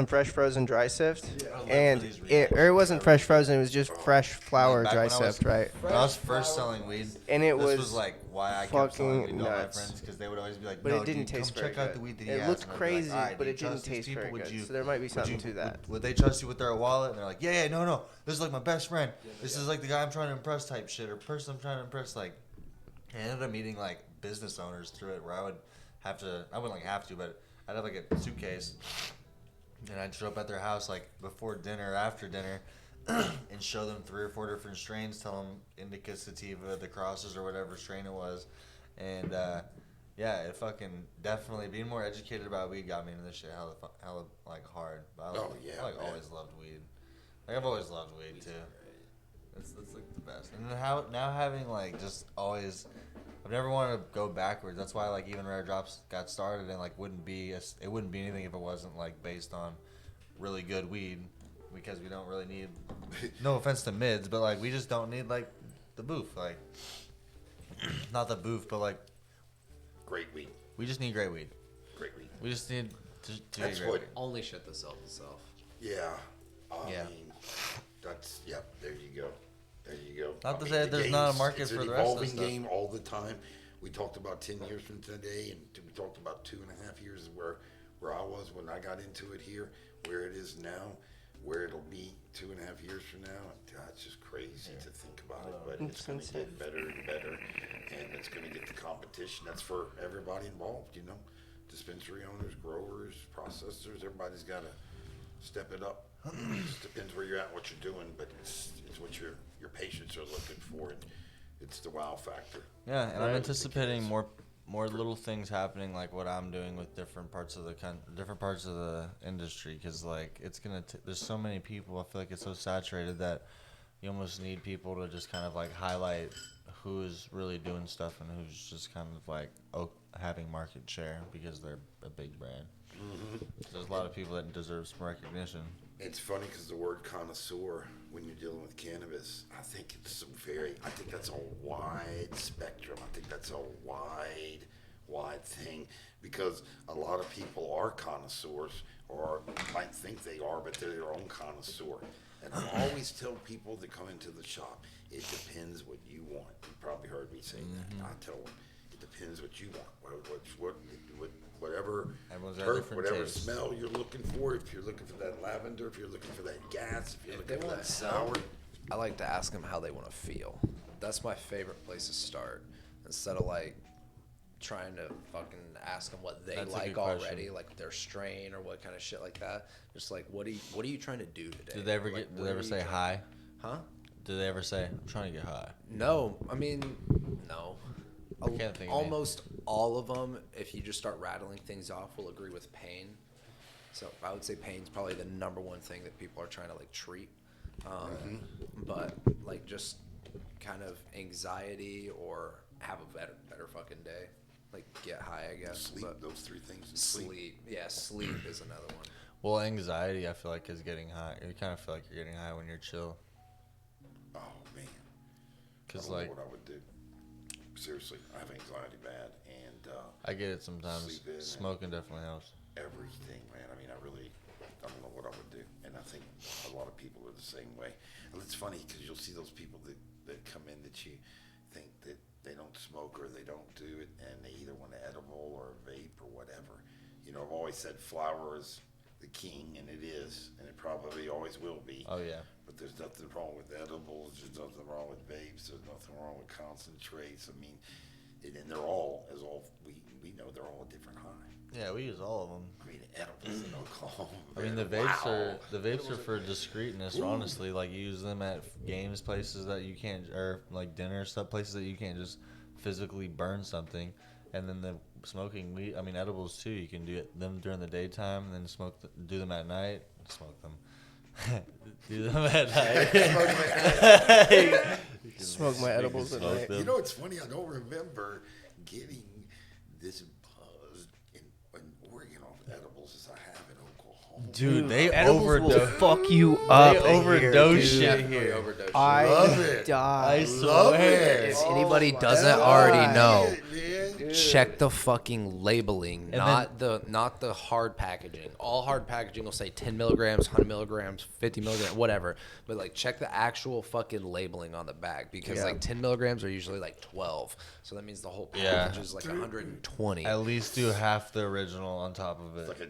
fresh frozen dry sift. live And for these it wasn't fresh frozen, it was just fresh flour Back dry when I was- sift, right? When I was first selling weed, And it this was was like why I kept selling fucking weed to all my nuts. friends because they would always be like, But no, it didn't dude, taste come very check out good. the weed that It he has. looked And I'd be like, crazy, "All right, but do you it didn't trust these taste people? very Would good. you- So there might be would something you- to that. Would they trust you with their wallet? And they're like, yeah, no. This is like my best friend. This is like the guy I'm trying to impress type shit or person I'm trying to impress. Like, I ended up meeting like business owners through it where I wouldn't like have to, but I'd have like a suitcase and I'd show up at their house like before dinner or after dinner and show them 3 or 4 different strains, tell them indica, sativa, the crosses or whatever strain it was. And yeah, it fucking definitely being more educated about weed got me into this shit hella like hard. But I man. always loved weed. Like I've always loved weed too. It's like the best. And then now having like just always I've never wanted to go backwards. That's why like even Rare Drops got started and like it wouldn't be anything if it wasn't like based on really good weed, because we don't really need. No offense to mids, but like we just don't need like the booth, like not the booth, but like Great weed. we just need great weed. Great weed. We just need to That's get great what. weed. Only shit that sells itself. Yeah. I Yeah. mean, that's there you go. There you go. Not I to mean, say the there's not a game's- market it's for an the rest of the evolving stuff. game all the time. We talked about 10 years from today, and we talked about 2.5 years where I was when I got into it here, where it is now, where it'll be 2.5 years from now. God, it's just crazy to think about it, but it's going to get better and better, and it's going to get the competition. That's for everybody involved, you know, dispensary owners, growers, processors. Everybody's got to step it up. It just depends where you're at, what you're doing, but it's what your patients are looking for, and it's the wow factor. Yeah, and I'm Right. anticipating more little things happening like what I'm doing with different parts of the industry, because like it's gonna there's so many people. I feel like it's so saturated that you almost need people to just kind of like highlight who's really doing stuff and who's just kind of like having market share because they're a big brand. There's a lot of people that deserve some recognition. It's funny because the word connoisseur, when you're dealing with cannabis, I think that's a wide spectrum. I think that's a wide thing, because a lot of people are connoisseurs or might think they are, but they're their own connoisseur. And I always tell people that come into the shop, it depends what you want. You probably heard me say that. I tell them, it depends what you want. Whatever Everyone's got terp, different whatever tastes. smell you're looking for. If you're looking for that lavender, if you're looking for that gas, if you're If they looking for want that some, sour. I like to ask them how they want to feel. That's my favorite place to start, instead of like trying to fucking ask them what they That's a like good question. already, like their strain or what kind of shit like that. Just like, what are you trying to do today? Did they ever Like, did what they are ever you say trying- hi? Huh? Did they ever say I'm trying to get high? No, I mean, no. I can't think of any. Almost all of them, if you just start rattling things off, will agree with pain. So I would say pain's probably the number one thing that people are trying to like treat. But like just kind of anxiety or have a better fucking day, like get high, I guess. Sleep, But those three things. And sleep. yeah, sleep is another one. Well, anxiety I feel like is getting high. You kind of feel like you're getting high when you're chill, Oh man, cause I don't like know what I would do. Seriously, I have anxiety bad, and I get it sometimes. Sleep in and- Smoking definitely helps. everything, man. I mean, I don't know what I would do, and I think a lot of people are the same way. And it's funny because you'll see those people that come in that you think that they don't smoke or they don't do it, and they either want an edible or a vape or whatever. You know, I've always said flower is the king, and it is, and it probably always will be. Oh yeah. But there's nothing wrong with edibles. There's nothing wrong with vapes. There's nothing wrong with concentrates. I mean, and they're all, we know they're all a different high. Yeah, we use all of them. I mean, edibles and alcohol. I mean, the vapes are for discreetness. Honestly, like you use them at games, places that you can't, or like dinner stuff, places that you can't just physically burn something. And then the smoking weed, I mean, edibles too. You can do them during the daytime, and then do them at night. Smoke them. Do them at night. Smoke my edibles at smoke night. them. You know, it's funny. I don't remember getting this buzzed in Oregon off edibles as I have in Oklahoma. Dude, they Edibles will overdose. fuck you up. They in overdose here, dude. shit Definitely here. overdose. I Love it. die. Love swear. it. If anybody my doesn't God. already know, Man. check the fucking labeling, And not the hard packaging. All hard packaging will say 10 milligrams, 100 milligrams, 50 milligrams, whatever. But like check the actual fucking labeling on the bag, because Yeah. like 10 milligrams are usually like 12. So that means the whole Yeah. package is like 120. At least do half the original on top of it. Like a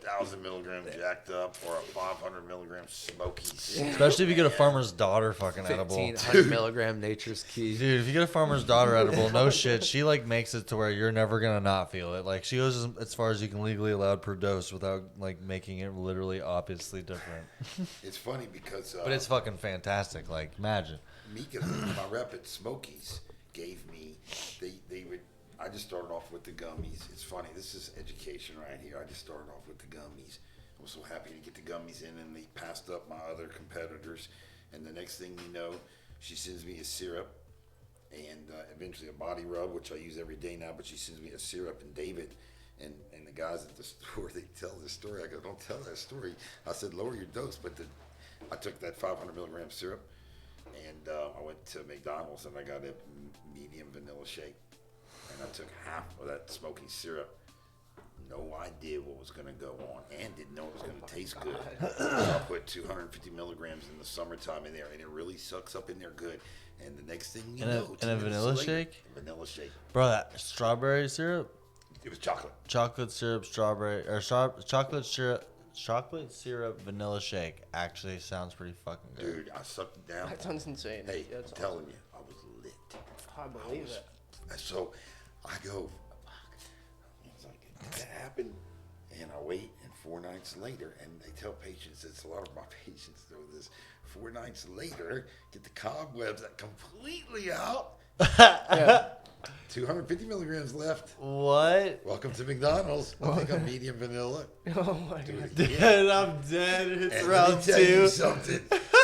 1,000 milligram jacked up or a 500 milligram smoky. Especially if you get a farmer's daughter fucking edible. 1,500 milligram Nature's Key. Dude, if you get a farmer's daughter edible, no shit, she like makes it to where you're never gonna not feel it. Like she goes as far as you can legally allowed per dose without like making it literally obviously different. It's funny because But it's fucking fantastic. Like imagine. Mika, my rep at Smokies, gave me, they would, I just started off with the gummies. It's funny, this is education right here. I just started off with the gummies. I was so happy to get the gummies in, and they passed up my other competitors. And the next thing you know, she sends me a syrup, and eventually a body rub, which I use every day now. But she sends me a syrup, and David and the guys at the store, they tell this story. I go, don't tell that story. I said, lower your dose, but I took that 500 milligram syrup, and I went to McDonald's and I got a medium vanilla shake, and I took half of that smoky syrup. No idea what was going to go on, and didn't know it was going to taste good. So I put 250 milligrams in the summertime in there, and it really sucks up in there good. And the next thing you know, in a vanilla shake? Vanilla shake. Bro, that strawberry syrup, It was chocolate. chocolate syrup, strawberry, or chocolate syrup, vanilla shake actually sounds pretty fucking good. Dude, I sucked it down. That sounds insane. Hey, That's I'm telling you, I was lit. I believe it. So I go, fuck. I was like, did that happen? And I wait, and 4 nights later, and they tell patients, it's a lot of my patients know this, 4 nights later, get the cobwebs completely out. Yeah. 250 milligrams left. What? Welcome to McDonald's. I think I'm medium vanilla. Oh my god. Dude, I'm dead. It's And round let me tell you 2. something.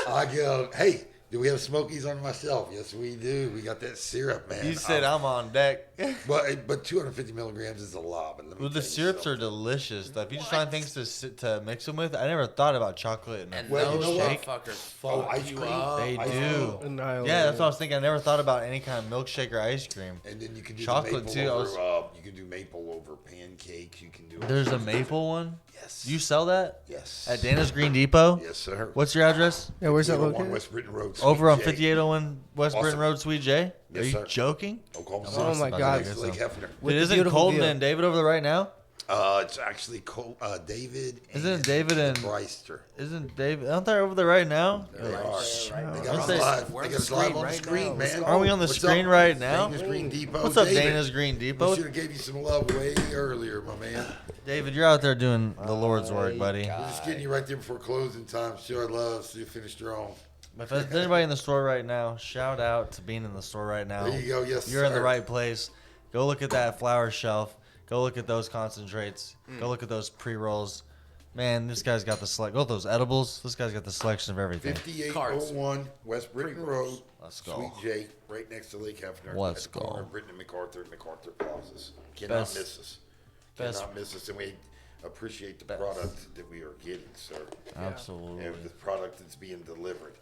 I go, hey, do we have Smokies on my shelf? Yes, we do. We got that syrup, man. You said I'm on deck. But 250 milligrams is a lot. But let me Well, the tell you syrups are something. delicious. If you just find things to mix them with, I never thought about chocolate in a And Well, you those know what? motherfuckers Oh, fuck ice you cream? up. They ice do. cream. Annihilated. Yeah, that's what I was thinking. I never thought about any kind of milkshake or ice cream. And then you can do Chocolate, the too. maple I over. was- You can do maple over pancakes. You can do. There's a maple one. Yes. You sell that Yes. at Dana's Green Depot? Yes, sir. What's your address? Yeah, where's that 801 located? West Britain Road. Over on Sweet J, 5801 West Awesome. Britain Road, Sweet J? Yes, Are you sir. joking? Oklahoma Oh City. my About God. to Next to get Lake some. Hefner. With Dude, the isn't beautiful Colton view. and David over there right now? It's actually David. Isn't it and David and- Bryster? Isn't David? Aren't they over there right now? They are. They got Aren't us they- live. We're They on got us the live screen on the right screen, now. man. Are we on the What's screen up? right now? Dana's Green Depot. What's up, David. Dana's Green We Depot? should have gave you some love way earlier, my man. David, you're out there doing the Lord's work, buddy. We're just getting you right there before closing time. Show our love. See you finish strong. If there's anybody in the store right now, shout out to being in the store right now. There you go. Yes, You're in the sir. right place. Go look at that flower shelf. Go look at those concentrates. Go look at those pre-rolls. Man, this guy's got the select. Go with those edibles. This guy's got the selection of everything. 5801 West Britain Road. Let's go. Sweet J, right next to Lake Hefner. Let's at the corner go. of Britain and MacArthur Plazas. Cannot Best- miss us. best- Cannot miss us. And we appreciate the Best. product that we are getting, sir. Absolutely. And the product that's being delivered.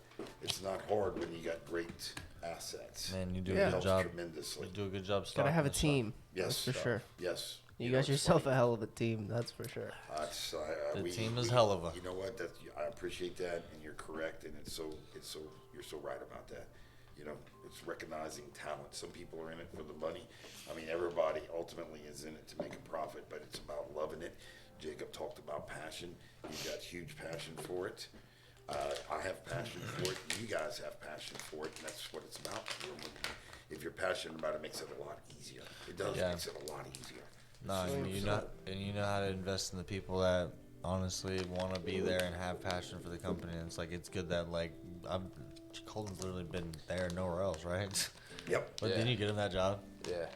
It's not hard when you got great assets. Man, you do Yeah. a good Helps job. tremendously. You do a good job. Gotta stocking have a this stuff. team. Yes, That's for sure. Yes. You know, got it's yourself funny. a hell of a team. That's for sure. The team is hell of a- You know what? I appreciate that, and you're correct, and you're so right about that. You know, it's recognizing talent. Some people are in it for the money. I mean, everybody ultimately is in it to make a profit, but it's about loving it. Jacob talked about passion. You've got huge passion for it. I have passion for it. You guys have passion for it, and that's what it's about. If you're passionate about it, it makes it a lot easier. It does. Yeah. Makes it a lot easier. No, and you know how to invest in the people that honestly want to be there and have passion for the company. And it's like it's good that Colton's literally been there nowhere else, right? Yep. But then Yeah. you get him that job. Yeah.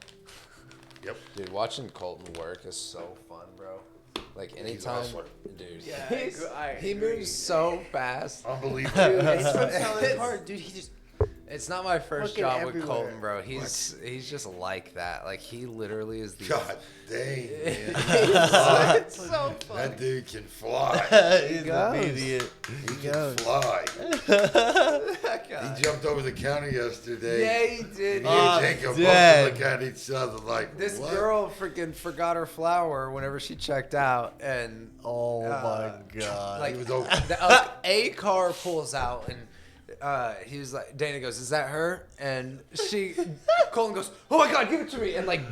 Yep. Dude, watching Colton work is so fun, bro. Like He's a anytime, hustler. dude. I He moves so fast. Unbelievable. It's hard, dude. He just It's not my first Fucking job with everywhere. Colton, bro. He's just like that. Like he literally is the God dang, man. it's so fun. That dude can fly. He's goes. an idiot. He can goes. fly. guy. He jumped over the counter yesterday. Yeah, he did. And Oh, he and Jacob dead. both look at each other like, This what? girl freaking forgot her flower whenever she checked out, and Oh my god. like He was over. a car pulls out, and he was like, Dana goes, "Is that her?" And Colton goes, "Oh my god, give it to me!" And like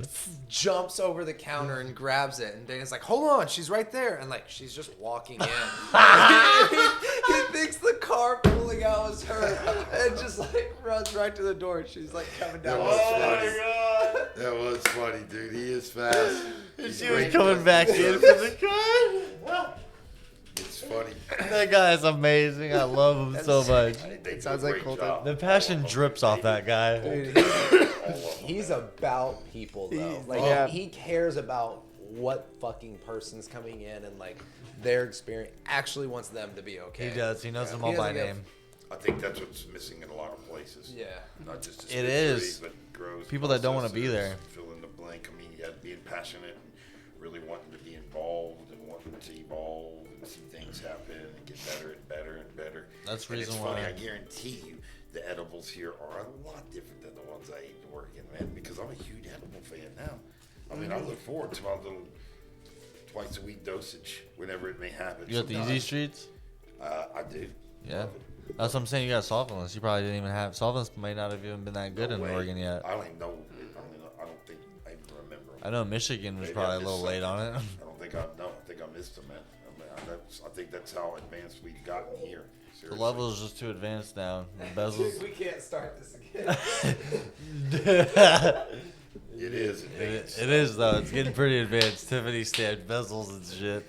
jumps over the counter and grabs it. And Dana's like, "Hold on, she's right there." And like she's just walking in. he thinks the car pulling out was her, and just like runs right to the door. And she's like coming down. That the was stairs. funny. That was funny, dude. He is fast. He's she was great. coming back in for the car. It's funny. That guy is amazing. I love him so much. They do sounds a like great Colton. job. The passion drips off that guy. Dude, All of them, he's man. about people though. Like Yeah. he cares about what fucking person's coming in and like their experience. Actually wants them to be okay. He does. He knows them He all by doesn't give- name. I think that's what's missing in a lot of places. Yeah. Not just It is. dispensaries, but grows. People that don't wanna be there. Fill in the blank. I mean, yeah, being passionate and really wanting to be involved and wanting to evolve and see things happen and get better and better and better. That's the and reason it's funny. why- I guarantee you, the edibles here are a lot different than the ones I ate in Oregon, man. Because I'm a huge edible fan now. I mean, I look forward to my little twice a week dosage whenever it may happen. You got the Easy Streets? I do. Yeah. Love it. That's what I'm saying. You got solventless. You probably didn't even have solventless. May not have even been that good No in way. Oregon yet. I don't even know. I don't think I even remember. I know Michigan was Maybe probably I a little missed late on it. I don't think I think I missed them, man. I think that's how advanced we've gotten here. The Seriously. level is just too advanced now. The bezels. We can't start this again. It is advanced. It is though. It's getting pretty advanced. Tiffany stand bezels and shit.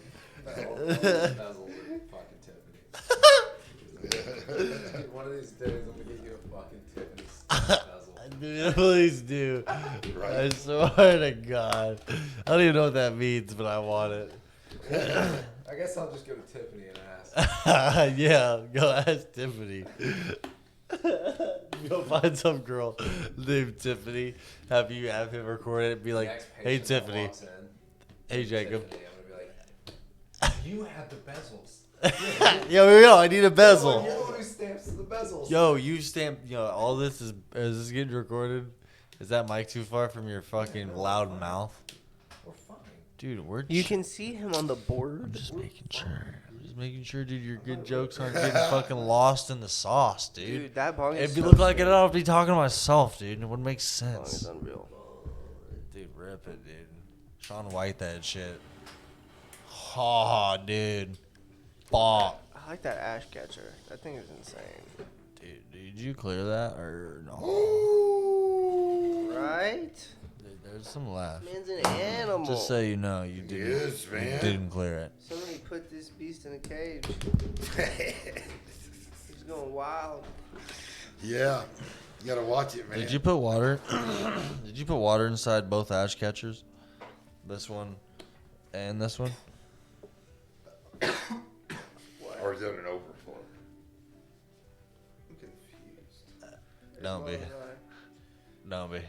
One of these days, I'm gonna get you a fucking Tiffany bezel. Dude, please do. Right. I swear to God. I don't even know what that means, but I want it. I guess I'll just go to Tiffany and ask. Yeah, go ask Tiffany. Go find some girl named Tiffany. Have him record it and be like, Next "Hey patient that Tiffany, walks in, hey Jacob." Tiffany, I'm gonna be like, you have the bezels. Yo, I need a bezel. You're the one who stamps the bezels. Yo, you stamp. All this is this getting recorded? Is that mic too far from your fucking loud mouth? We're fine. Dude, we're You can see him on the board. just making sure. I'm just making sure, dude, your good jokes aren't getting fucking lost in the sauce, dude. Dude, that bong is It'd so look like sick. I'd be talking to myself, dude. It wouldn't make Bong is sense. unreal. Dude, rip it, dude. Sean White that shit. Oh, dude. Fuck. I like that ash catcher. That thing is insane. Dude, did you clear that or no? Right? Dude, there's some left. Man's an animal. Just so you know, you didn't. Yes, You man. didn't clear it. Somebody put this beast in a cage. He's going wild. Yeah, you gotta watch it, man. Did you put water? Did you put water inside both ash catchers? This one and this one? Or is that an overflow? I'm confused. Don't be. Don't be.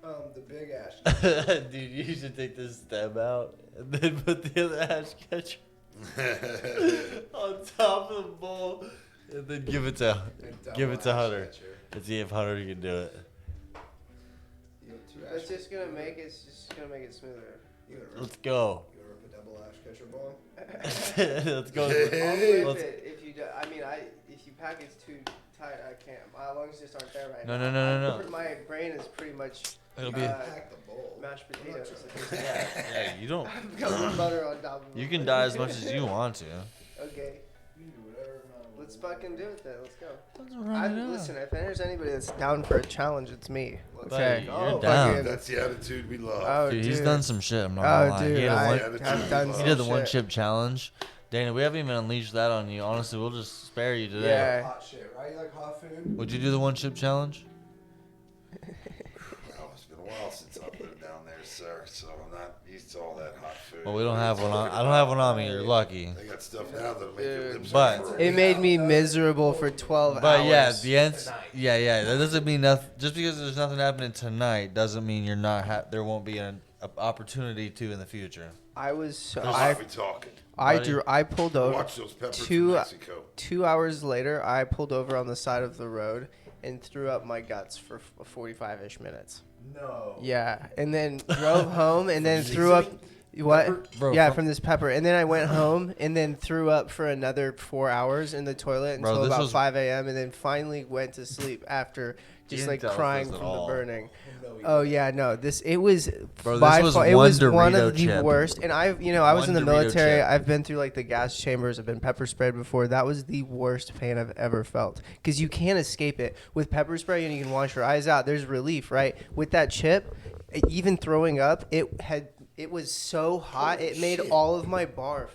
The big ash. Dude, you should take this stem out and then put the other ash catcher on top of the bowl and then give it to Hunter. And see if Hunter can do it. That's just gonna make it. It's just gonna make it smoother. Let's go. You want to rip a double ash catcher ball? Let's go. I'll rip Let's- it if you do. I mean, if you pack it too tight, I can't. My lungs just aren't there right No, now. no. My brain is pretty much It'll be. Pack the bowl. mashed potatoes. Yeah, you don't. Covered butter on top of it. You can die as much as you want to. Okay. You can do whatever amount of Let's fucking do it then. Let's go. Right Listen, if there's anybody that's down for a challenge, it's me. Buddy, Okay. you're down. fucking- That's the attitude we love. Oh, Dude, he's dude. done some shit. I'm not gonna Oh, lie. dude, He had a I one, have done He some he did the shit. one chip challenge. Dana, we haven't even unleashed that on you. Honestly, we'll just spare you today. Yeah. hot shit, right? You like hot food? Would you do the one chip challenge? Well, it's been a while since I've lived down there, sir, so I'm not used to all that hot food. Well, we don't have one on. I don't have one on me. You're lucky. They got stuff now that'll make your lips But- hurt. It made me miserable for 12 hours. But yeah, the ends. Tonight. Yeah. That doesn't mean nothing. Just because there's nothing happening tonight doesn't mean you're not. There won't be an opportunity to in the future. I was so Why I are we talking? I pulled over Watch those peppers two- from Mexico. 2 hours later. I pulled over on the side of the road and threw up my guts for 45ish minutes. No. Yeah, and then drove home and then threw up. What? Bro, yeah, from- from this pepper. And then I went home and then threw up for another 4 hours in the toilet Bro, until this about was- 5 a.m. and then finally went to sleep after just didn't like tell us crying this from at the all. burning. No, you Oh yeah, no. It was Bro, this by was far, it one was one Dorito of the chip. worst. And I was in One the Dorito military. chip. I've been through like the gas chambers. I've been pepper sprayed before. That was the worst pain I've ever felt because you can't escape it with pepper spray and you can wash your eyes out. There's relief, right? With that chip, even throwing up, it was so hot. It made all of my barf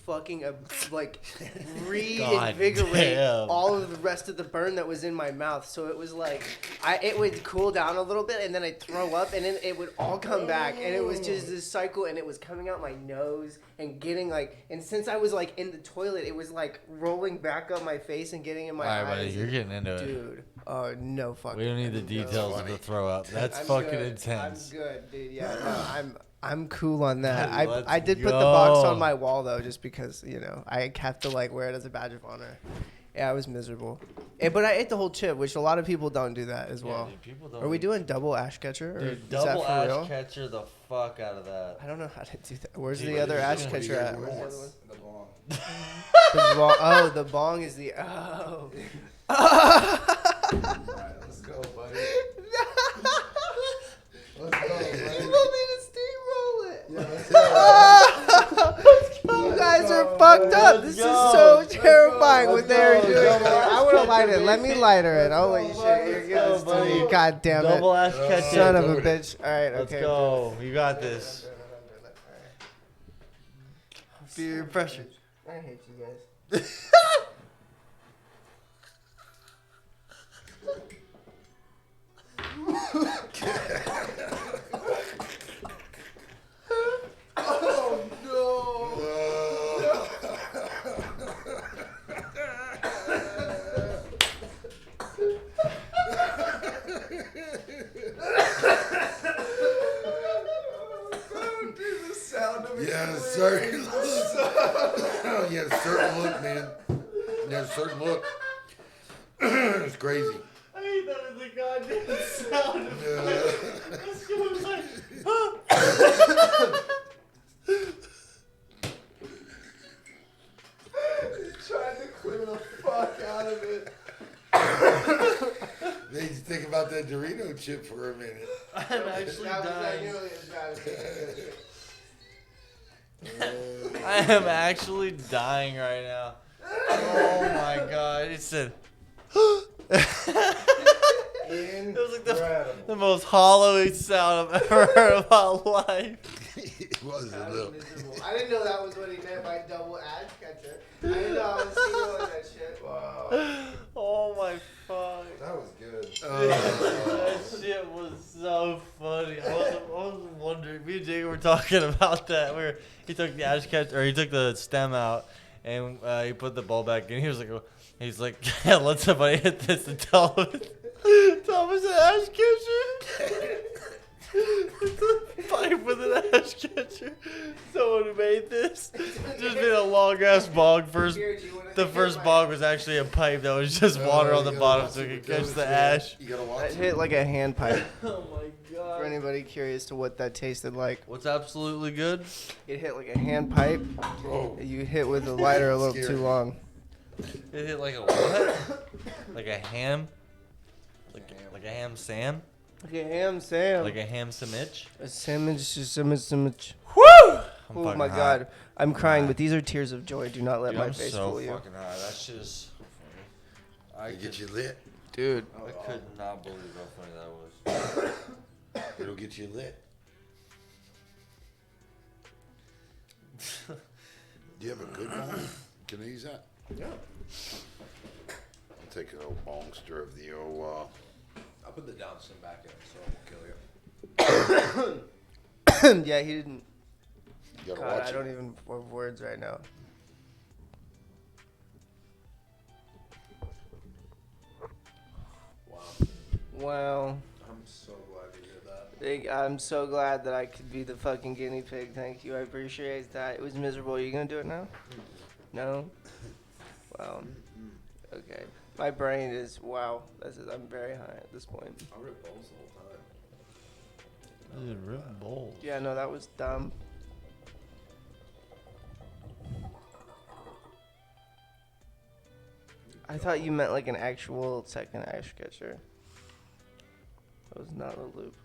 fucking like God reinvigorate damn. all of the rest of the burn that was in my mouth. So it was like it would cool down a little bit, and then I'd throw up, and then it would all come back, and it was just this cycle, and it was coming out my nose and getting like, and since I was like in the toilet, it was like rolling back up my face and getting in my All right, buddy, eyes. you're getting into it. Dude, oh no fucking. We don't need the details of the throw up. That's fucking good. intense. I'm good, dude. Yeah, no, I'm cool on that. Let's I did put the box go. on my wall though, just because I have to like wear it as a badge of honor. Yeah, I was miserable. But I ate the whole chip, which a lot of people don't do that as well. Dude, people don't Are we doing double ash catcher? Or Dude, is double that for ash real? catcher the fuck out of that. I don't know how to do that. Where's Dude, the other this ash is gonna catcher be at? your Where's the voice. other one? The bong. The bong. Oh, the bong is the. Oh. Alright, let's go, buddy. Let's go, You buddy. want me to steamroll it? Yeah, let's go. You guys are fucked up. This is so terrifying what they're doing. I want to light it. Let me lighter it. Holy shit. You're giving this to me. God damn it. Double ash catcher. Son of a bitch. All right, Let's okay. go. You got this. Fear pressure. I hate you guys. Yeah, certain look. Yeah, certain look, man. Yeah, certain look. It's crazy. I hate that as a goddamn sound effect. Let's go like, Trying to clear the fuck out of it. Made you think about that Dorito chip for a minute. I'm actually dying. nearly as bad as it. I am actually dying right now. Oh my god. It said. It was like the most hollow sound I've ever heard in my life. It was a That was little. miserable. I didn't know that was what he meant by double ash catcher. I didn't know I was steamrolling that shit. Wow. Oh my fuck. That was good. That shit was so funny. I was wondering. Me and Jake were talking about that. He took the ash catcher, or he took the stem out, and he put the ball back in. He was like, yeah, let somebody hit this and tell him it's an ash catcher. It's a pipe with an ash catcher. Someone who made this. Just been a long ass bog. The first bog was actually a pipe that was just water on the bottom so it could catch the ash. You gotta watch It it. hit like a hand pipe. Oh my god. For anybody curious to what that tasted like, What's absolutely good? it hit like a hand pipe. Oh, You hit with the lighter a little Scary. too long. It hit like a what? Like a ham? Like a ham sam? Like a ham sam. Like a ham sandwich? A sandwich. Woo! I'm Oh fucking my hot. god. I'm crying, but these are tears of joy. Do not let Dude, my I'm face so fool you. fucking hot. That shit is funny. I get you lit. Dude. I could not believe how funny that was. It'll get you lit. Do you have a good bong? Can I use that? Yeah. I'll take an old bongster of the old. I'll put the down some back in so I won't kill you. Yeah, he didn't. You gotta God, watch I it. don't even have words right now. Wow. Wow. I'm so glad to hear that. I'm so glad that I could be the fucking guinea pig. Thank you. I appreciate that. It was miserable. Are you going to do it now? No? Wow. Okay. My brain is, wow. I'm very high at this point. I ripped bowls the whole time. Dude, rip bowl. Yeah, no, that was dumb. I thought you meant like an actual second ash catcher. That was not a loop.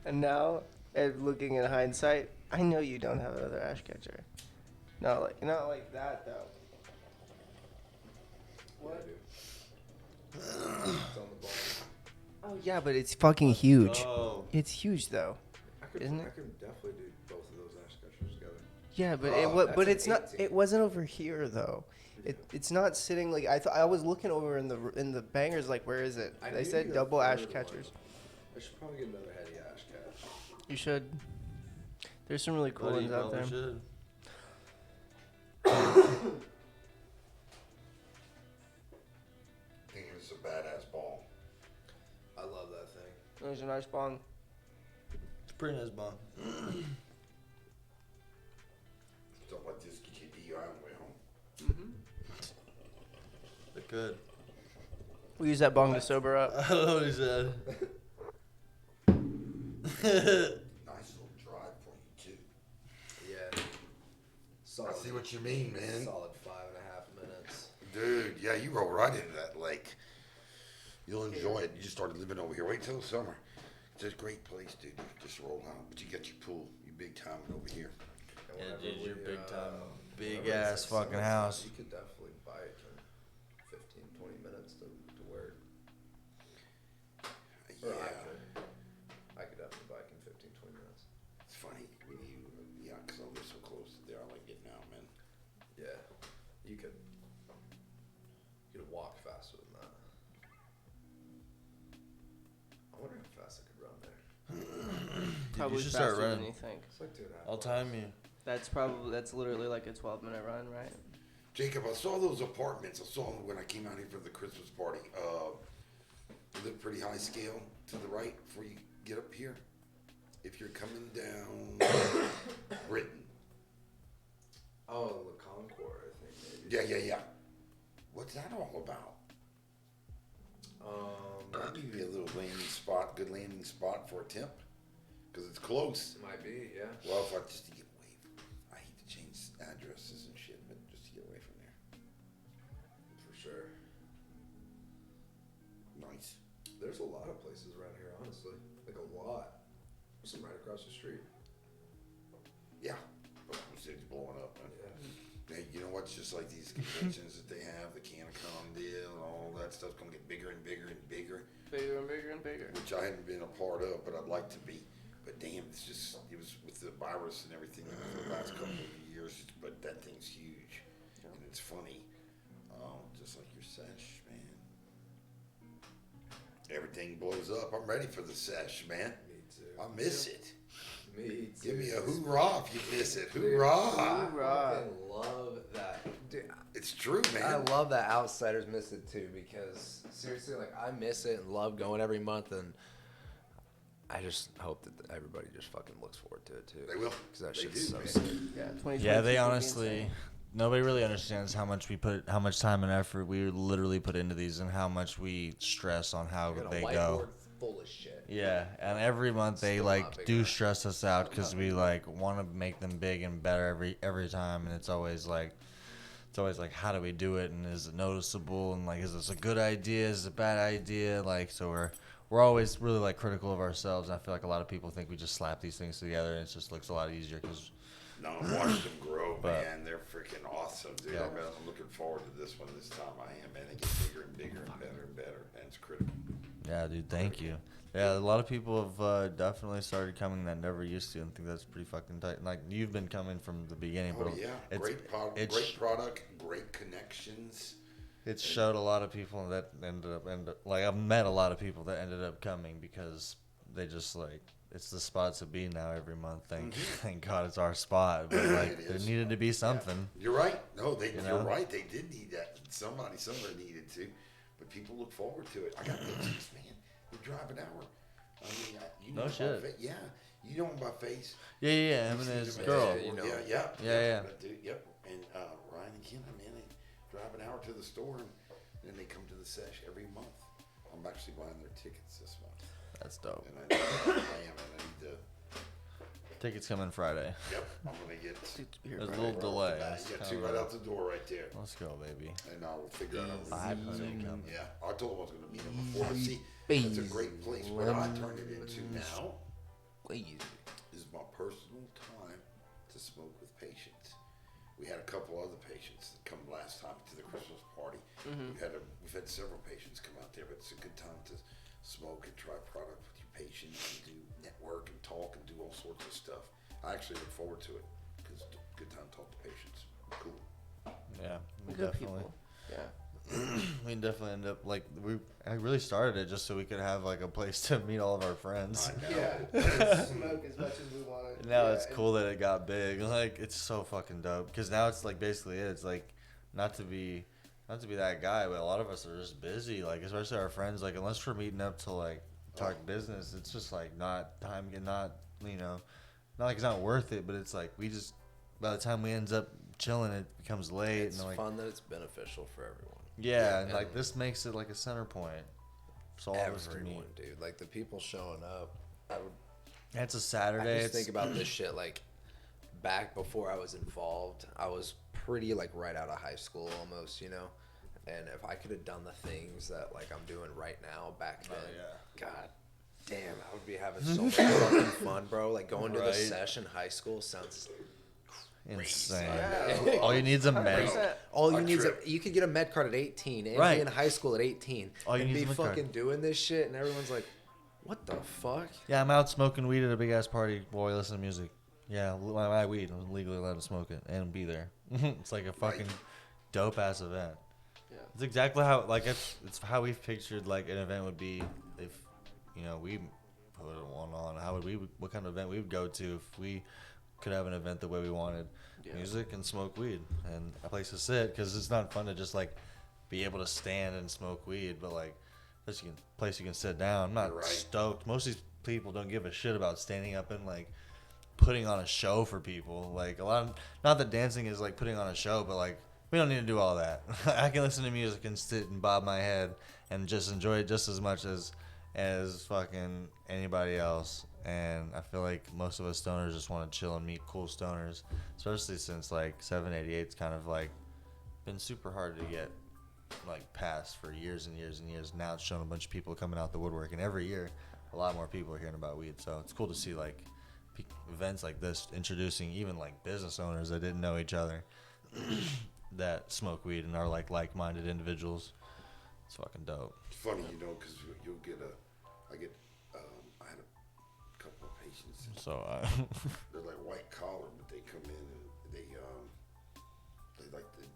And now, looking in hindsight, I know you don't have another ash catcher. Not like that though. What? It's on the ball. Oh yeah, but it's fucking huge. Oh. It's huge though. I isn't it? I could definitely do both of those ash catchers together. Yeah, but that's but an it's not. 18. It wasn't over here though. It's not sitting like I thought. I was looking over in the bangers. Like, where is it? I They need said a double ash third catchers. one. I should probably get another heady ash catch. You should. There's some really cool ones out there. Should. I think it's a badass ball. I love that thing. There's a nice bong. It's a pretty nice bong. Stuff like this get you DUI on the way home. They're good. We use that bong to sober up. I don't know what he said. Nice little drive for you too. Yeah. I Solid. see what you mean, man. Solid 5.5 minutes. Dude, yeah, you roll right into that lake. You'll enjoy it. You just started living over here. Wait till the summer. It's a great place, dude. You just roll out. But you got your pool. You big time over here. And Yeah, whenever dude, your we, big time, big whenever it's ass like fucking summertime, house. You could definitely bike in 15, 20 minutes to work. Or Yeah. I could definitely bike in 15, 20 minutes. It's funny when you, yeah, because I live so close to there. I like getting out, man. Yeah. You could walk faster than that. I wonder how fast I could run there. Probably you should start faster than running. you think. It's like 2.5 I'll miles. time you. That's literally like a 12-minute run, right? Jacob, I saw those apartments. I saw them when I came out here for the Christmas party. They look pretty high scale to the right before you get up here. If you're coming down Britain. Oh, the Concord, I think maybe. Yeah. What's that all about? That'd be a little landing spot, good landing spot for a temp. Because it's close. It might be, yeah. Well, if I just to get away from, I hate to change addresses and shit, but just to get away from there. For sure. Nice. There's a lot of places around here, honestly. Like a lot. There's some right across the street. Yeah. But the city's blowing up, man. Yeah. Hey, you know what's just like these conventions that they have, the CanCon deal and all that stuff's gonna get bigger and bigger and bigger, Bigger and bigger and bigger. which I hadn't been a part of, but I'd like to be. But damn, it was with the virus and everything for the last couple of years, but that thing's huge. And it's funny. Just like your Sesh, man. Everything blows up. I'm ready for the Sesh, man. Me too. I miss it. Me too. Give me a hoorah if you miss it. Hoorah! I fucking love that. Dude, It's true, man. I love that Outsiders miss it too because seriously, like I miss it and love going every month, and I just hope that everybody just fucking looks forward to it too. They will. Because that They shit's do, so man. sick. Yeah, 2022 Yeah, they is gonna be honestly, insane. nobody really understands how much time and effort we literally put into these, and how much we stress on how I got a they whiteboard go. full of shit. Yeah, and every month they Still like not big do enough. stress us out because we like want to make them big and better every time, and it's always like how do we do it, and is it noticeable, and like is this a good idea, is it a bad idea, like so we're always really like critical of ourselves, and I feel like a lot of people think we just slap these things together and it just looks a lot easier because No, watch them grow, But- man. They're freaking awesome, dude. Yeah. I'm looking forward to this one this time. I am, man. They get bigger and bigger and better and better, and it's critical. yeah, dude, thank you. Yeah, a lot of people have definitely started coming that never used to, and think that's pretty fucking tight. Like you've been coming from the beginning, Oh but yeah, it's, great it's product, great connections. It showed a lot of people that ended up like I've met a lot of people that ended up coming because they just like it's the spot to be now every month. Thank God it's our spot, but like It there is. needed to be something. You're right. No, You you're know? right. They did need that. Somebody somewhere needed to, but people look forward to it. I got pictures, man. You drive an hour. I mean, you No know shit. Yeah, you know him by face. Yeah, him and You've his seen him girl. at- you know. Yeah. Yeah. That dude, yep. And Ryan and Ken, man, they drive an hour to the store and then they come to the Sesh every month. I'm actually buying their tickets this month, That's dope. and I am, and I need to. Tickets coming Friday. Yep, I'm gonna get. There's a little delay. You That's got kinda two right rough. out the door right there, Let's go, baby. and I will figure out. Five hundred coming. Yeah, I told him I was gonna meet him before. See, that's a great place. What I turned it into now is my personal time to smoke with patients. We had a couple other patients that come last time to the Christmas party. We've had several patients come out there, but it's a good time to smoke and try product with your patient and do network and talk and do all sorts of stuff. I actually look forward to it because it's a good time to talk to patients. Cool. Yeah, we Good definitely. people. Yeah. We definitely end up like I really started it just so we could have like a place to meet all of our friends. Yeah. Smoke as much as we wanted. Now it's cool that it got big. Like it's so fucking dope because now it's like basically it's like not to be that guy, but a lot of us are just busy. Like especially our friends. Like unless we're meeting up to like talk business, it's just like not time. Not not like it's not worth it, but it's like we just by the time we ends up chilling, it becomes late. It's and like fun that it's beneficial for everyone. yeah, and like this makes it like a center point. So all of us to meet. Everyone, dude. Like the people showing up. It's a I Saturday. just think about this shit like back before I was involved. I was pretty like right out of high school almost, you know. And if I could have done the things that like I'm doing right now back then, God damn, I would be having so much fucking fun, bro. Like going to the Right. Sesh in high school sounds Insane. Yeah. All you need is a med. 100%. all you A need is trip. you could get a med card at 18 and Right. be in high school at 18 All you and need be is a med card. fucking doing this shit and everyone's like, what the fuck? Yeah, I'm out smoking weed at a big ass party while we listen to music. Yeah, my weed. I'm legally allowed to smoke it and be there. It's like a fucking dope ass event. Yeah. It's exactly how like it's how we've pictured like an event would be if we put one on. How would what kind of event we would go to if we could have an event the way we wanted. Music and smoke weed and a place to sit because it's not fun to just like be able to stand and smoke weed, but like there's a place you can sit down. I'm not Right. stoked. Most of these people don't give a shit about standing up and like putting on a show for people. Like not that dancing is like putting on a show, but like we don't need to do all that. I can listen to music and sit and bob my head and just enjoy it just as much as fucking anybody else. And I feel like most of us stoners just want to chill and meet cool stoners, especially since like 788's kind of like been super hard to get like past for years and years and years. Now it's shown a bunch of people coming out the woodwork, and every year a lot more people are hearing about weed. So it's cool to see like events like this introducing even like business owners that didn't know each other that smoke weed and are like-minded individuals. It's fucking dope. It's funny, because you'll get I had a couple of patients. So They're like white collar, but they come in and they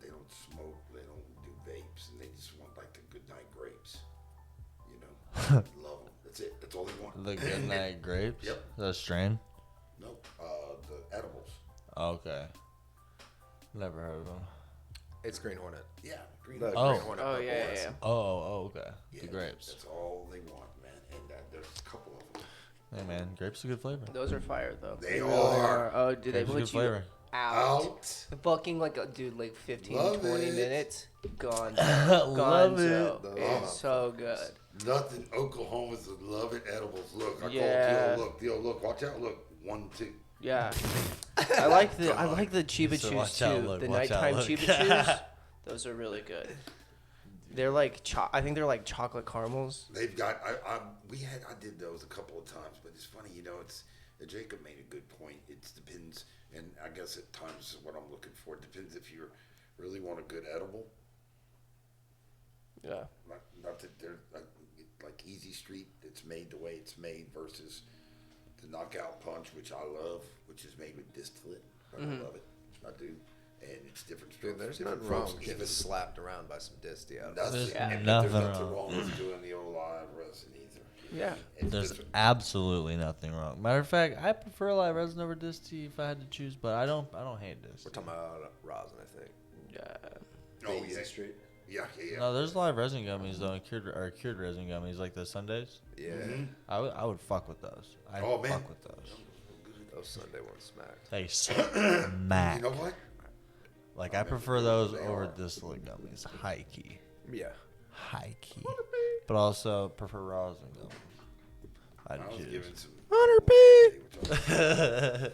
don't smoke, they don't do vapes, and they just want like the good night grapes. Love them. That's it. That's all they want. the good night grapes. Yep. Is that a strain? Nope. The edibles. Okay. Never heard of them. It's Green Hornet. Yeah, green. The Oh. Green Hornet. Oh purple yeah, ones. yeah. Oh, okay. Yeah, The grapes. That's all they want, man. And there's a couple of them. Hey man, grapes are good flavor. Those are fire though. They really are. Oh, dude, they Grapes are put good you flavor. out. Fucking like a dude, like 15, Love 20 it. minutes. Gone. Love Gonzo. it. It's so good. Nothing. Oklahoma's the love it edibles. Look, I Yeah. call Theo. Look, watch out. Look, 1, 2. Yeah. I like the Chiba So Chews watch out, too. look, The watch out, nighttime look. Chiba Chews. Those are really good. They're like I think they're like chocolate caramels. They've got. I did those a couple of times, but it's funny, it's. Jacob made a good point. It depends, and I guess at times what I'm looking for. It depends if you really want a good edible. Yeah. Not that they're like Easy Street. It's made the way it's made versus the Knockout Punch, which I love, which is made with distillate. I love it. I do, and it's different. Dude, there's different nothing wrong folks, with getting even slapped around by some disty out. nothing. There's and nothing there's nothing wrong. wrong with doing the old live resin either. Yeah. It's There's different. absolutely nothing wrong. Matter of fact, I prefer live resin over disty if I had to choose, but I don't hate We're disty. talking about rosin, I think. Yeah. Oh Easy yeah, Street. yeah. No, there's live resin gummies though, and cured resin gummies like the Sundays. Yeah, I would fuck with those. I'd Oh, man. fuck with those. those Sunday ones smacked. They smack. You know what? Like I prefer those over distillate gummies. High key. Yeah. High key. But also prefer rosin gummies. I I'd was choose. giving some 100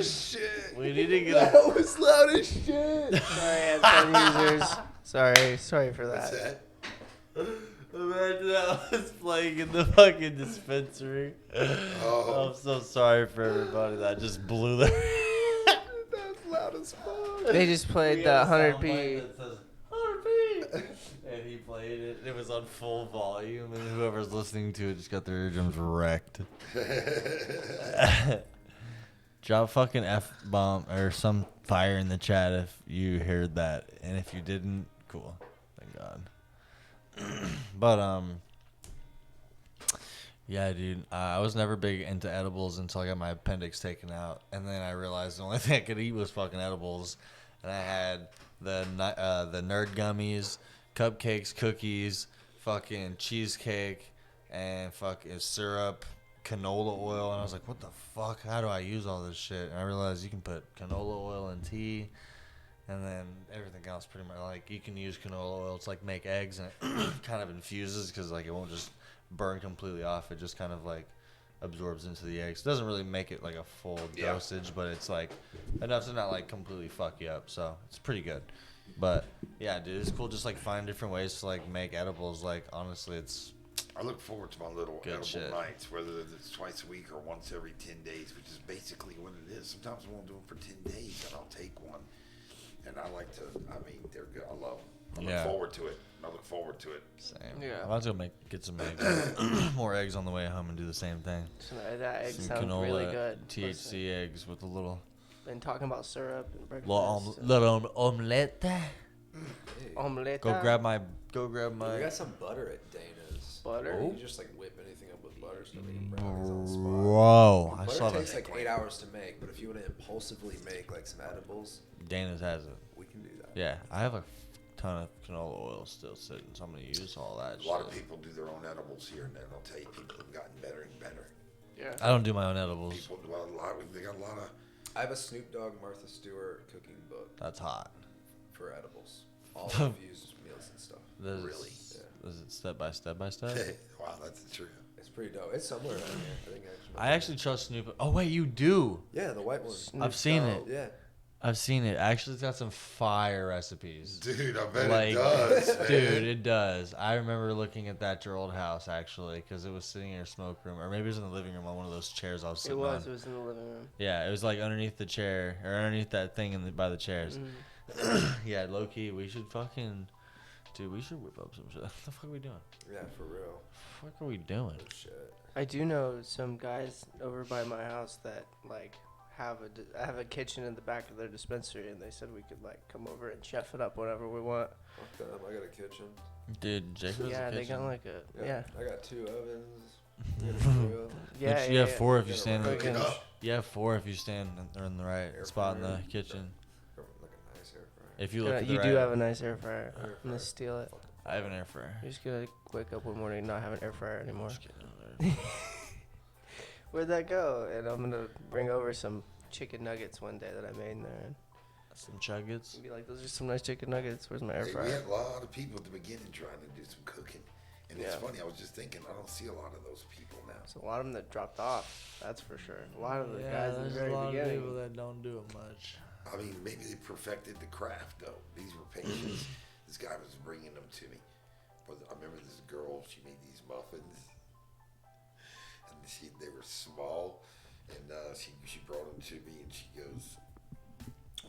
Shit. We need to get a That was loud as shit. Sorry, headphone users. Sorry for What's that. that? Imagine that was playing in the fucking dispensary. Oh. I'm so sorry for everybody that just blew their. That's loud as fuck. They just played We the have a 100p. soundbite that says 100p. And he played it. It was on full volume, and whoever's listening to it just got their eardrums wrecked. Drop fucking F-bomb or some fire in the chat if you heard that. And if you didn't, cool. Thank God. But, yeah, dude. I was never big into edibles until I got my appendix taken out. And then I realized the only thing I could eat was fucking edibles. And I had the nerd gummies, cupcakes, cookies, fucking cheesecake, and fucking syrup, canola oil. And I was like, what the fuck? How do I use all this shit? And I realized you can put canola oil in tea. And then everything else pretty much, like, you can use canola oil to, like, make eggs. And it kind of infuses because, like, it won't just burn completely off. It just kind of, like, absorbs into the eggs. It doesn't really make it, like, a full dosage, but it's, like, enough to not, like, completely fuck you up. So it's pretty good. But, yeah, dude, it's cool just, like, find different ways to, like, make edibles. Like, honestly, it's... I look forward to my little Good edible shit. nights, whether it's twice a week or once every 10 days, which is basically what it is. Sometimes I won't do them for 10 days, and I'll take one. And I like to, I mean, they're good. I love them. I look forward to it. I look forward to it. Same. Yeah. I'm about to go get some eggs. More eggs on the way home and do the same thing. So that egg Some sounds canola, really good. THC eggs with a little Been talking about syrup and breakfast. little omelette. Omelette. Go grab my. We got some butter at Dana's. Butter? You just like whip anything up with butter so they can brownies on the spot. Bro, I Butter saw takes that. like 8 hours to make, but if you want to impulsively make like some edibles, Dana's has it. we can do that. Yeah, I have a ton of canola oil still sitting, so I'm gonna use all that. A lot of shit. people do their own edibles here, and then I'll tell you, people have gotten better and better. Yeah. I don't do my own edibles. People, well, they got a lot of. I have a Snoop Dogg, Martha Stewart cooking book That's hot. for edibles. All infused meals and stuff. Really? Is it step by step by step? Wow, that's true. It's pretty dope. It's somewhere around here. I think actually. I actually trust Snoop. Oh wait, you do. Yeah, the white one. I've seen it. Yeah. I've seen it. Actually, it's got some fire recipes. Dude, I bet Like, it does, man. dude, it does. I remember looking at that at your old house actually, because it was sitting in your smoke room, or maybe it was in the living room on one of those chairs I was It sitting was. on. It was in the living room. Yeah, it was like underneath the chair or underneath that thing by the chairs. Yeah, low key, we should fucking, dude, we should whip up some shit. What the fuck are we doing? Yeah, for real. What the fuck are we doing? Oh, shit. I do know some guys over by my house that like have a kitchen in the back of their dispensary, and they said we could like come over and chef it up whenever we want. Fuck them. I got a kitchen. Dude, Jake has Yeah, a they kitchen. got like a yeah. I got 2 ovens. I got a grill. Yeah, you have 4 if you Got a stand. rocket. Fucking- You have 4 if you stand in the right Air spot in the fryer. kitchen. Like a nice air fryer. If you look at the you right, do have a nice air fryer. Air I'm gonna fryer. steal it. I have an air fryer. You're just gonna wake up one morning and not have an air fryer anymore. Just kidding. Where'd that go? And I'm gonna bring over some chicken nuggets one day that I made in there. And Some chuggets. be like, those are some nice chicken nuggets. Where's my air Hey, we fryer? had a lot of people at the beginning trying to do some cooking. And it's Yeah. funny, I was just thinking, I don't see a lot of those people now. There's a lot of them that dropped off. That's for sure. A lot of the Yeah, guys at the there's very a lot beginning. of people that don't do it much. I mean, maybe they perfected the craft, though. These were patients. This guy was bringing them to me. But I remember this girl, she made these muffins. And they were small. And she brought them to me, and she goes,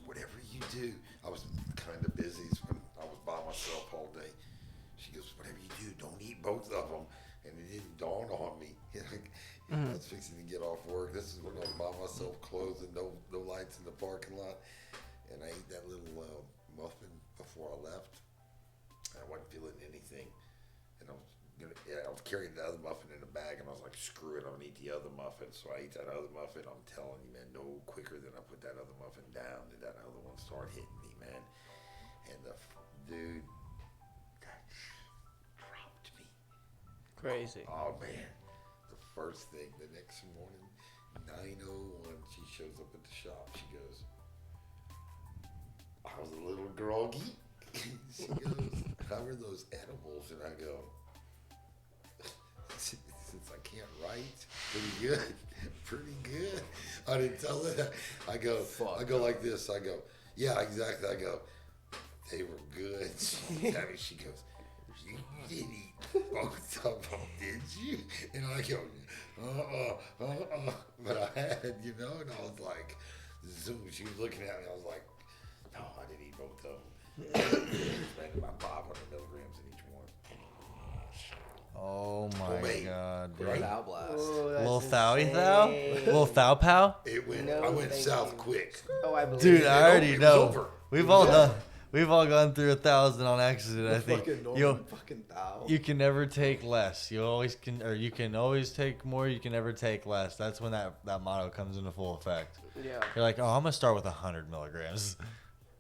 whatever you do. I was kind of busy. I was by myself all day. She goes, whatever you do, don't eat both of them. And it didn't dawn on me. I was fixing to get off work. This is when I was by myself, closing, no lights in the parking lot. And I ate that little muffin before I left. I wasn't feeling anything. And I was carrying the other muffin in a bag, and I was like, screw it, I'm gonna eat the other muffin. So I ate that other muffin. I'm telling you, man, no quicker than I put that other muffin down did that other one start hitting me, man. And the dude, that dropped me. Crazy. Oh man, the first thing the next morning, 9:01, she shows up at the shop. She goes, I was a little groggy. She goes, how are those edibles? And I go, since I can't write, pretty good. I didn't tell her that. I go like this. I go, yeah, exactly. I go, they were good. She goes, you didn't eat both of them, did you? And I go, but I had, and I was like, zoom. She was looking at me. I was like, no, I didn't eat both of them. It was about 500 milligrams in each one. dude. Right? Thou blast. Oh, that's Little Thowy Thou? insane. Little Thou Pow? It went. No, I went thank south you. quick. Oh, I believe Dude, it. I already It was know. over. We've It all was done. over. We've all gone through 1,000 on accident. I think Fucking you Norman fucking thou. you can never take less. You always can, or you can always take more. You can never take less. That's when that motto comes into full effect. Yeah. You're like, oh, I'm gonna start with 100 milligrams.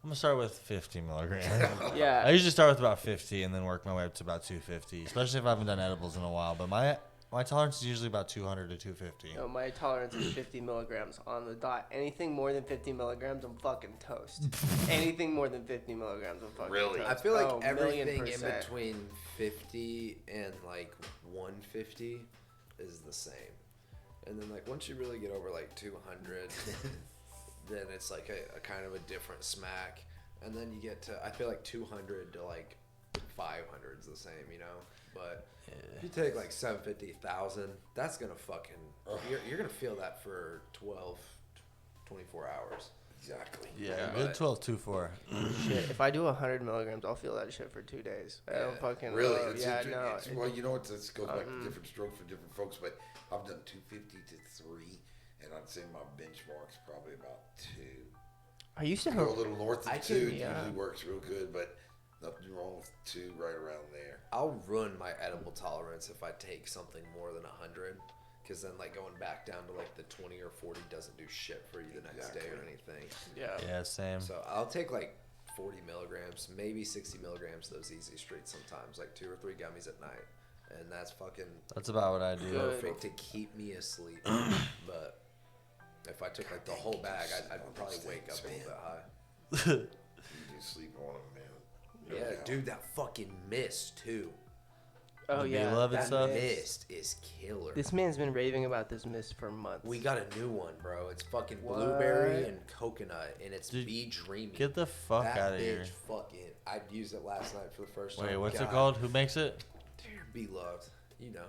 I'm gonna start with 50 milligrams. I Yeah. usually start with about 50 and then work my way up to about 250, especially if I haven't done edibles in a while. But my tolerance is usually about 200 to 250. No, my tolerance is 50 milligrams on the dot. Anything more than 50 milligrams, I'm fucking toast. Anything more than 50 milligrams, I'm fucking Really? toast. I feel like Oh, everything in 1,000,000%. between 50 and like 150 is the same. And then like once you really get over like 200, then it's like a kind of a different smack. And then you get to, I feel like 200 to like 500 is the same, you know? But if you take like 750,000, that's gonna fucking, you're gonna feel that for 12, 24 hours. Exactly. Yeah, But- good 12-2-4. Shit, if I do 100 milligrams, I'll feel that shit for 2 days. I don't Yeah. fucking Really? know. Yeah, no. Well, you know what? This goes back to different stroke for different folks, but I've done 250 to 3, and I'd say my benchmark's probably about 2. I used to Go a have. little north I of can- 2 yeah. usually works real good, but nothing wrong with 2 right around there. I'll ruin my edible tolerance if I take something more than 100, because then like going back down to like the 20 or 40 doesn't do shit for you the next day or anything. Yeah. Yeah, same. So I'll take like 40 milligrams, maybe 60 milligrams of those easy streets sometimes, like 2 or 3 gummies at night, and that's fucking That's about what I do. Good. perfect to keep me asleep. But if I took like the whole bag, I'd probably wake up a little bit high. You do sleep on them, man. No Yeah, doubt. dude, that fucking mist too. Oh, The yeah. beloved That stuff? mist is killer. This man's been raving about this mist for months. We got a new one, bro. It's fucking What? blueberry and coconut, and it's Dude, Be Dreamy. Get the fuck that out of bitch here. fucking. I used it last night for the first time. Wait, what's it God, called? Who makes it? Be Loved. You know.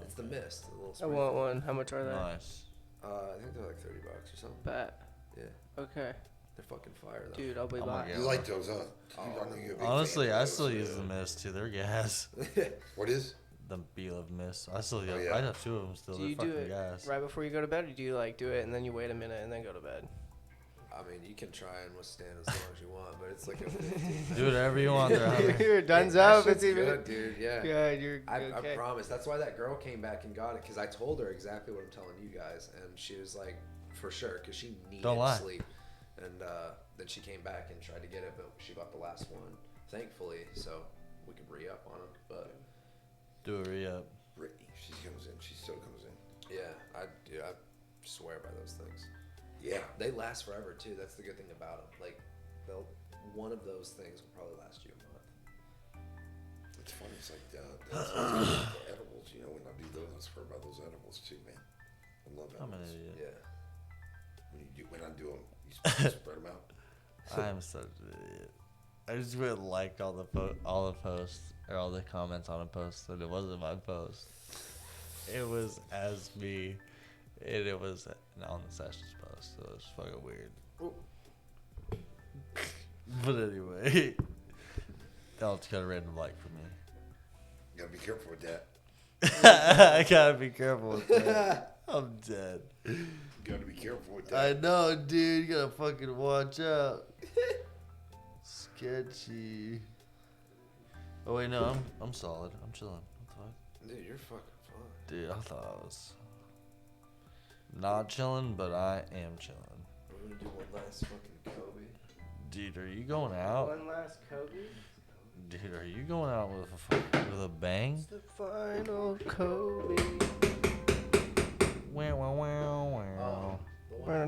It's the mist. The little I spray. want one. How much are they? Nice. I think they're like $30 or something. Bet. Yeah, Okay. they're fucking fire though. Dude, I'll be I'm back. gonna get You like those, huh? I know you're a big Honestly, fan of I those, still yeah. use the mist too. They're gas. What is? The beloved mist. I still use. Oh, yeah. I have 2 of them still. Do They're you do fucking it gas. right before you go to bed, or do you like do it and then you wait a minute and then go to bed? I mean, you can try and withstand as long as you want, but it's like a 15. Do whatever you want there, homie. You're done That up. shit's It's even good, dude. Yeah. good. You're I okay. promise. That's why that girl came back and got it, because I told her exactly what I'm telling you guys, and she was like, for sure, because she needed Don't lie. sleep. And then she came back and tried to get it, but she got the last one, thankfully, so we could re-up on them. But Do a re-up. Brittany. She comes in. She still comes in. yeah, I swear by those things. Yeah. They last forever too. That's the good thing about them. Like, one of those things will probably last you a month. It's funny. It's like the edibles. You know, when I do those, I swear by those edibles too, man. I love I'm an edibles. idiot. Yeah. When I do them, you spread them out. I'm such an idiot. I just went and liked all the posts or all the comments on a post, and it wasn't my post. It was as me, and it was on the Sesh's post. So it was fucking weird. But anyway, that was kind of random like for me. You gotta be careful with that. I gotta be careful with that. I'm dead. You gotta be careful with I that. know, dude. You gotta fucking watch out. Sketchy. Oh wait, no, I'm solid. I'm chilling. What the fuck? Dude, you're fucking fine. Dude, I thought I was not chilling, but I am chilling. We're gonna do one last fucking Kobe. Dude, are you going out? One last Kobe. Dude, are you going out with a bang? It's the final Kobe. Wow, wow, wow, wow.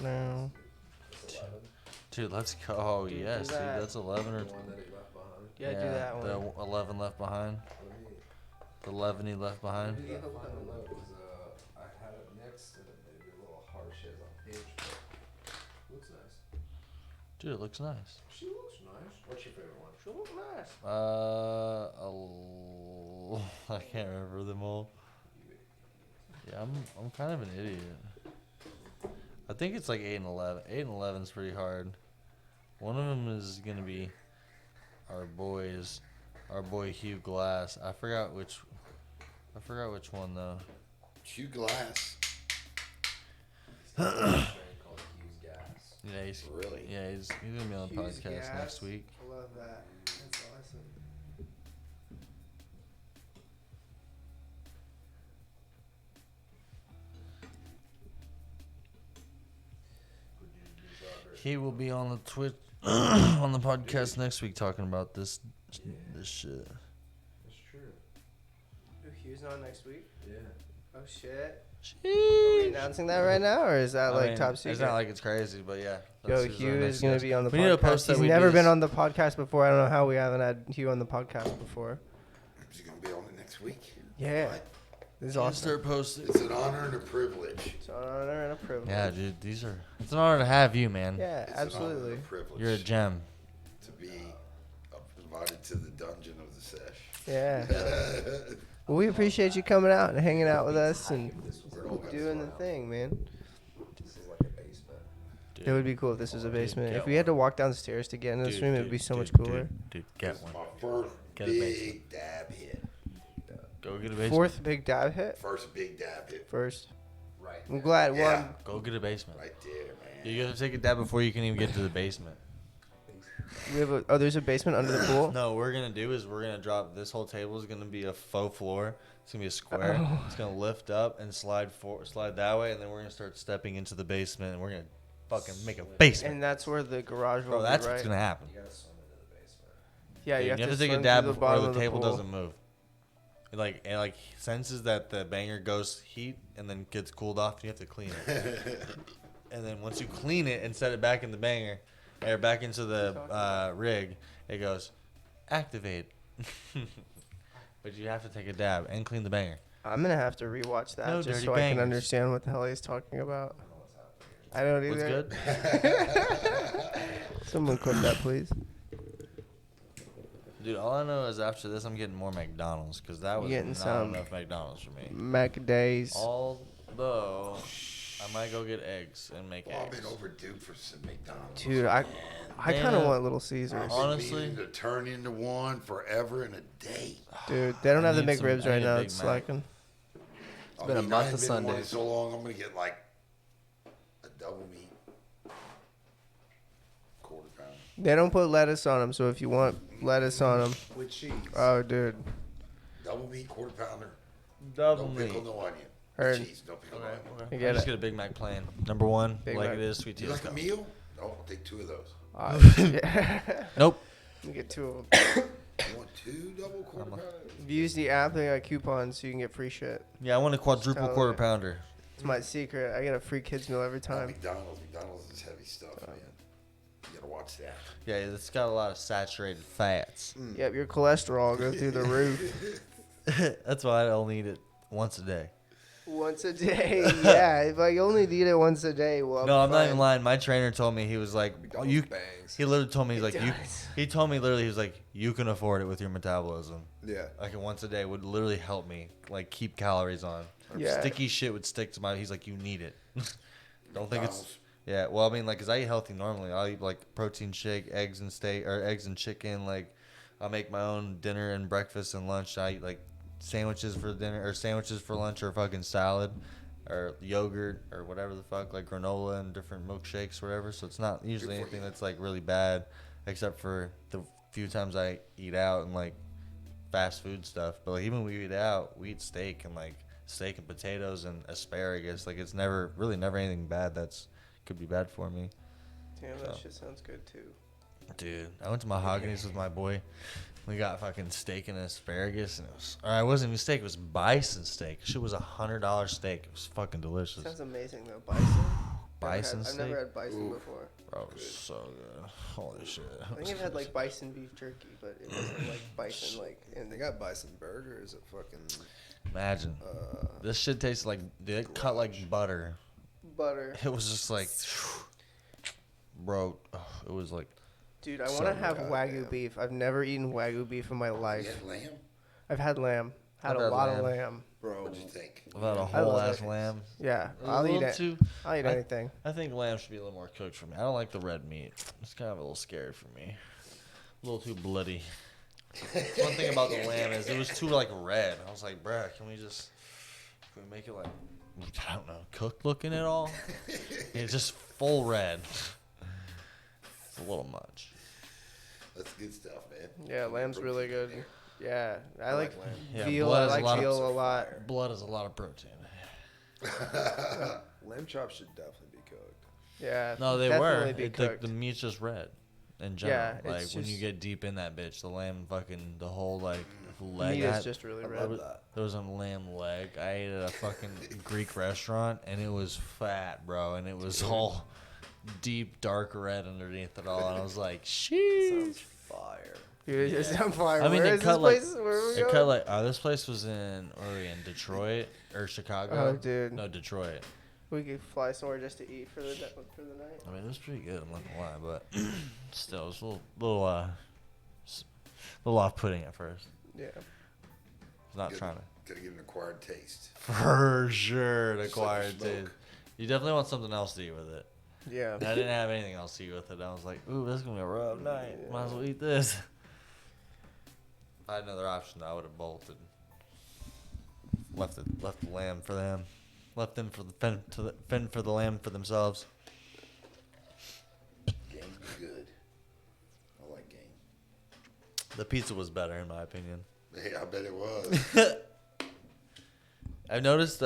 No. Dude, let's go. Oh, Dude, yes, do dude. that. That's 11 or... The one that he left behind. Yeah, do that one. The 11 left behind. The 11 he left behind. I don't know. It was, I had it next and it maybe a little harsh as on page, but looks nice. Dude, it looks nice. She looks nice. What's your favorite one? She look nice. I can't remember them all. Yeah, I'm kind of an idiot. I think it's like 8 and 11. 8 and 11 is pretty hard. One of them is gonna be our boy Hugh Glass. I forgot which I forgot which one though. Hugh Glass. Called Hughes Gas. Yeah, he's Really? Yeah, he's gonna be on the Hughes podcast Gas. next week. I love that. That's awesome. He will be on the Twitch on the podcast next week talking about this shit. That's true. Hughes on next week? Yeah. Oh shit. Are we announcing that right now, or is that I like mean, top secret? It's not like it's crazy, but yeah. Yo, that's who's our Hugh next is gonna guest. be on the We podcast. need to post that He's we never do been this. on the podcast before. I don't know how we haven't had Hugh on the podcast before. Is he gonna be on it next week? Yeah. What? This is Let's awesome. start posting. It's an honor and a privilege. It's an honor and a privilege. Yeah, dude, it's an honor to have you, man. Yeah, It's an honor absolutely. and a privilege You're a gem. to be invited to the dungeon of the Sesh. Yeah. Well, we appreciate you coming out and hanging out with us and We're all gonna doing the fly out. thing, man. This is like a basement. Dude, It would be cool if this was a basement. get If we had to walk downstairs to get in this dude, room, it would dude, be so dude, much cooler. Dude, get This is one. my first Get a big dab hit. Go get a basement. Fourth big dive hit. First big dab hit. First. Right. I'm glad Yeah. one. Go get a basement. Right there, man. You gotta take a dab before you can even get to the basement. We have a, oh, there's a basement under the pool. No, what we're gonna do is we're gonna drop this whole table is gonna be a faux floor. It's gonna be a square. Oh. It's gonna lift up and slide that way, and then we're gonna start stepping into the basement, and we're gonna fucking make a basement. And that's where the garage will Bro, be, that's right? what's gonna happen. You gotta swim into the basement. Yeah, Dude, you have to take a swim dab through the before bottom the of the table pool. doesn't move. It like senses that the banger goes heat and then gets cooled off. And you have to clean it, and then once you clean it and set it back in the banger, or back into the rig, it goes activate. But you have to take a dab and clean the banger. I'm gonna have to rewatch that No just dirty so I can bangers. understand what the hell he's talking about. I don't What's either. good? Someone clip that, please. Dude, all I know is after this, I'm getting more McDonald's because that was Getting not some enough McDonald's for me. Mac days. Although, I might go get eggs and make Well, I've eggs. been overdue for some McDonald's. Dude, I kind of Damn. want Little I've Caesars. been Honestly- meaning to turn into one forever and a day. Dude, they don't I have the need some- McRibs I right need a now. Big It's Mac. slacking. It's been a month of Sundays. Sundays. So long, I'm gonna get like a double meat, quarter pound. They don't put lettuce on them, so if you want lettuce on them, With cheese. oh, dude. Double meat, quarter pounder. Double No pickle, no onion. Heard. Cheese, no pickle, no onion. You I get just it. get a Big Mac plain. Number one, Big like Mac. it is, sweet tea. You Let's like a go. meal? No, I'll take two of those. Yeah. Nope. You get two of them. You want two double quarter pounder? If you use the app, they got coupons so you can get free shit. Yeah, I want a quadruple Tell quarter me. pounder. It's my secret. I get a free kids meal every Not time. McDonald's is heavy stuff, man. You gotta watch that. Yeah, it's got a lot of saturated fats. Yep, your cholesterol go through the roof. That's why I only eat it once a day. Once a day, yeah. If I only eat it once a day, well, No, I'm not fine. even lying. My trainer told me he was like, oh, McDonald's you. bangs. He literally told me he's like, you. does. He told me literally he was like, you can afford it with your metabolism. Yeah. Like once a day would literally help me like keep calories on. Yeah. Sticky shit would stick to my. He's like, you need it. Don't think it's. McDonald's. Yeah, well, I mean, like, 'cause I eat healthy normally. I'll eat, like, protein shake, eggs and steak, or eggs and chicken. Like, I'll make my own dinner and breakfast and lunch. I eat, like, sandwiches for dinner, or sandwiches for lunch, or fucking salad, or yogurt, or whatever the fuck, like granola and different milkshakes, whatever. So it's not usually for anything you. that's, like, really bad, except for the few times I eat out and, like, fast food stuff. But, like, even when we eat out, we eat steak and, like, steak and potatoes and asparagus. Like, it's never anything bad that's could be bad for me. Damn, that So. shit sounds good too. Dude, I went to Mahogany's with my boy. We got fucking steak and asparagus, and it was, or I wasn't even steak, it was bison steak. Shit was $100 steak. It was fucking delicious. Sounds amazing though. Bison. Bison I've steak? never had bison before. Bro, it was so good. Holy shit. I think I've had like bison beef jerky, but it wasn't like bison like. And they got bison burgers at fucking. Imagine. This shit tasted like, dude, it cut like butter. butter. It was just like, bro, it was like, Dude, I So want to have good. Wagyu beef. I've never eaten Wagyu beef in my You life. had lamb? I've had lamb. Had I've a had lot of lamb. lamb. Bro, What'd you think? about a I whole love ass it. lamb. Yeah, It was a I'll eat little it. too- I'll eat I- anything. I think lamb should be a little more cooked for me. I don't like the red meat. It's kind of a little scary for me. A little too bloody. That's one thing about the lamb is it was too like red. I was like, bruh, can we make it like, I don't know, cooked looking at all? It's just full red. It's a little much. That's good stuff, man. Yeah, lamb's really good. Yeah, I like lamb. Yeah, veal. blood I is a like lot of- veal a lot. Blood is a lot of protein. Lamb chops should definitely be cooked. Yeah, No, they were. definitely be cooked. The meat's just red. In general, Yeah, like it's when you just- get deep in that bitch, the lamb fucking the whole like leg. Meat I is had- just really I red. love that. There was a lamb leg. I ate at a fucking Greek restaurant, and it was fat, bro, and it was all deep, dark red underneath it all. And I was like, sheesh. Sounds fire. Dude, it's on fire. I mean, Where it is this cut like place? Where are we it going? cut like this place was in where were we in Detroit or Chicago? Oh, dude. No, Detroit. We could fly somewhere just to eat for the night. I mean, it was pretty good. I'm not gonna lie, but still, it was a little off-putting at first. Yeah. I was not Good. trying to. Gotta get an acquired taste. For sure, the Just like acquired smoke. taste. You definitely want something else to eat with it. Yeah. And I didn't have anything else to eat with it. I was like, ooh, this is gonna be a rough night. Might as well eat this. If I had another option, I would have bolted. Left the lamb for them. Left them for the fend for the lamb for themselves. Game's good. I like game. The pizza was better in my opinion. Hey, I bet it was. I've noticed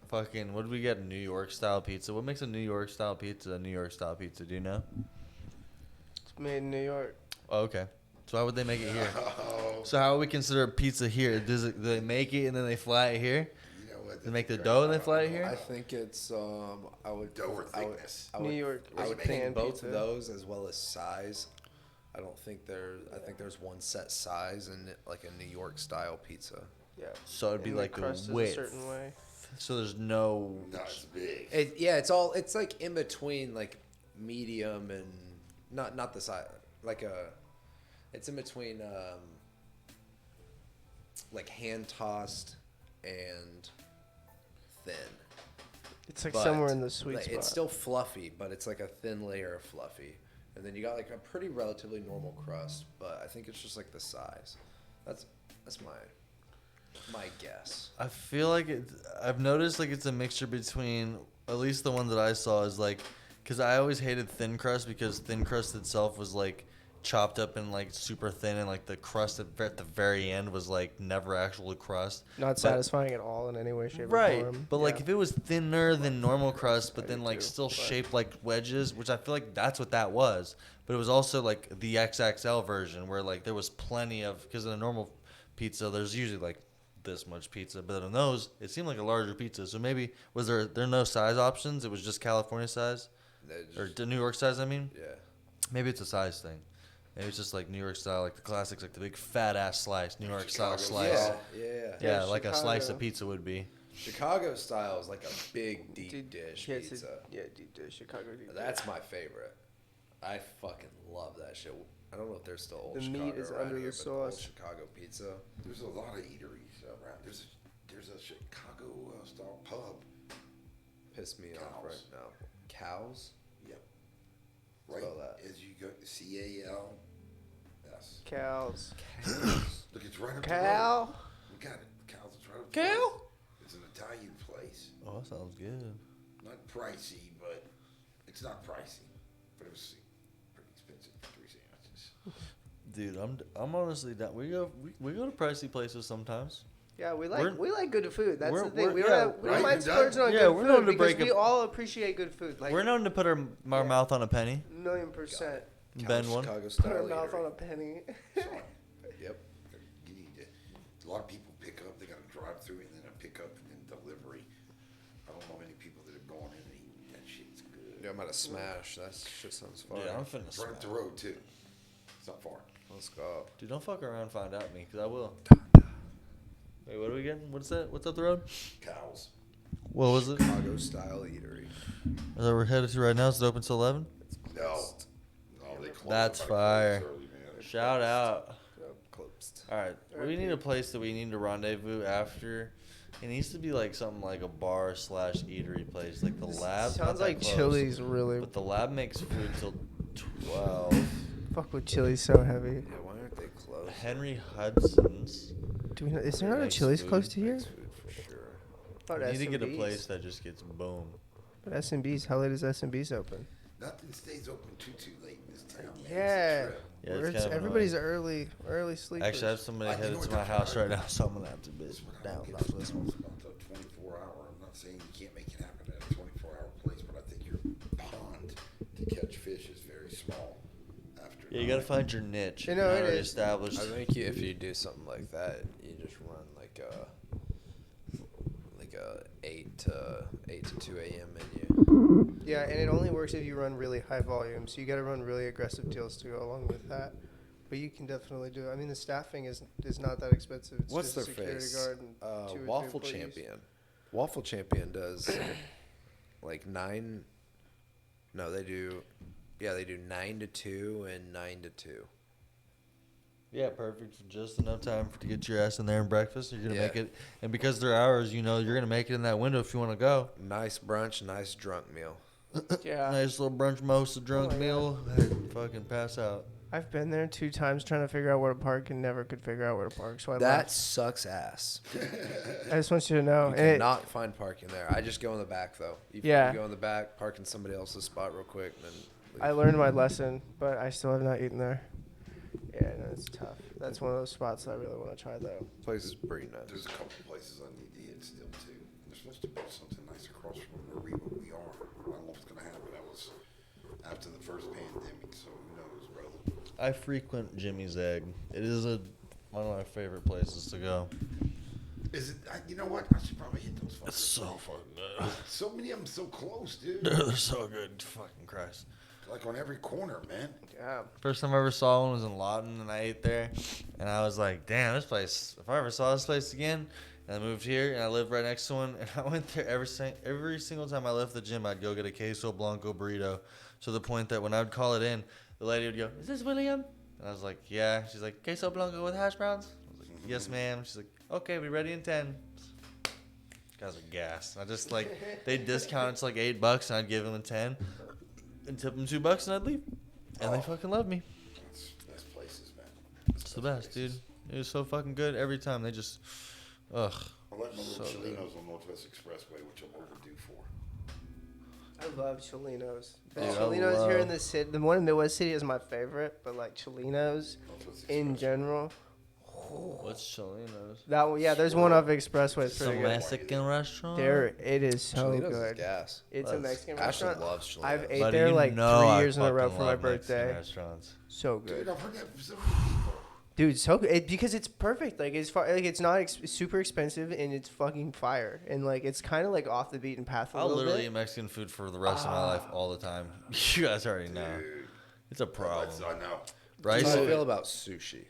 fucking what did we get? New York style pizza. What makes a New York style pizza a New York style pizza? Do you know? It's made in New York. Oh, okay. So why would they make it here? Oh, So how would we consider pizza here? Do they make it and then they fly it here? you know what? They make the dough and they fly it I here? think it's I would Dough or I would- thickness? I New would- York I is would pan think both pizza. of those as well as size. I don't think I think there's one set size in it, like a New York style pizza. Yeah. So it'd be And the like crust is the a width. certain way. So there's no. Not as big. It's like in between like medium and not the size it's in between like hand tossed and thin. It's like But, somewhere in the sweet like, spot. It's still fluffy, but it's like a thin layer of fluffy. And then you got like a pretty relatively normal crust, but I think it's just like the size. That's my guess. I feel like I've noticed like it's a mixture between at least the one that I saw is like, because I always hated thin crust because thin crust itself was like chopped up and like super thin and like the crust at the very end was like never actual crust. Not satisfying at all in any way, shape, Right, or form. but like Yeah. if it was thinner than normal crust, but I then do like too, still but- shaped like wedges, which I feel like that's what that was. But it was also like the XXL version where like there was plenty of, because in a normal pizza there's usually like this much pizza, but in those it seemed like a larger pizza. So maybe was there no size options? It was just California size or the New York size. I mean, Yeah. maybe it's a size thing. Maybe it's just like New York style, like the classics, like the big fat ass slice, New York style Chicago slice. style. Yeah. Yeah, like a slice Chicago. of pizza would be. Chicago style is like a big deep Dude, dish yeah, it's pizza. deep dish, Chicago deep dish. That's my favorite. I fucking love that shit. I don't know if there's still old The Chicago meat is around under here, the but old sauce. Chicago pizza. There's a lot of eateries around. There's a Chicago style pub. Piss me off Cows. right now. Cows? Yep. Right Spell that. as you go CALS. Cows. Look, it's right up Cow. the road. We got it. Cows. It's right up the Cow? road. It's an Italian place. Oh, that sounds good. Not pricey, but it's not pricey. But it was pretty expensive for 3 sandwiches. Dude, I'm honestly down. We go to pricey places sometimes. Yeah, we We're- like good food. That's we're- the thing. we're- We yeah, don't right, mind you're splurging done. on Yeah, good we're food known to because break we a- all appreciate good food. Like We're known to put our mouth on a penny. 1,000,000%. Ben one. Chicago Put style our mouth eatery. on a penny. Sorry. Yep. You need to, a lot of people pick up. They got to drive through and then a pickup and then delivery. I don't know many people that have gone in and eaten. That shit's good. Yeah, I'm at a smash. That shit sounds fire. Yeah, I'm finna It's right up the smash. road too. It's not far. Let's go. Dude, don't fuck around and find out me, because I will. Wait, what are we getting? What's that? What's up the road? Cows. What was it? Chicago style eatery. That we're headed to right now. Is it open till 11? No. No, they close That's about fire. 4 early, man. Shout out. Closed. All right, we need a place that we need to rendezvous after. It needs to be like something like a bar / eatery place, like the lab. not Sounds that like close, Chili's really. But the lab makes food till 12. Fuck with Chili's so heavy. Yeah, why aren't they closed? close. Henry Hudson's. Do we know, is there not a Nice Chili's food, close to here? Nice food for sure. Thought We need to get a S&B's. place that just gets boom. But S&B's, how late is S&B's open? Nothing stays open too late in this town. Man. It's a Yeah. trip. Yeah, it's Where kind of everybody's annoying. early sleepers. Actually, I have somebody I think headed what to my they're house trying- right now, so I'm gonna have to be That's what I down don't get after this one. about the 24-hour. I'm not saying you can't make it happen at a 24-hour place, but I think your pond to catch fish is very small. After Yeah, you gotta find your niche. You know, You're it already is. established. I think if you do something like that, you just run like a 8 to 2 a.m. menu. Yeah, and it only works if you run really high volume. So you got to run really aggressive deals to go along with that. But you can definitely do it. I mean, the staffing is not that expensive. It's What's just their a security face? guard and 2 or 3 Waffle employees. Champion. Waffle Champion does like 9. No, they do. Yeah, they do 9 to 2 and 9 to 2. Yeah, perfect. For just enough time to get your ass in there and breakfast. You're gonna Yeah. make it, and because they're hours, you know, you're gonna make it in that window if you want to go. Nice brunch, nice drunk meal. Yeah. Nice little brunch, most drunk my meal, and fucking pass out. I've been there 2 times trying to figure out where to park and never could figure out where to park. So I That left. sucks ass. I just want you to know. You And it- cannot find parking there. I just go in the back though. Yeah. You go in the back, park in somebody else's spot real quick, and then leave. I learned my lesson, but I still have not eaten there. Yeah, no, it's tough. That's one of those spots that I really want to try, though. Place is pretty nice. There's a couple places I need to hit still too. They're supposed to build something nice across from where we are. I don't know what's gonna happen. That was after the first pandemic, so who knows, brother. I frequent Jimmy's Egg. It is one of my favorite places to go. Is it? You know what? I should probably hit those. It's so fucking good. So many of them so close, dude. They're so good. Fucking Christ. Like on every corner, man. Yeah. First time I ever saw one was in Lawton, and I ate there, and I was like, "Damn, this place! If I ever saw this place again," and I moved here, and I lived right next to one, and I went there every single time I left the gym, I'd go get a queso blanco burrito, to the point that when I would call it in, the lady would go, "Is this William?" And I was like, "Yeah." She's like, "Queso blanco with hash browns?" I was like, "Yes, ma'am." She's like, "Okay, be ready in 10." Guys are gas. I just like they discount it to like $8, and I'd give them a 10. And tip them $2 and I'd leave. And they fucking love me. That's best places, man. It's the best, dude. It was so fucking good every time. They just, ugh. I like my little So good. Chilinos on Northwest Expressway, which I'm overdue for. I love Cholinos. The Dude, I Cholinos here in love- the city, the one in Midwest City is my favorite, but like Cholinos Northwest in Expressway. general. What's Cholinos? That one, yeah, there's one off Expressway. It's pretty Some good. Mexican restaurant? There, it is so Cholinos is good. gas. It's a Let's- Mexican Ashley restaurant. loves Cholinos. I've ate Buddy, there you like know 3 I years in a row fucking for my love Mexican birthday. restaurants. So Dude, good, I've heard that from so many people. dude. So good because it's perfect. Like it's not super expensive and it's fucking fire. And like it's kind of like off the beaten path a I'll little literally bit. eat Mexican food for the rest of my life all the time. You guys already know. Dude, It's a problem. I know. How do Rice? you feel about sushi?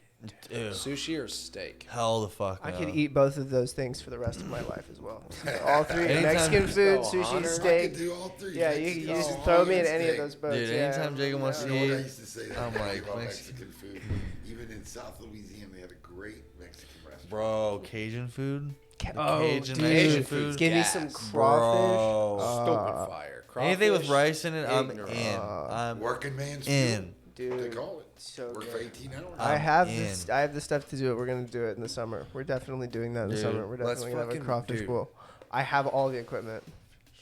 Ew. Sushi or steak? Hell the fuck I no. could eat both of those things for the rest of my life as well. All three: Anytime- Mexican food, Oh, sushi, Hunter. I steak. could do all three. Yeah, you Mexican, just sushi, throw me in and any of steak. those boats. Dude, yeah. anytime Jacob wants You to know what? I eat, used to say that I'm like, about Mexican- Mexican food. Even in South Louisiana, they had a great Mexican restaurant. bro, Cajun food? Oh, Cajun dude. Mexican food's food? Give me gas. some Bro. crawfish. Stupid fire. Anything with Crawfish, rice in it, I'm ignorant. in. I'm Working man's in. food. What they Dude, call it. so Work good. for 18 hours. I I'm have in. this. I have the stuff to do it. We're gonna do it in the summer. We're definitely doing that in the Dude, summer. We're let's definitely gonna have a fucking- crawfish dude. bowl. I have all the equipment.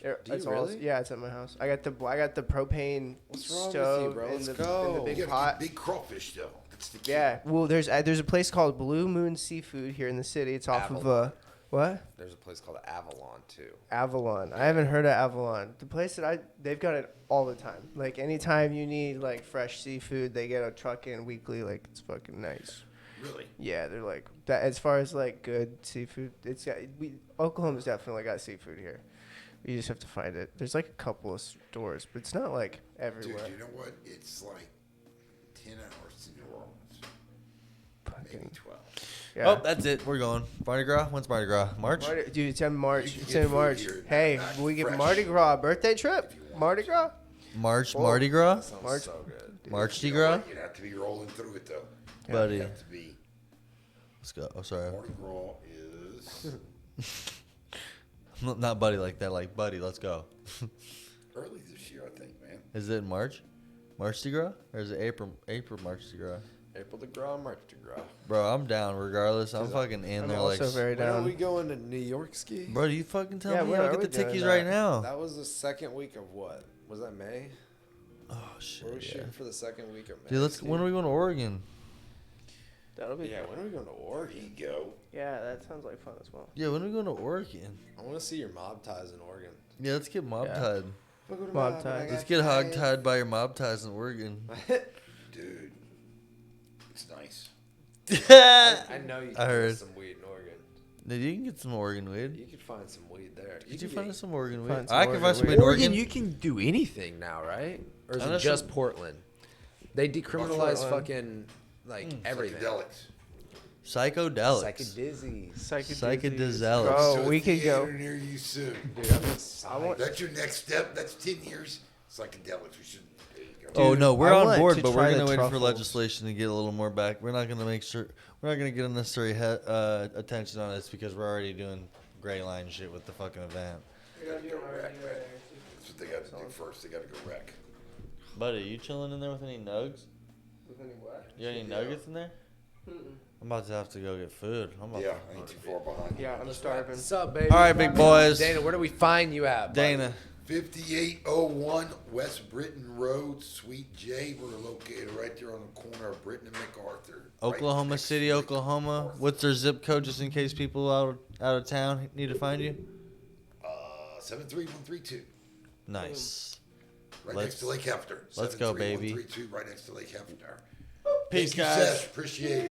Do you It's all- really? yeah, it's at my house. I got the propane What's wrong with stove you, bro? and Let's the go. big You gotta pot. get big crawfish though. That's the key. Yeah, well, there's a place called Blue Moon Seafood here in the city. It's off of Avalon. what? There's a place called Avalon too. Avalon. I haven't heard of Avalon. The place that they've got it all the time. Like anytime you need like fresh seafood, they get a truck in weekly. Like it's fucking nice. Really? Yeah, they're like that. As far as like good seafood, Oklahoma's definitely got seafood here. You just have to find it. There's like a couple of stores, but it's not like Dude, everywhere. you know what? It's like 10 hours to New Orleans. Maybe Fucking 12. yeah. Oh, that's it. We're going. Mardi Gras? When's Mardi Gras? March? Dude, it's in March. You can It's get in food March. here, Hey, not we get fresh. Mardi Gras birthday trip. If you want. Mardi Gras. March? Whoa. Mardi Gras? Sounds March- so good. March You Di know Gras? what? You'd have to be rolling through it though. Buddy. You have to be. Let's go. Oh, sorry. Mardi Gras is Not buddy like that. Like, buddy, let's go. early this year, I think, man. Is it in March? March Di Gras? Or is it April March Di Gras? April to grow, March to grow. Bro, I'm down regardless. I'm fucking in I'm there also like. very When are down. we going to New York ski? Bro, you fucking tell Yeah, me. when I'll are get we the doing tickies that? right now. That was the second week of what? Was that May? Oh shit. Were we Yeah. shooting for the second week of May? Dude, let's. Steve? When are we going to Oregon? That'll be. Yeah, when are we going to There Oregon? you go. Yeah, that sounds like fun as well. Yeah, when are we going to Oregon? I want to see your mob ties in Oregon. Yeah, let's get mob Yeah. tied. Mob ties. Let's get hog tied by your mob ties in Oregon. Dude, it's nice. I know you I can heard. get some weed in Oregon. Dude, you can get some Oregon weed. You could find some weed there. Did you can find get- some Oregon Find weed? some I can Oregon find some weed. weed in Oregon, Oregon. you can do anything now, right? Or is it Unless just you- Portland? They decriminalized Portland. fucking like everything. Psychedelics. Psychedelics. Psychedizzy. Psychedelics. Oh, To a we could go. theater near you soon. Dude, I'm I want. That's your next step. That's 10 years. Psychedelics. We should. There you go. Oh Dude, no, we're I on want board, to but we're try the gonna wait for truffles. legislation to get a little more back. We're not gonna make sure we're not gonna get unnecessary attention on this because we're already doing gray line shit with the fucking event. That's what they got to do first. They got to go wreck. Buddy, you chilling in there with any nugs? You got any nuggets in there? I'm about to have to go get food. I'm about Yeah, I ain't too far behind. Yeah, I'm starving. What's up, baby? All right, big boys. Dana, where do we find you at? buddy? Dana. 5801 West Britton Road, Suite J. We're located right there on the corner of Britton and MacArthur. Oklahoma next to City, the Oklahoma. MacArthur. What's their zip code just in case people out of town need to find you? 73132. Nice. Right Let's- next to Lake Hefner. let's go, baby. 73132, right next to Lake Hefner. Peace, Thank you, guys. Sesh. Appreciate it.